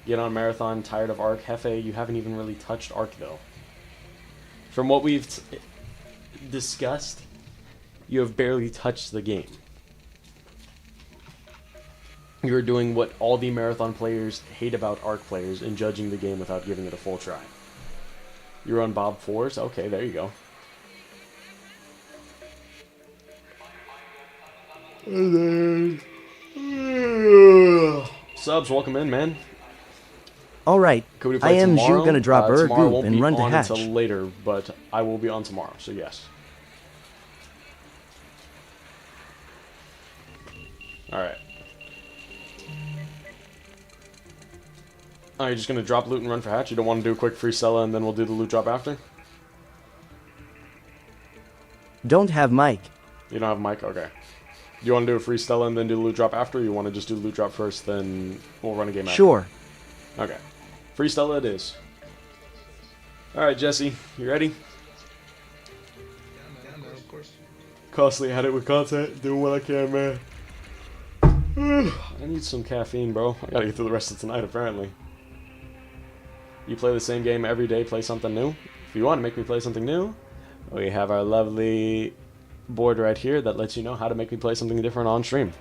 A: Get on Marathon, tired of Arc. Hefe, you haven't even really touched Arc, though. From what we've discussed, you have barely touched the game. You're doing what all the Marathon players hate about Arc players and judging the game without giving it a full try. You're on Bob 4s? Okay, there you go. And then... Subs, welcome in, man.
B: Alright, I am
A: tomorrow?
B: gonna drop her
A: Tomorrow
B: goop
A: won't
B: and
A: be
B: run to
A: on
B: hatch.
A: until later, but I will be on tomorrow, so yes. Alright. Oh, you're just gonna drop loot and run for hatch? You don't want to do a quick free Stella and then we'll do the loot drop after?
B: Don't have mic.
A: You don't have mic? Okay. Do you want to do a free Stella and then do the loot drop after, or you want to just do the loot drop first, then we'll run a game after?
B: Sure.
A: Okay. Free Stella it is. Alright, Jesse, you ready?
E: Yeah, man, of course.
A: Constantly at it with content, doing what I can, man. I need some caffeine, bro. I gotta get through the rest of tonight, apparently. You play the same game every day, play something new? If you want to make me play something new, we have our lovely board right here that lets you know how to make me play something different on stream.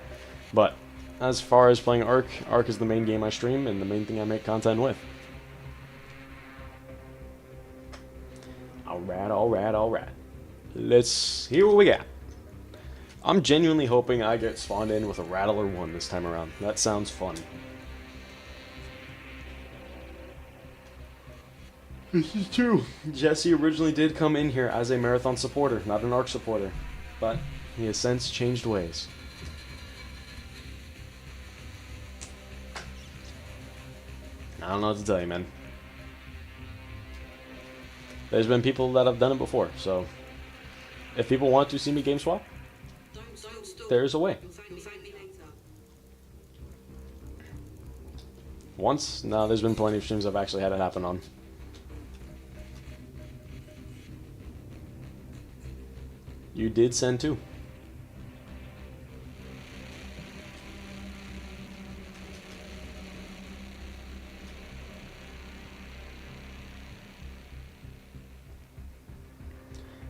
A: But as far as playing Ark, Ark is the main game I stream and the main thing I make content with. Alright, alright, alright. Let's hear what we got. I'm genuinely hoping I get spawned in with a Rattler 1 this time around. That sounds fun. This is true. Jesse originally did come in here as a Marathon supporter, not an Ark supporter. But he has since changed ways. I don't know what to tell you, man. There's been people that have done it before, so if people want to see me game swap,
F: Don't stand still.
A: there's a way. Once? No, there's been plenty of streams I've actually had it happen on. You did send 2.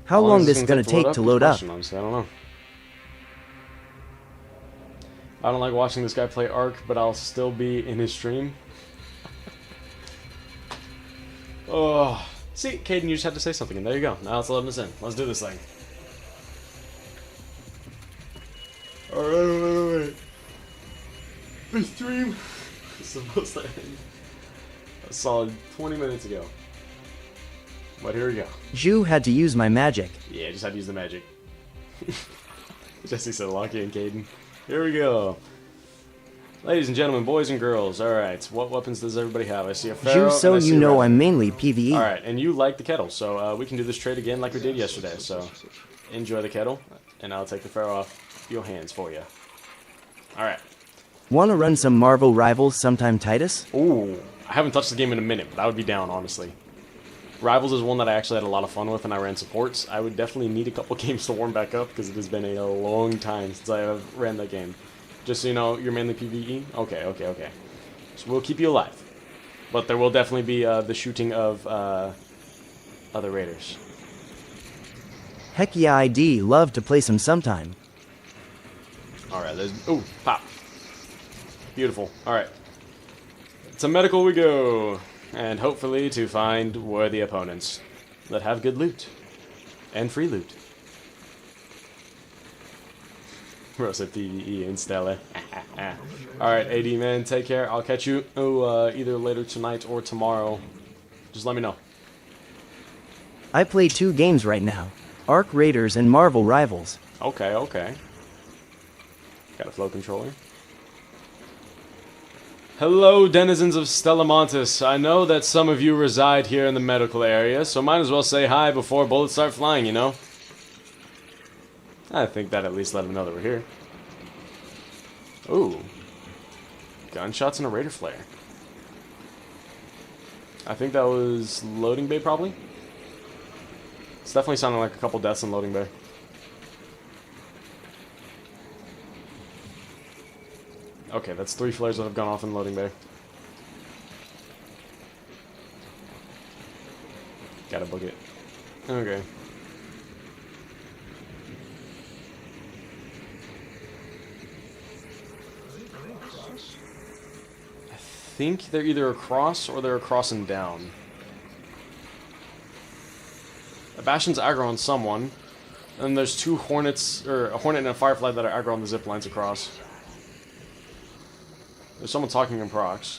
B: How long this gonna take to load up?
A: Honestly, I don't know. I don't like watching this guy play Ark, but I'll still be in his stream. Oh, see, Caden, you just had to say something, and there you go. Now it's loading us in. Let's do this thing. Alright, wait. The stream is supposed to end a solid 20 minutes ago. But here we go.
B: Zhu had to use my magic.
A: Yeah, just had to use the magic. Jesse said Lucky and Caden. Here we go. Ladies and gentlemen, boys and girls, alright, what weapons does everybody have? I see a Pharaoh,
B: Zhu, so
A: and I see
B: you
A: a
B: know
A: Red.
B: I'm mainly PvE.
A: Alright, and you like the kettle, so we can do this trade again like we did yesterday, so enjoy the kettle, and I'll take the Pharaoh off your hands for you. Alright.
B: Wanna run some Marvel Rivals sometime, Titus?
A: Ooh, I haven't touched the game in a minute, but I would be down, honestly. Rivals is one that I actually had a lot of fun with, and I ran supports. I would definitely need a couple games to warm back up, because it has been a long time since I have ran that game. Just so you know, you're mainly PvE? Okay, okay, okay. So we'll keep you alive. But there will definitely be the shooting of other raiders.
B: Heck yeah, I'd love to play some sometime.
A: Alright, there's... Ooh, pop. Beautiful. Alright. To medical we go. And hopefully to find worthy opponents that have good loot. And free loot. Rosa PvE in Stella. Alright, AD man, take care. I'll catch you either later tonight or tomorrow. Just let me know.
B: I play 2 games right now. Ark Raiders and Marvel Rivals.
A: Okay, okay. Got a flow controller. Hello, denizens of Stellamontis. I know that some of you reside here in the medical area, so might as well say hi before bullets start flying, you know? I think that at least let them know that we're here. Ooh. Gunshots and a Raider Flare. I think that was Loading Bay, probably? It's definitely sounding like a couple deaths in Loading Bay. Okay, that's 3 flares that have gone off in Loading Bay. Gotta book it. Okay. I think they're either across or they're across and down. A Bastion's aggro on someone. And there's 2 Hornets, or a Hornet and a Firefly that are aggro on the zip lines across. There's someone talking in procs.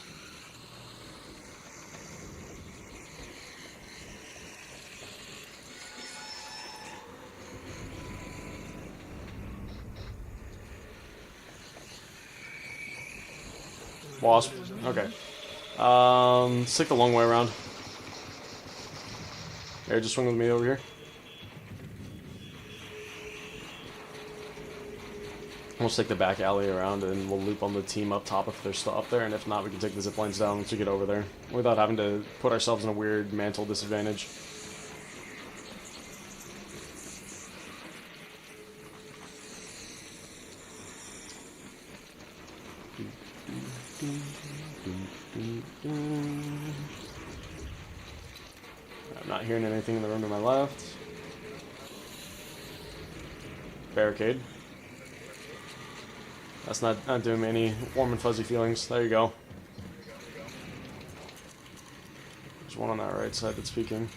A: Wasp. Okay. Let's take the long way around. Here, just swing with me over here. We'll just take the back alley around and we'll loop on the team up top if they're still up there, and if not, we can take the zip lines down once we get over there without having to put ourselves in a weird mantle disadvantage. I'm not hearing anything in the room to my left. Barricade. That's not doing me any warm and fuzzy feelings. There you go. There's one on that right side that's peeking.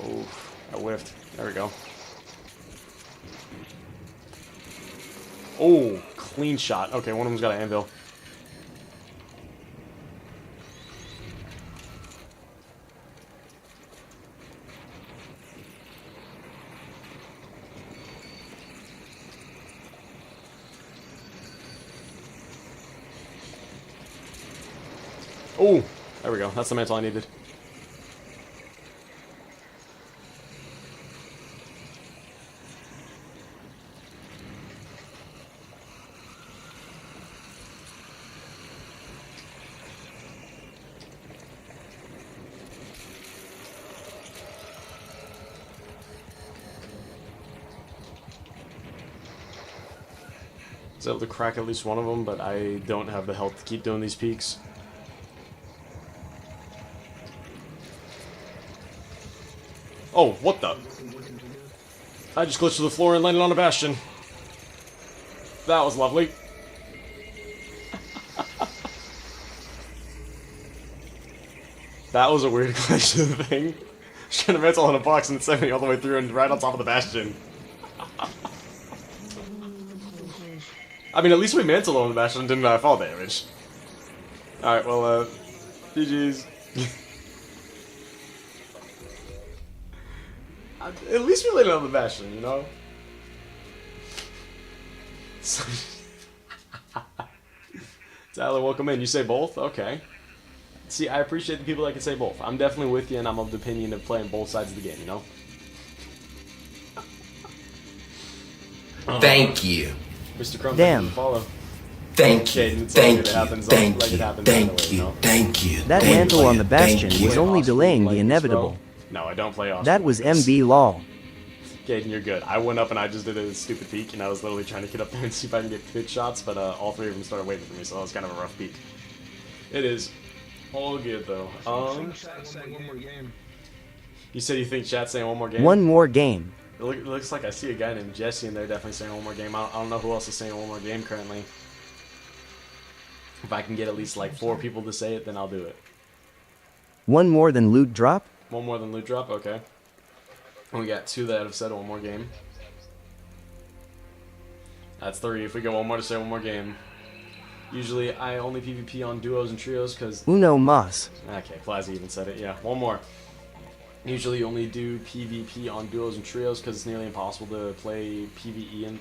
A: Oh, I whiffed. There we go. Oh, clean shot. Okay, one of them's got an anvil. Oh, there we go. That's the mantle I needed. was able to crack at least one of them, but I don't have the health to keep doing these peaks. Oh, what the? I just glitched to the floor and landed on a bastion. That was lovely. That was a weird glitch to the thing. Trying to mantle on a box and sent me all the way through and right on top of the bastion. I mean, at least we mantled on the bastion and didn't fall damage. Alright, well, GG's. At least we landed on the bastion, you know? Tyler, welcome in. You say both? Okay. See, I appreciate the people that can say both. I'm definitely with you, and I'm of the opinion of playing both sides of the game, you know?
C: Thank you.
A: Mr. Crumb,
B: Damn.
A: follow.
C: Thank
A: Okay,
C: you.
A: it's all
C: Thank
A: good. It
C: you.
A: happens
C: Thank
A: like it
C: you.
A: happens right
C: Thank
A: away, you
C: you.
A: know?
C: Thank you.
B: That
C: thank
B: mantle
C: you,
B: on the bastion
C: thank you.
B: was only
A: Osprey
B: delaying
A: like
B: the
A: this,
B: inevitable.
A: bro. No, I don't play Osprey.
B: That was
A: like this.
B: MB lol.
A: Caden, you're good. I went up and I just did a stupid peek, and I was literally trying to get up there and see if I can get good shots, but all three of them started waiting for me, so that was kind of a rough peek. It is all good, though.
E: One more game.
A: You said you think chat's saying one more game?
B: One more game.
A: It looks like I see a guy named Jesse in there definitely saying one more game. I don't know who else is saying one more game currently. If I can get at least like 4 people to say it, then I'll do it.
B: One more than loot drop?
A: One more than loot drop? Okay. We got 2 that have said one more game. That's 3. If we get one more to say one more game. Usually I only PvP on duos and trios because...
B: Uno mas.
A: Okay, Plazzy even said it. Yeah, one more. Usually you only do PvP on duos and trios because it's nearly impossible to play PvE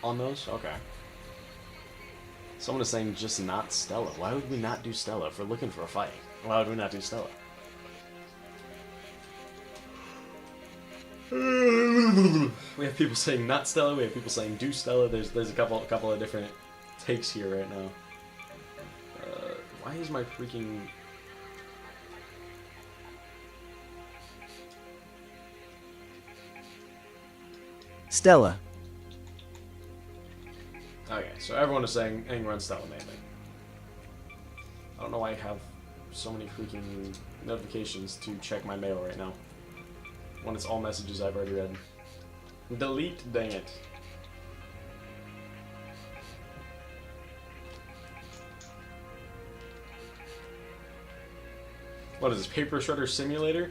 A: on those. Okay. Someone is saying just not Stella. Why would we not do Stella if we're looking for a fight? Why would we not do Stella? We have people saying not Stella. We have people saying do Stella. There's a couple of different takes here right now. Why is my freaking...
B: Stella.
A: Okay, so everyone is saying run Stella mainly. I don't know why I have so many freaking notifications to check my mail right now. When it's all messages I've already read. Delete, dang it. What is this, Paper Shredder Simulator?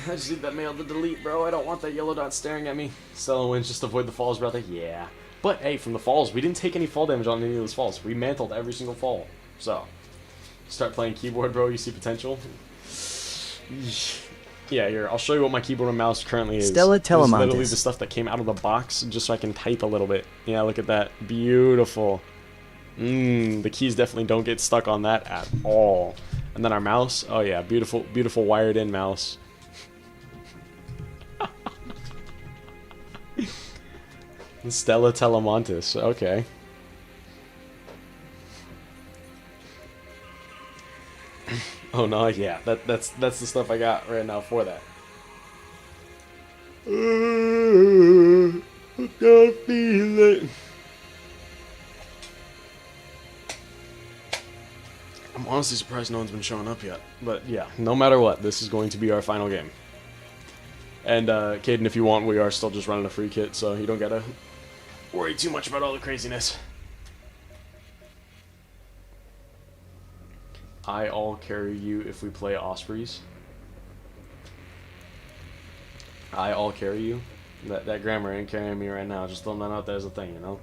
A: I just need that mail to delete, bro. I don't want that yellow dot staring at me. Stella wins, just avoid the falls, brother. Yeah. But, hey, from the falls, we didn't take any fall damage on any of those falls. We mantled every single fall. So, start playing keyboard, bro. You see potential? Yeah, here. I'll show you what my keyboard and mouse currently is.
B: Stella
A: This is literally
B: Telemontis.
A: the stuff that came out of the box, just so I can type a little bit. Yeah, look at that. Beautiful. The keys definitely don't get stuck on that at all. And then our mouse. Oh, yeah. Beautiful, beautiful wired-in mouse. Stella Telemontis. Okay. Oh no, yeah, that's the stuff I got right now for that. I gotta feel it. I'm honestly surprised no one's been showing up yet. But yeah, no matter what, this is going to be our final game. And Caden, if you want, we are still just running a free kit, so you don't gotta worry too much about all the craziness. I'll carry you if we play Ospreys. I'll carry you. That grammar ain't carrying me right now. Just throwing that out there as a thing, you know?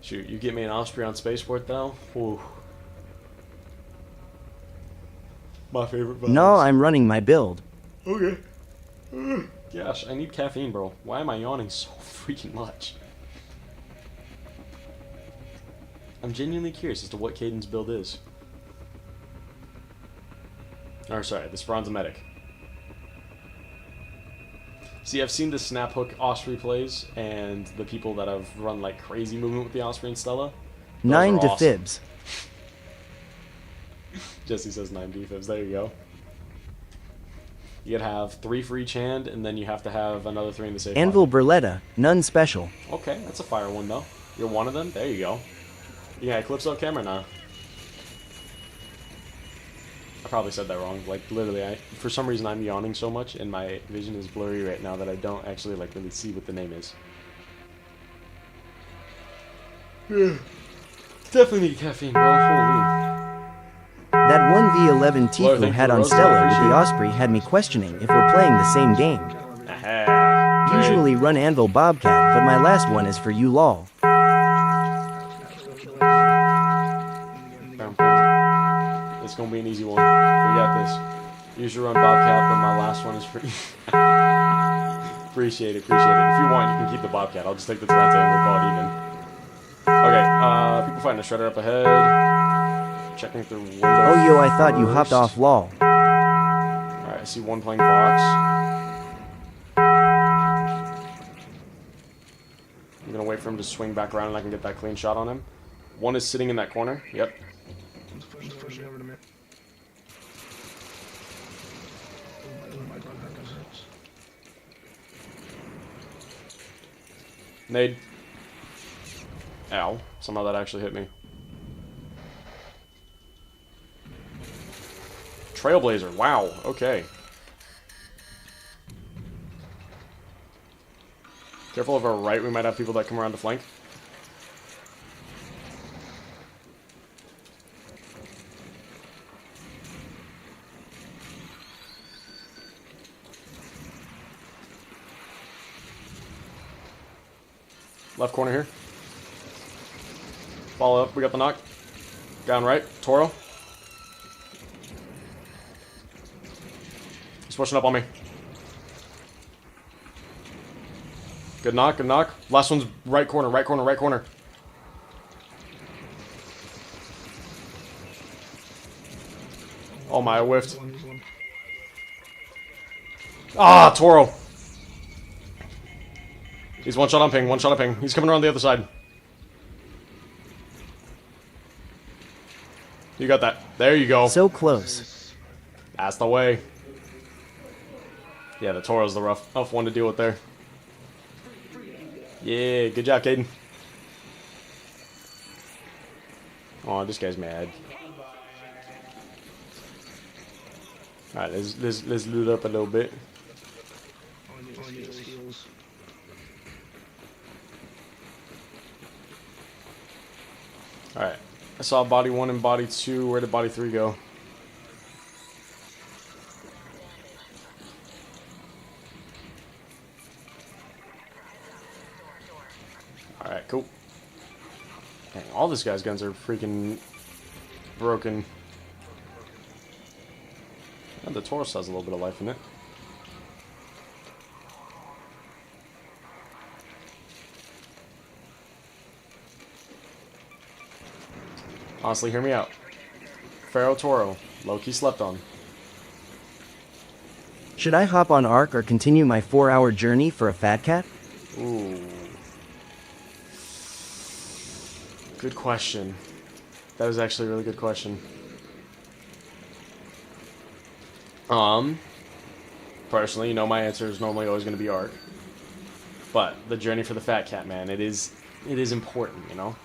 A: Shoot, you get me an Osprey on Spaceport, though? Whew. My favorite vibes.
B: No, I'm running my build.
A: Okay. Gosh, I need caffeine, bro. Why am I yawning so freaking much? I'm genuinely curious as to what Caden's build is. Or sorry, this bronze medic. See, I've seen the snap hook Osprey plays, and the people that have run like crazy movement with the Osprey and Stella. Those
B: 9
A: are awesome.
B: defibs.
A: Jesse says 9 defibs. There you go. You gotta have 3 for each hand, and then you have to have another 3 in the safe.
B: Anvil
A: pocket.
B: Burletta, none special.
A: Okay, that's a fire one though. You're one of them. There you go. You got Eclipse on camera now. I probably said that wrong. Like literally, for some reason I'm yawning so much, and my vision is blurry right now that I don't actually like really see what the name is. Definitely need caffeine, bro. Holy.
B: That 1v11
A: Well,
B: Tifu
A: thank
B: had
A: you,
B: on
A: Rose. I
B: Stella with
A: appreciate
B: the
A: it.
B: Osprey had me questioning if we're playing the same game.
A: Aha.
B: Usually run Anvil Bobcat, but my last one is for you lol.
A: It's gonna be an easy one. We got this. Usually run Bobcat, but my last one is for you. Appreciate it, appreciate it. If you want, you can keep the Bobcat. I'll just take the Tarente and we'll call it even. Okay, people fighting a Shredder up ahead. Checking through windows.
B: Oh yo, I thought you hopped
A: first.
B: off lol.
A: Alright, I see one playing box. I'm gonna wait for him to swing back around and I can get that clean shot on him. One is sitting in that corner. Yep.
E: Pushing over to me.
A: Nade. Ow. Somehow that actually hit me. Trailblazer. Wow. Okay. Careful of our right. We might have people that come around the flank. Left corner here. Follow up. We got the knock. Down right. Toro. He's pushing up on me. Good knock. Good knock. Last one's right corner. Right corner. Right corner. Oh my, I whiffed. Ah, Toro. He's one shot on ping. One shot on ping. He's coming around the other side. You got that. There you go.
B: So close.
A: That's the way. Yeah, the Toro's the rough one to deal with there. Yeah, good job, Caden. Oh, this guy's mad. Alright, let's loot up a little bit. Alright. I saw body 1 and body 2. Where did body 3 go? Alright, cool. Dang, all this guy's guns are freaking broken. And the Taurus has a little bit of life in it. Honestly, hear me out. Pharaoh Toro, low-key slept on.
B: Should I hop on Ark or continue my 4-hour journey for a fat cat?
A: Ooh. Good question. That is actually a really good question. Personally, you know my answer is normally always going to be Ark. But the journey for the fat cat, man, it is important, you know?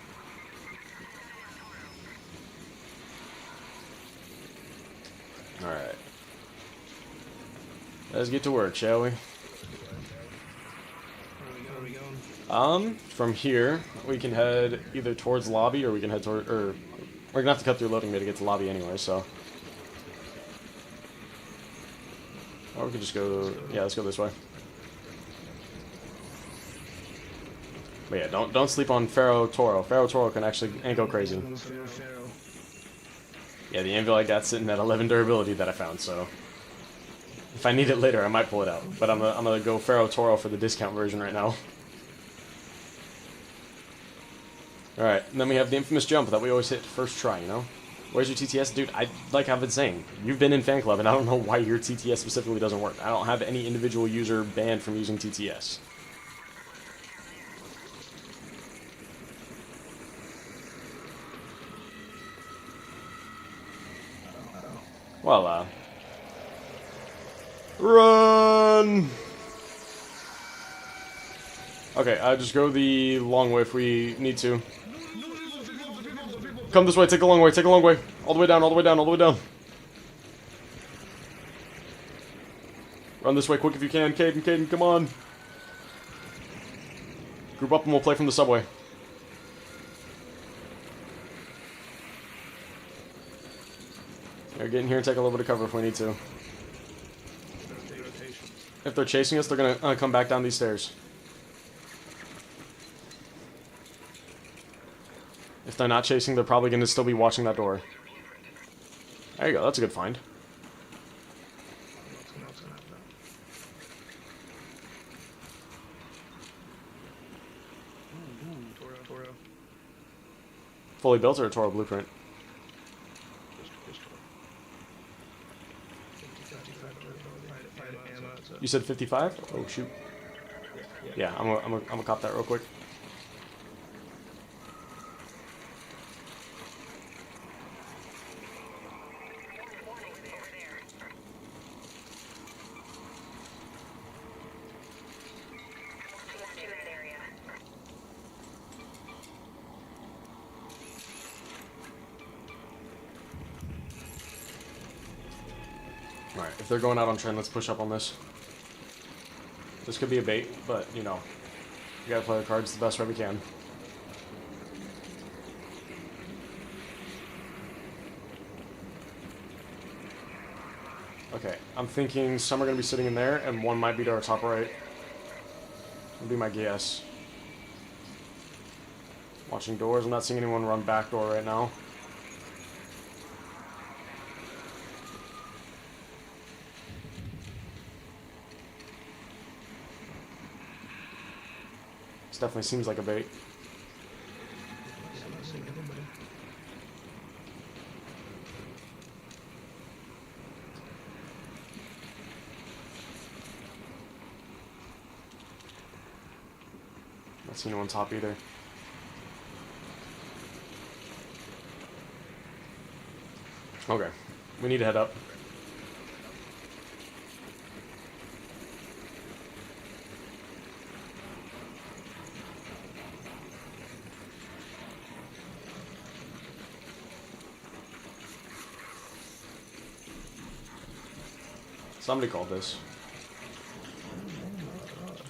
A: Alright. Let's get to work, shall we?
E: Where are we going?
A: From here, we can head either towards lobby or we can head toward, or we're gonna have to cut through loading bay to get to lobby anyway, so. Or we could just go, yeah, let's go this way. But yeah, don't sleep on Pharaoh Toro. Pharaoh Toro can actually go crazy.
E: Pharaoh.
A: Yeah, the anvil I got sitting at 11 durability that I found, so. If I need it later, I might pull it out. But I'm gonna go Pharaoh Toro for the discount version right now. Alright, and then we have the infamous jump that we always hit first try, you know? Where's your TTS? Dude, like I've been saying, you've been in fan club, and I don't know why your TTS specifically doesn't work. I don't have any individual user banned from using TTS. Well, Run! Okay, just go the long way if we need to. Come this way, take the long way, take the long way. All the way down, all the way down, all the way down. Run this way quick if you can, Caden, come on. Group up and we'll play from the subway. Yeah, get in here and take a little bit of cover if we need to. If they're chasing us, they're gonna come back down these stairs. If they're not chasing, they're probably gonna still be watching that door. There you go, that's a good find. Fully built or a Toro blueprint? You said 55? Oh shoot. Yeah, I'm gonna cop that real quick. Alright, if they're going out on trend, let's push up on this. This could be a bait, but, you know, we gotta play the cards the best way we can. Okay, I'm thinking some are gonna be sitting in there, and one might be to our top right. Would be my guess. Watching doors, I'm not seeing anyone run back door right now. This definitely seems like a bait. Not seeing anyone top either. Okay, we need to head up. Somebody called this.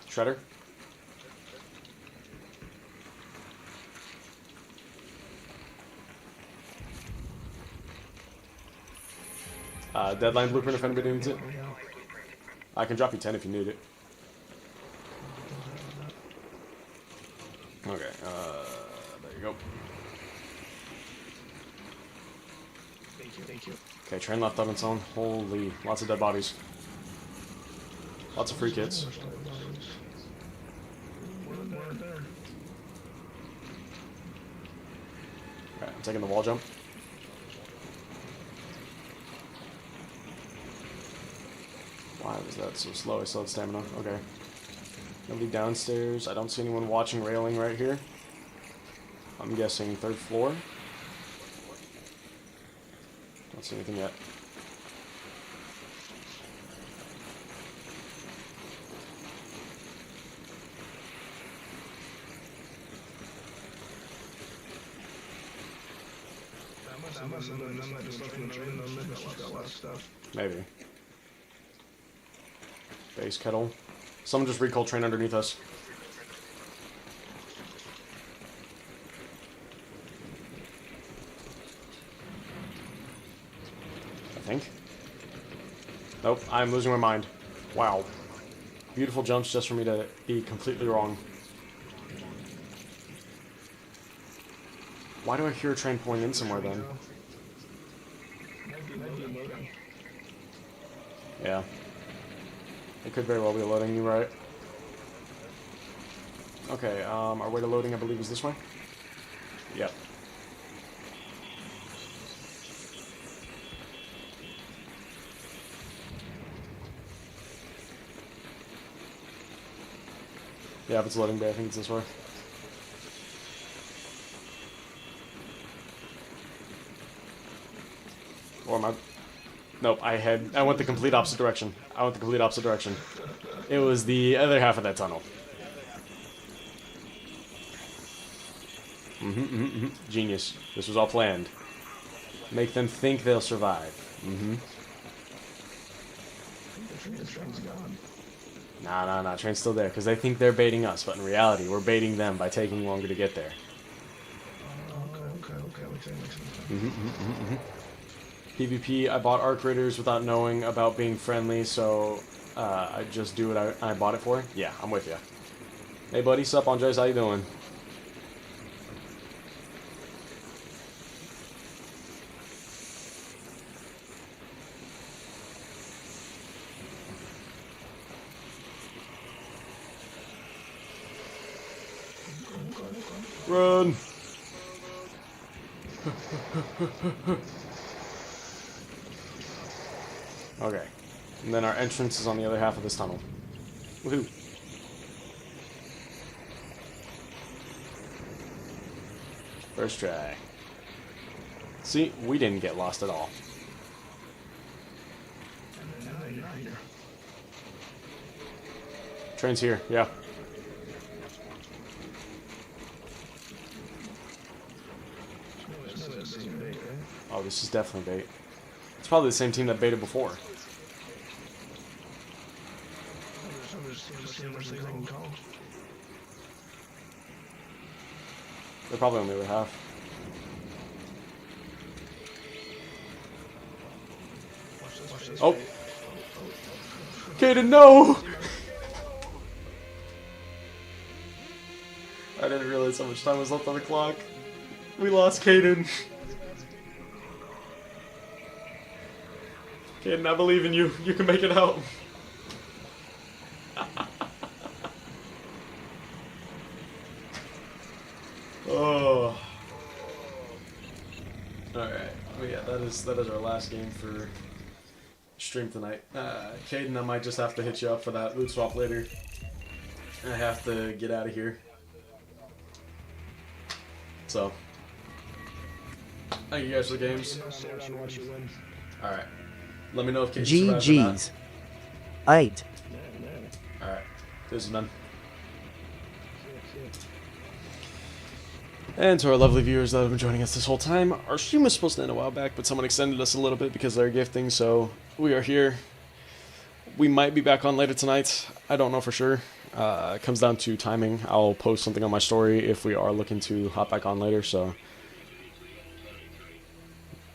A: Shredder? Deadline blueprint if anybody needs it. I can drop you 10 if you need it. Okay, there you go.
E: Thank you.
A: Okay, train left on its own. Holy, lots of dead bodies. Lots of free kits. Okay, I'm taking the wall jump. Why was that so slow? I still had stamina. Okay. Nobody downstairs. I don't see anyone watching railing right here. I'm guessing third floor. Don't see anything yet. Maybe. Base kettle. Someone just recalled train underneath us. I think. Nope, I'm losing my mind. Wow. Beautiful jumps just for me to be completely wrong. Why do I hear a train pulling in somewhere then? Yeah. It could very well be loading, you're right. Okay, our way to loading I believe is this way? Yep. Yeah, if it's loading bay, I think it's this way. Or am I... Nope, I went the complete opposite direction. It was the other half of that tunnel. Genius. This was all planned. Make them think they'll survive. Nah, train's still there, because they think they're baiting us, but in reality, we're baiting them by taking longer to get there. PvP, I bought Arc Raiders without knowing about being friendly, so I just do what I bought it for. Yeah, I'm with you. Hey buddy, sup Andres, how you doing? Run! Okay. And then our entrance is on the other half of this tunnel. Woohoo! First try. See, we didn't get lost at all. Train's here, yeah. Oh, this is definitely bait. It's probably the same team that baited before. They're probably on the other half. Oh! Kaden, no! I didn't realize how much time was left on the clock. We lost Kaden. Kaden, I believe in you. You can make it out. Oh. Alright. Well, yeah, that is our last game for stream tonight. Kaden, I might just have to hit you up for that loot swap later. I have to get out of here. So. Thank you guys for the games. Alright. Let me know if Kaden survives or not.
B: GG's. Aight.
A: Alright. This is man. And to our lovely viewers that have been joining us this whole time, our stream was supposed to end a while back, but someone extended us a little bit because they're gifting, so we are here. We might be back on later tonight. I don't know for sure. It comes down to timing. I'll post something on my story if we are looking to hop back on later, so...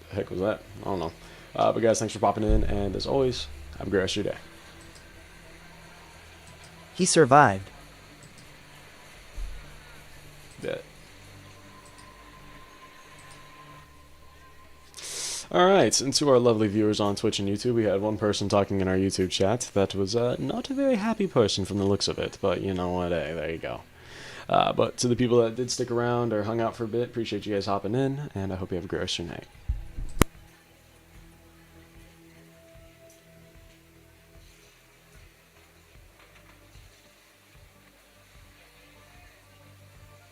A: The heck was that? I don't know. But guys, thanks for popping in, and as always, have a great rest of your day.
B: He survived.
A: Yeah. Alright, and to our lovely viewers on Twitch and YouTube, we had one person talking in our YouTube chat that was not a very happy person from the looks of it, but you know what, hey, there you go. But to the people that did stick around or hung out for a bit, appreciate you guys hopping in, and I hope you have a great rest of your night.